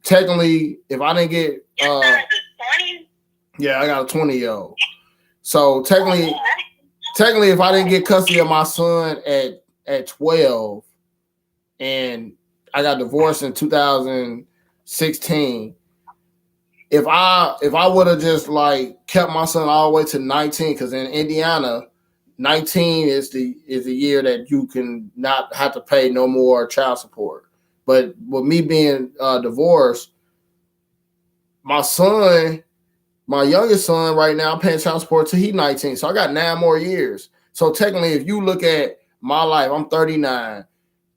Technically, if I didn't get, your son is 20? Yeah, I got a 20-year-old. So technically, if I didn't get custody of my son at 12, and I got divorced in 2016. If I would have just like kept my son all the way to 19, because in Indiana, 19 is the year that you can not have to pay no more child support. But with me being divorced, my youngest son right now, I'm paying child support till he's 19. So I got 9 more years. So technically, if you look at my life, I'm 39.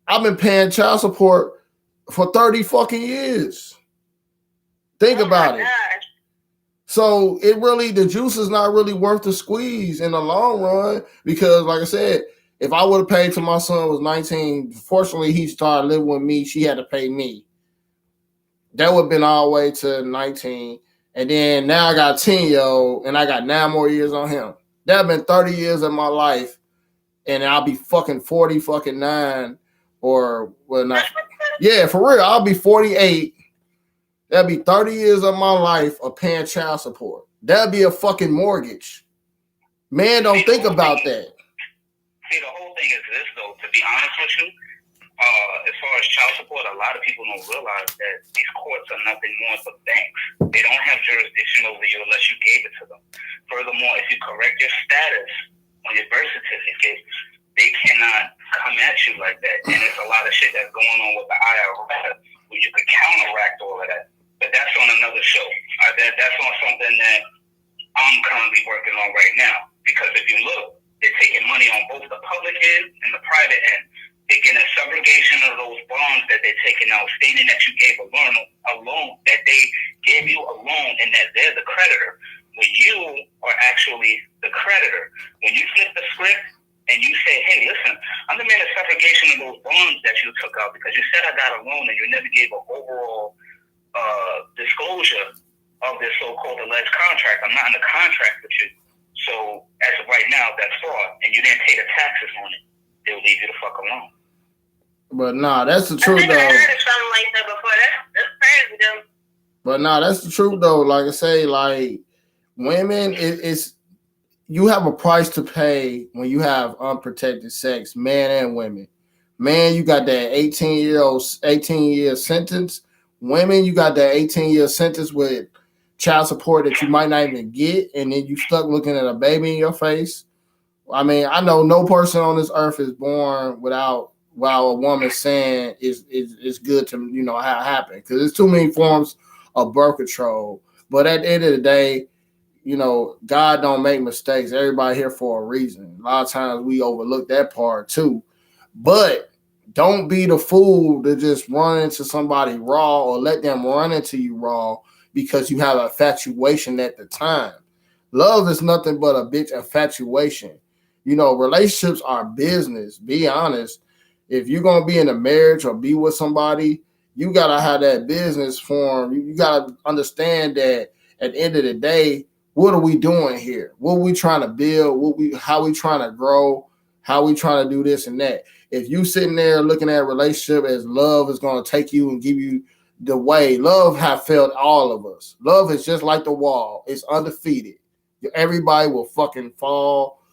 I've been paying child support for 30 fucking years. Think about it. Gosh. So the juice is not really worth the squeeze in the long run, because like I said, if I would have paid till my son was 19, fortunately he started living with me, she had to pay me. That would have been all the way to 19. And then now I got a 10-year-old and I got 9 more years on him. That have been 30 years of my life, and I'll be fucking 49 or not. Yeah, for real. I'll be 48. That'd be 30 years of my life of paying child support. That'd be a fucking mortgage. Man, don't think about that. See, the whole thing is this, though. To be honest with you, as far as child support, a lot of people don't realize that these courts are nothing more but banks. They don't have jurisdiction over you unless you gave it to them. Furthermore, if you correct your status on your birth certificate, they cannot come at you like that. And there's a lot of shit that's going on with the IRS where you could counteract all of that. But that's on another show. That's on something that I'm currently working on right now. Because if you look, they're taking money on both the public end and the private end. They're getting a subrogation of those bonds that they're taking out, stating that you gave a loan, that they gave you a loan and that they're the creditor, when you are actually the creditor. When you flip the script, and you say, hey, listen, I'm the man of subrogation of those bonds that you took out because you said I got a loan and you never gave an overall disclosure of this so-called alleged contract. I'm not in a contract with you. So as of right now, that's fraud, and you didn't pay the taxes on it. They'll leave you the fuck alone. But nah, that's the truth, I though. heard of something like that before. That's crazy, though. But nah, that's the truth, though. Like I say, like women, it's you have a price to pay when you have unprotected sex, men and women. Man, you got that 18-year sentence. Women, you got that 18-year sentence with child support that you might not even get, and then you stuck looking at a baby in your face. I mean, I know no person on this earth is born without a woman saying it's good to happen, because there's too many forms of birth control. But at the end of the day, God don't make mistakes. Everybody here for a reason. A lot of times we overlook that part too. But don't be the fool to just run into somebody raw or let them run into you raw because you have infatuation at the time. Love is nothing but a bitch infatuation. Relationships are business. Be honest. If you're going to be in a marriage or be with somebody, you got to have that business form. You got to understand that at the end of the day, what are we doing here? What are we trying to build? How we trying to grow? How we trying to do this and that? If you sitting there looking at a relationship as love is going to take you and give you the way, love have failed all of us. Love is just like the wall. It's undefeated. Everybody will fucking fall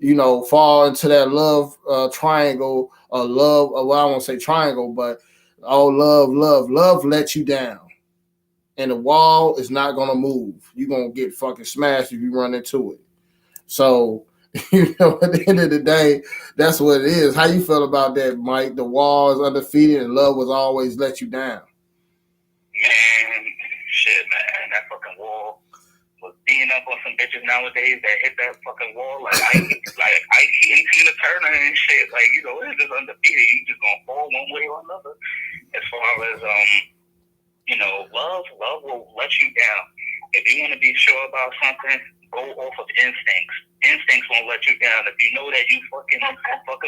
into that love triangle of love. Well, I won't say triangle, but love lets you down. And the wall is not going to move. You're going to get fucking smashed if you run into it. So, at the end of the day, that's what it is. How you feel about that, Mike? The wall is undefeated and love will always let you down. Man, shit, man. That fucking wall was beating up on some bitches nowadays that hit that fucking wall like Ike and Tina Turner and shit. Like, it's just undefeated. You just going to fall one way or another. As far as, love will let you down. If you want to be sure about something, go off of instincts. Instincts won't let you down. If you know that you fucking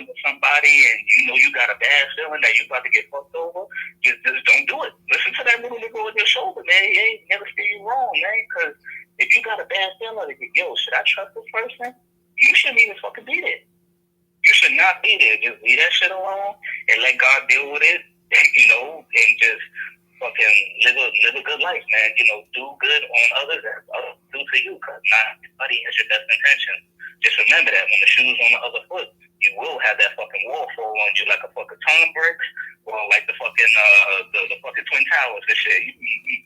with somebody and you got a bad feeling that you about to get fucked over, just don't do it. Listen to that little nigga on your shoulder, man. He ain't never steer you wrong, man. Because if you got a bad feeling, like, yo, should I trust this person? You shouldn't even fucking be there. You should not be there. Just leave that shit alone and let God deal with it, and just fucking live a good life, man. Do good on others as others do to you, because not everybody has your best intentions. Just remember that when the shoe's on the other foot, you will have that fucking wall fall on you like a fucking ton of bricks, or like the fucking the fucking Twin Towers and shit. You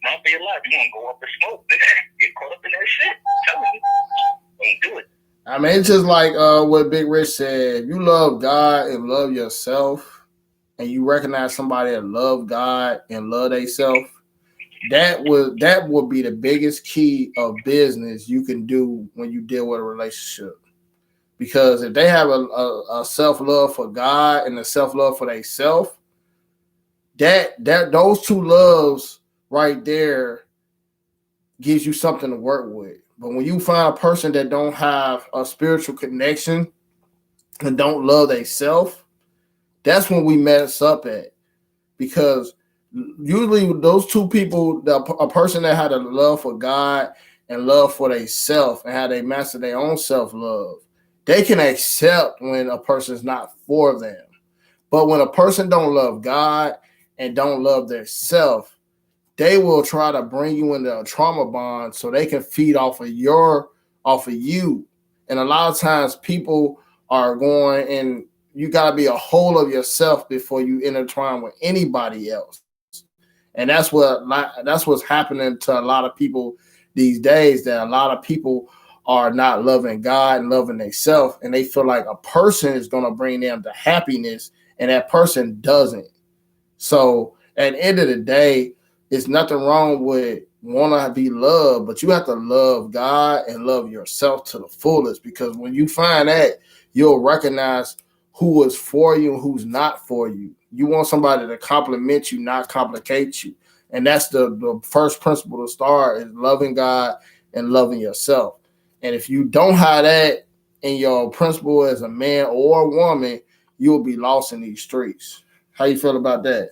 run for your life. You want to go up the smoke, get caught up in that shit. I'm telling you, don't do it. I mean, it's just like what Big Rich said. If you love God and love yourself, and you recognize somebody that love God and love themselves, that would be the biggest key of business you can do when you deal with a relationship. Because if they have a self-love for God and a self-love for themselves, that those two loves right there gives you something to work with. But when you find a person that don't have a spiritual connection and don't love themselves, that's when we mess up at. Because usually those two people, a person that had a love for God and love for themselves and how they master their own self-love, they can accept when a person's not for them. But when a person don't love God and don't love their self, they will try to bring you into a trauma bond so they can feed off of you. And a lot of times people are going, and you got to be a whole of yourself before you intertwine with anybody else. And that's what's happening to a lot of people these days, that a lot of people are not loving God and loving themselves, and they feel like a person is going to bring them to happiness, and that person doesn't. So at the end of the day, it's nothing wrong with want to be loved, but you have to love God and love yourself to the fullest, because when you find that, you'll recognize who is for you and who's not for you. You want somebody to compliment you, not complicate you. And that's the first principle to start, is loving God and loving yourself. And if you don't have that, and your principle as a man or a woman, you'll be lost in these streets. How you feel about that?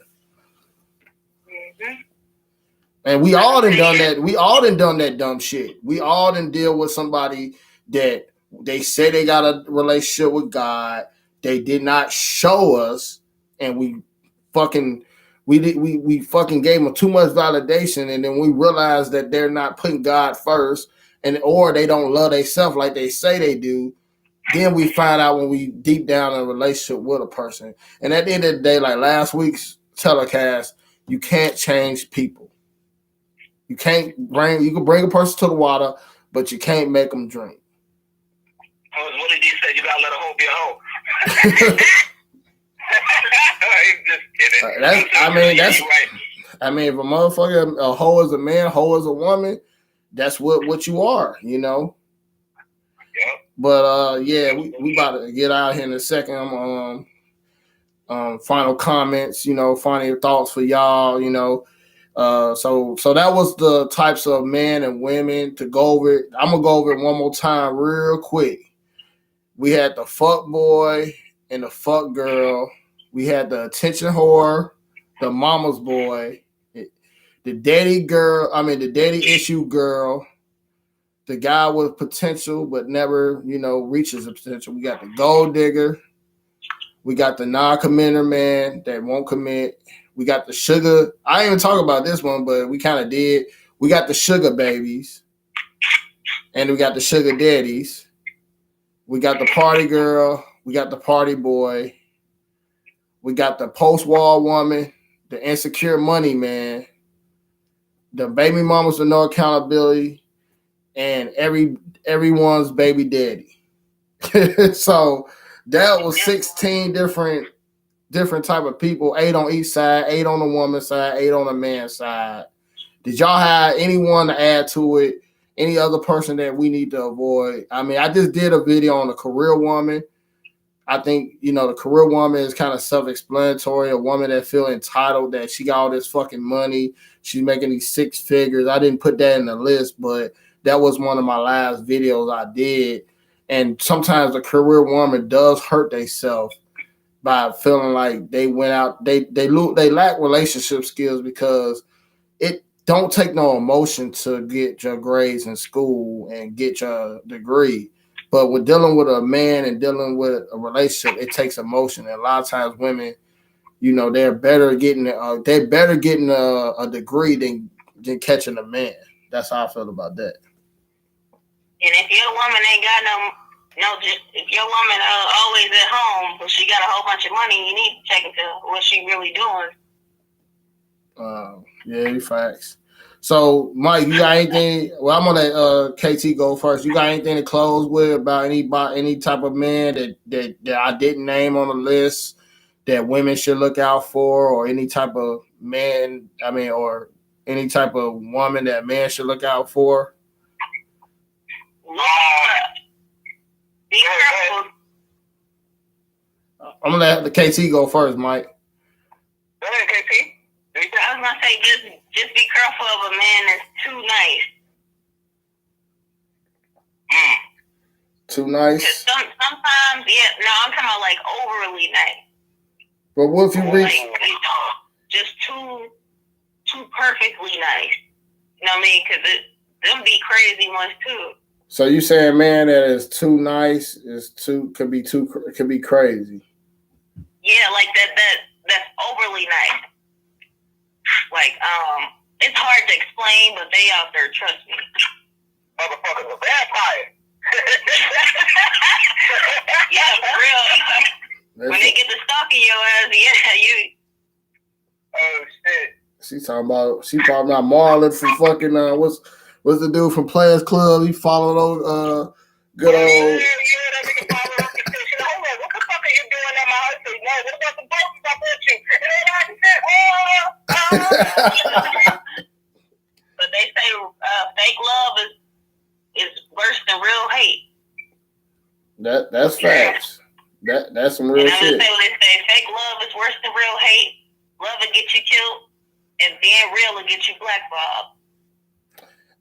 Mm-hmm. And we all done done that. We all done that dumb shit. We all done deal with somebody that they say they got a relationship with God. They did not show us, and we fucking fucking gave them too much validation, and then we realized that they're not putting God first, and or they don't love themselves like they say they do. Then we find out when we deep down in a relationship with a person. And at the end of the day, like last week's telecast, you can't change people. You can bring a person to the water, but you can't make them drink. What did he say? You gotta let a hoe be a hoe. Just kidding. I mean, if a motherfucker, a hoe is a man, hoe is a woman, that's what you are, you know. Yeah. But yeah, we about to get out here in a second. Final comments, you know, final thoughts for y'all, you know. So that was the types of men and women to go over it. I'm gonna go over it one more time real quick. We had the fuck boy and the fuck girl. We had the attention whore, the mama's boy, the daddy girl. I mean, the daddy issue girl, the guy with potential but never, you know, reaches the potential. We got the gold digger. We got the non-committer man that won't commit. We got the sugar. I didn't even talk about this one, but we kind of did. We got the sugar babies. And we got the sugar daddies. We got the party girl. We got the party boy. We got the post-wall woman, the insecure money man, the baby mamas with no accountability, and everyone's baby daddy. So that was 16 different type of people, 8 on each side, 8 on the woman's side, 8 on the man's side. Did y'all have anyone to add to it? Any other person that we need to avoid? I mean, I just did a video on the career woman. I think, you know, the career woman is kind of self-explanatory. A woman that feel entitled that she got all this fucking money. She's making these 6 figures. I didn't put that in the list, but that was one of my last videos I did. And sometimes the career woman does hurt themselves by feeling like they went out, they lack relationship skills because it don't take no emotion to get your grades in school and get your degree. But with dealing with a man and dealing with a relationship, it takes emotion. And a lot of times women, you know, they're better getting a degree than catching a man. That's how I feel about that. And if your woman ain't got if your woman always at home, but she got a whole bunch of money, you need to check into what she really doing. Yeah, facts. So, Mike, you got anything? Well, I'm gonna let KT go first. You got anything to close with about any type of man that I didn't name on the list that women should look out for, or any type of man? I mean, or any type of woman that man should look out for? Be careful. I'm gonna let the KT go first, Mike. Go ahead, KT. I was gonna say just be careful of a man that's too nice. Too nice. Sometimes, yeah. No, I'm talking about like overly nice. But what if you reach? Like, you know, just too perfectly nice. You know what I mean? Because them be crazy ones too. So you saying a man that is too nice could be crazy? Yeah, like that's overly nice. Like, it's hard to explain, but they out there, trust me. Motherfuckers a vampire. Yeah, for real. When they get to stalking your ass, yeah, you. Oh shit. She talking about Marlon from fucking what's the dude from Players Club? He followed those good old. Yeah, that nigga followed up and said, hold on, what the fuck are you doing at my house? No, what about the boats I bought you? But they say fake love is worse than real hate. That's facts. That's some real and I'm shit. gonna say what they say: fake love is worse than real hate. Love will get you killed, and being real will get you blackballed.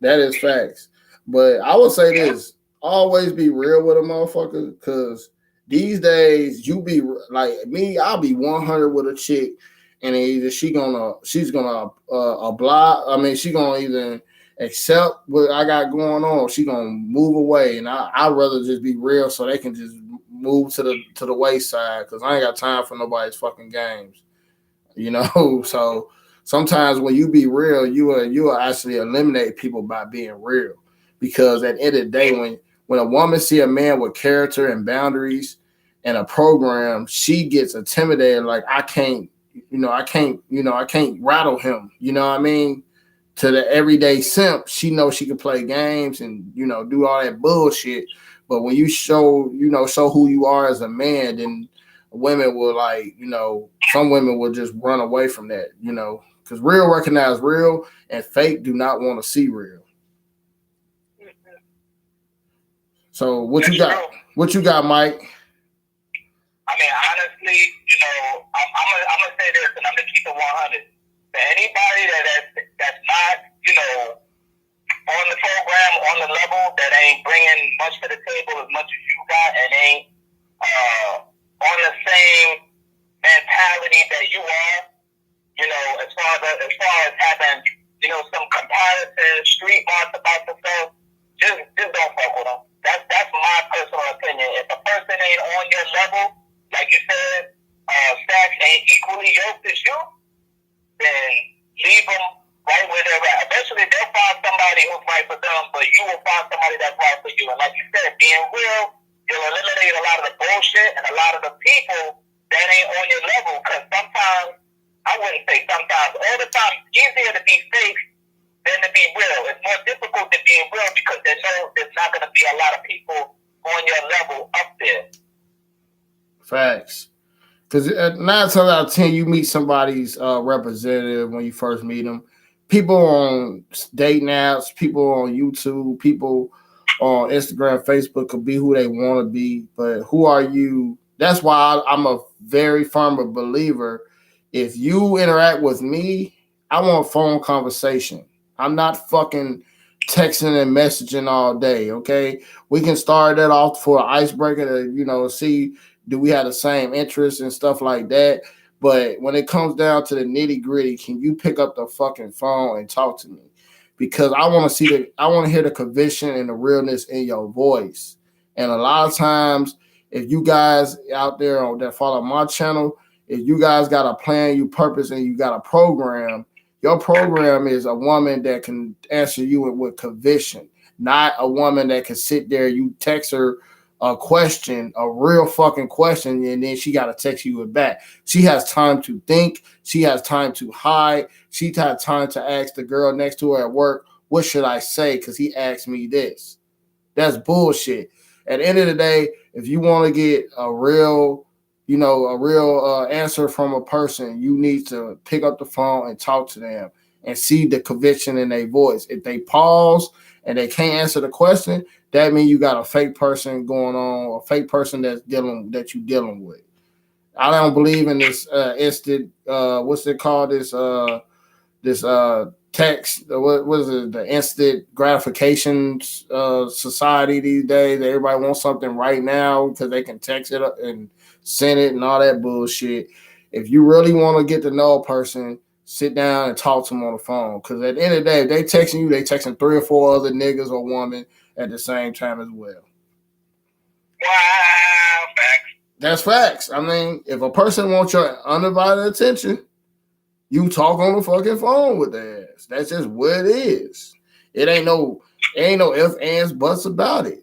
That is facts. But I will say this: always be real with a motherfucker, because these days you be like me, I'll be 100 with a chick, and either she's gonna oblige. I mean, she gonna either accept what I got going on, or she gonna move away. And I'd rather just be real so they can just move to the wayside, because I ain't got time for nobody's fucking games. You know, so sometimes when you be real, you will actually eliminate people by being real. Because at the end of the day, when a woman see a man with character and boundaries and a program, she gets intimidated. Like, I can't rattle him. You know what I mean? To the everyday simp, she knows she can play games and do all that bullshit. But when you show who you are as a man, then women will some women will just run away from that, because real recognize real and fake do not want to see real. So what you got? What you got, Mike? I mean, honestly, I'm gonna say this, and I'm gonna keep it 100. To anybody that's not, on the program, on the level, that ain't bringing much to the table as much as you got, and ain't on the same mentality that you are, as far as having, some comparison, street marks about yourself, just don't fuck with them. That's my personal opinion. If a person ain't on your level, like you said, stacks ain't equally yoked as you, then leave them right where they're at. Eventually, they'll find somebody who's right for them, but you will find somebody that's right for you. And like you said, being real, you'll eliminate a lot of the bullshit and a lot of the people that ain't on your level. Because sometimes, I wouldn't say sometimes, all the time, it's easier to be fake than to be real. It's more difficult to be real because they know there's not going to be a lot of people on your level up there. Facts. Because 9 times out of 10, you meet somebody's representative when you first meet them. People on dating apps, people on YouTube, people on Instagram, Facebook could be who they want to be, but who are you? That's why I'm a very firm believer. If you interact with me, I want phone conversation. I'm not fucking texting and messaging all day, okay? We can start that off for an icebreaker to, see do we have the same interests and stuff like that. But when it comes down to the nitty gritty, can you pick up the fucking phone and talk to me? Because I want to hear the conviction and the realness in your voice. And a lot of times, if you guys out there that follow my channel, if you guys got a plan, you purpose, and you got a program, your program is a woman that can answer you with conviction, not a woman that can sit there, you text her a question, a real fucking question, and then she got to text you it back. She has time to think. She has time to hide. She has time to ask the girl next to her at work, what should I say? Because he asked me this. That's bullshit. At the end of the day, if you want to get a real answer from a person, you need to pick up the phone and talk to them and see the conviction in their voice. If they pause and they can't answer the question, that means you got a fake person going on, a fake person that you're dealing with. I don't believe in this instant. What's it called? This text. What is it? The instant gratification society these days. Everybody wants something right now because they can text it up and send it and all that bullshit. If you really want to get to know a person, sit down and talk to them on the phone. Because at the end of the day, if they texting you, they texting 3 or 4 other niggas or women at the same time as well. Wow, facts. That's facts. I mean, if a person wants your undivided attention, you talk on the fucking phone with their ass. That's just what it is. It ain't no ifs, ands, buts about it.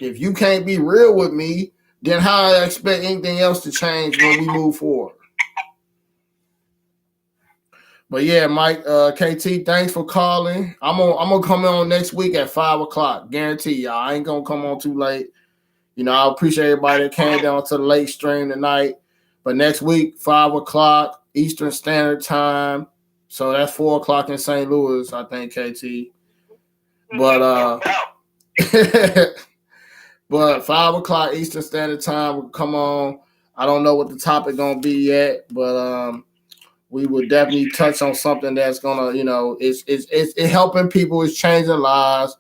If you can't be real with me, then how I expect anything else to change when we move forward? But yeah, Mike, KT, thanks for calling. I'm gonna come on next week at 5:00. Guarantee y'all. I ain't gonna come on too late. I appreciate everybody that came down to the late stream tonight. But next week, 5:00 Eastern Standard Time. So that's 4:00 in St. Louis, I think, KT. But but 5:00 Eastern Standard Time will come on. I don't know what the topic gonna be yet, but we would definitely touch on something that's gonna, it's helping people, it's changing lives.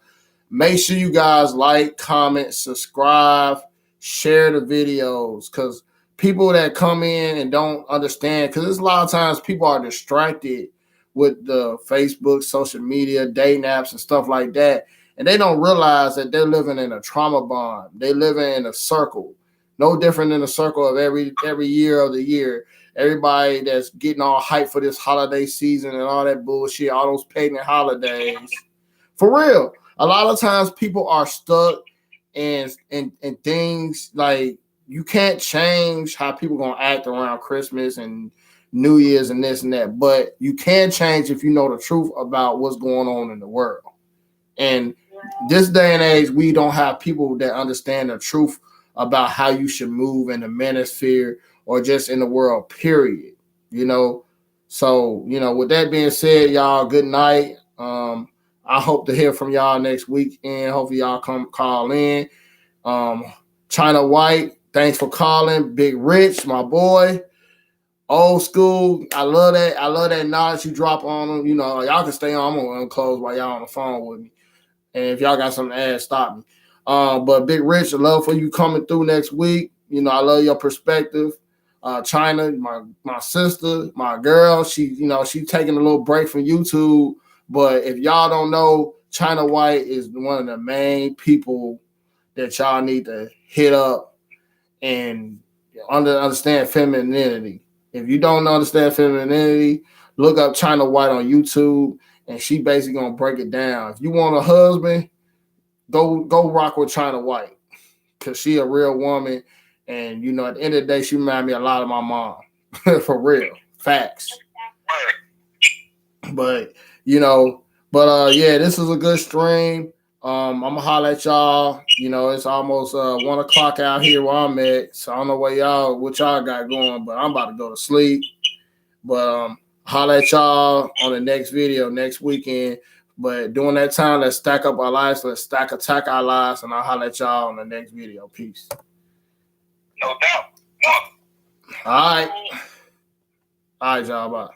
make sure you guys like, comment, subscribe, share the videos, because people that come in and don't understand, because there's a lot of times people are distracted with the Facebook, social media, dating apps, and stuff like that, and they don't realize that they're living in a trauma bond. They living in a circle, no different than a circle of every year of the year. Everybody that's getting all hyped for this holiday season and all that bullshit, all those pagan holidays. For real, a lot of times people are stuck in things like you can't change how people gonna act around Christmas and New Year's and this and that, but you can change if you know the truth about what's going on in the world. And this day and age, we don't have people that understand the truth about how you should move in the manosphere or just in the world, period. You know, so, you know, with that being said, y'all, good night. I hope to hear from y'all next weekend. Hopefully y'all come call in. China White, thanks for calling. Big Rich, my boy. Old school. I love that. I love that knowledge you drop on them. You know, y'all can stay on. I'm gonna unclose while y'all on the phone with me. And if y'all got something to add, stop me. But Big Rich, I love for you coming through next week. You know, I love your perspective. China, my sister, my girl, she taking a little break from YouTube. But if y'all don't know, China White is one of the main people that y'all need to hit up and understand femininity. If you don't understand femininity, look up China White on YouTube, and she basically gonna break it down. If you want a husband, go rock with China White, because she a real woman, and you know at the end of the day, she remind me a lot of my mom, for real, facts. But yeah, this is a good stream. I'm gonna holler at y'all. You know, it's almost 1 o'clock out here where I'm at, so I don't know what y'all got going, but I'm about to go to sleep. But holler at y'all on the next video next weekend. But during that time, let's stack up our lives. Let's attack our lives, and I'll holler at y'all on the next video. Peace. No doubt. All right, y'all. Bye.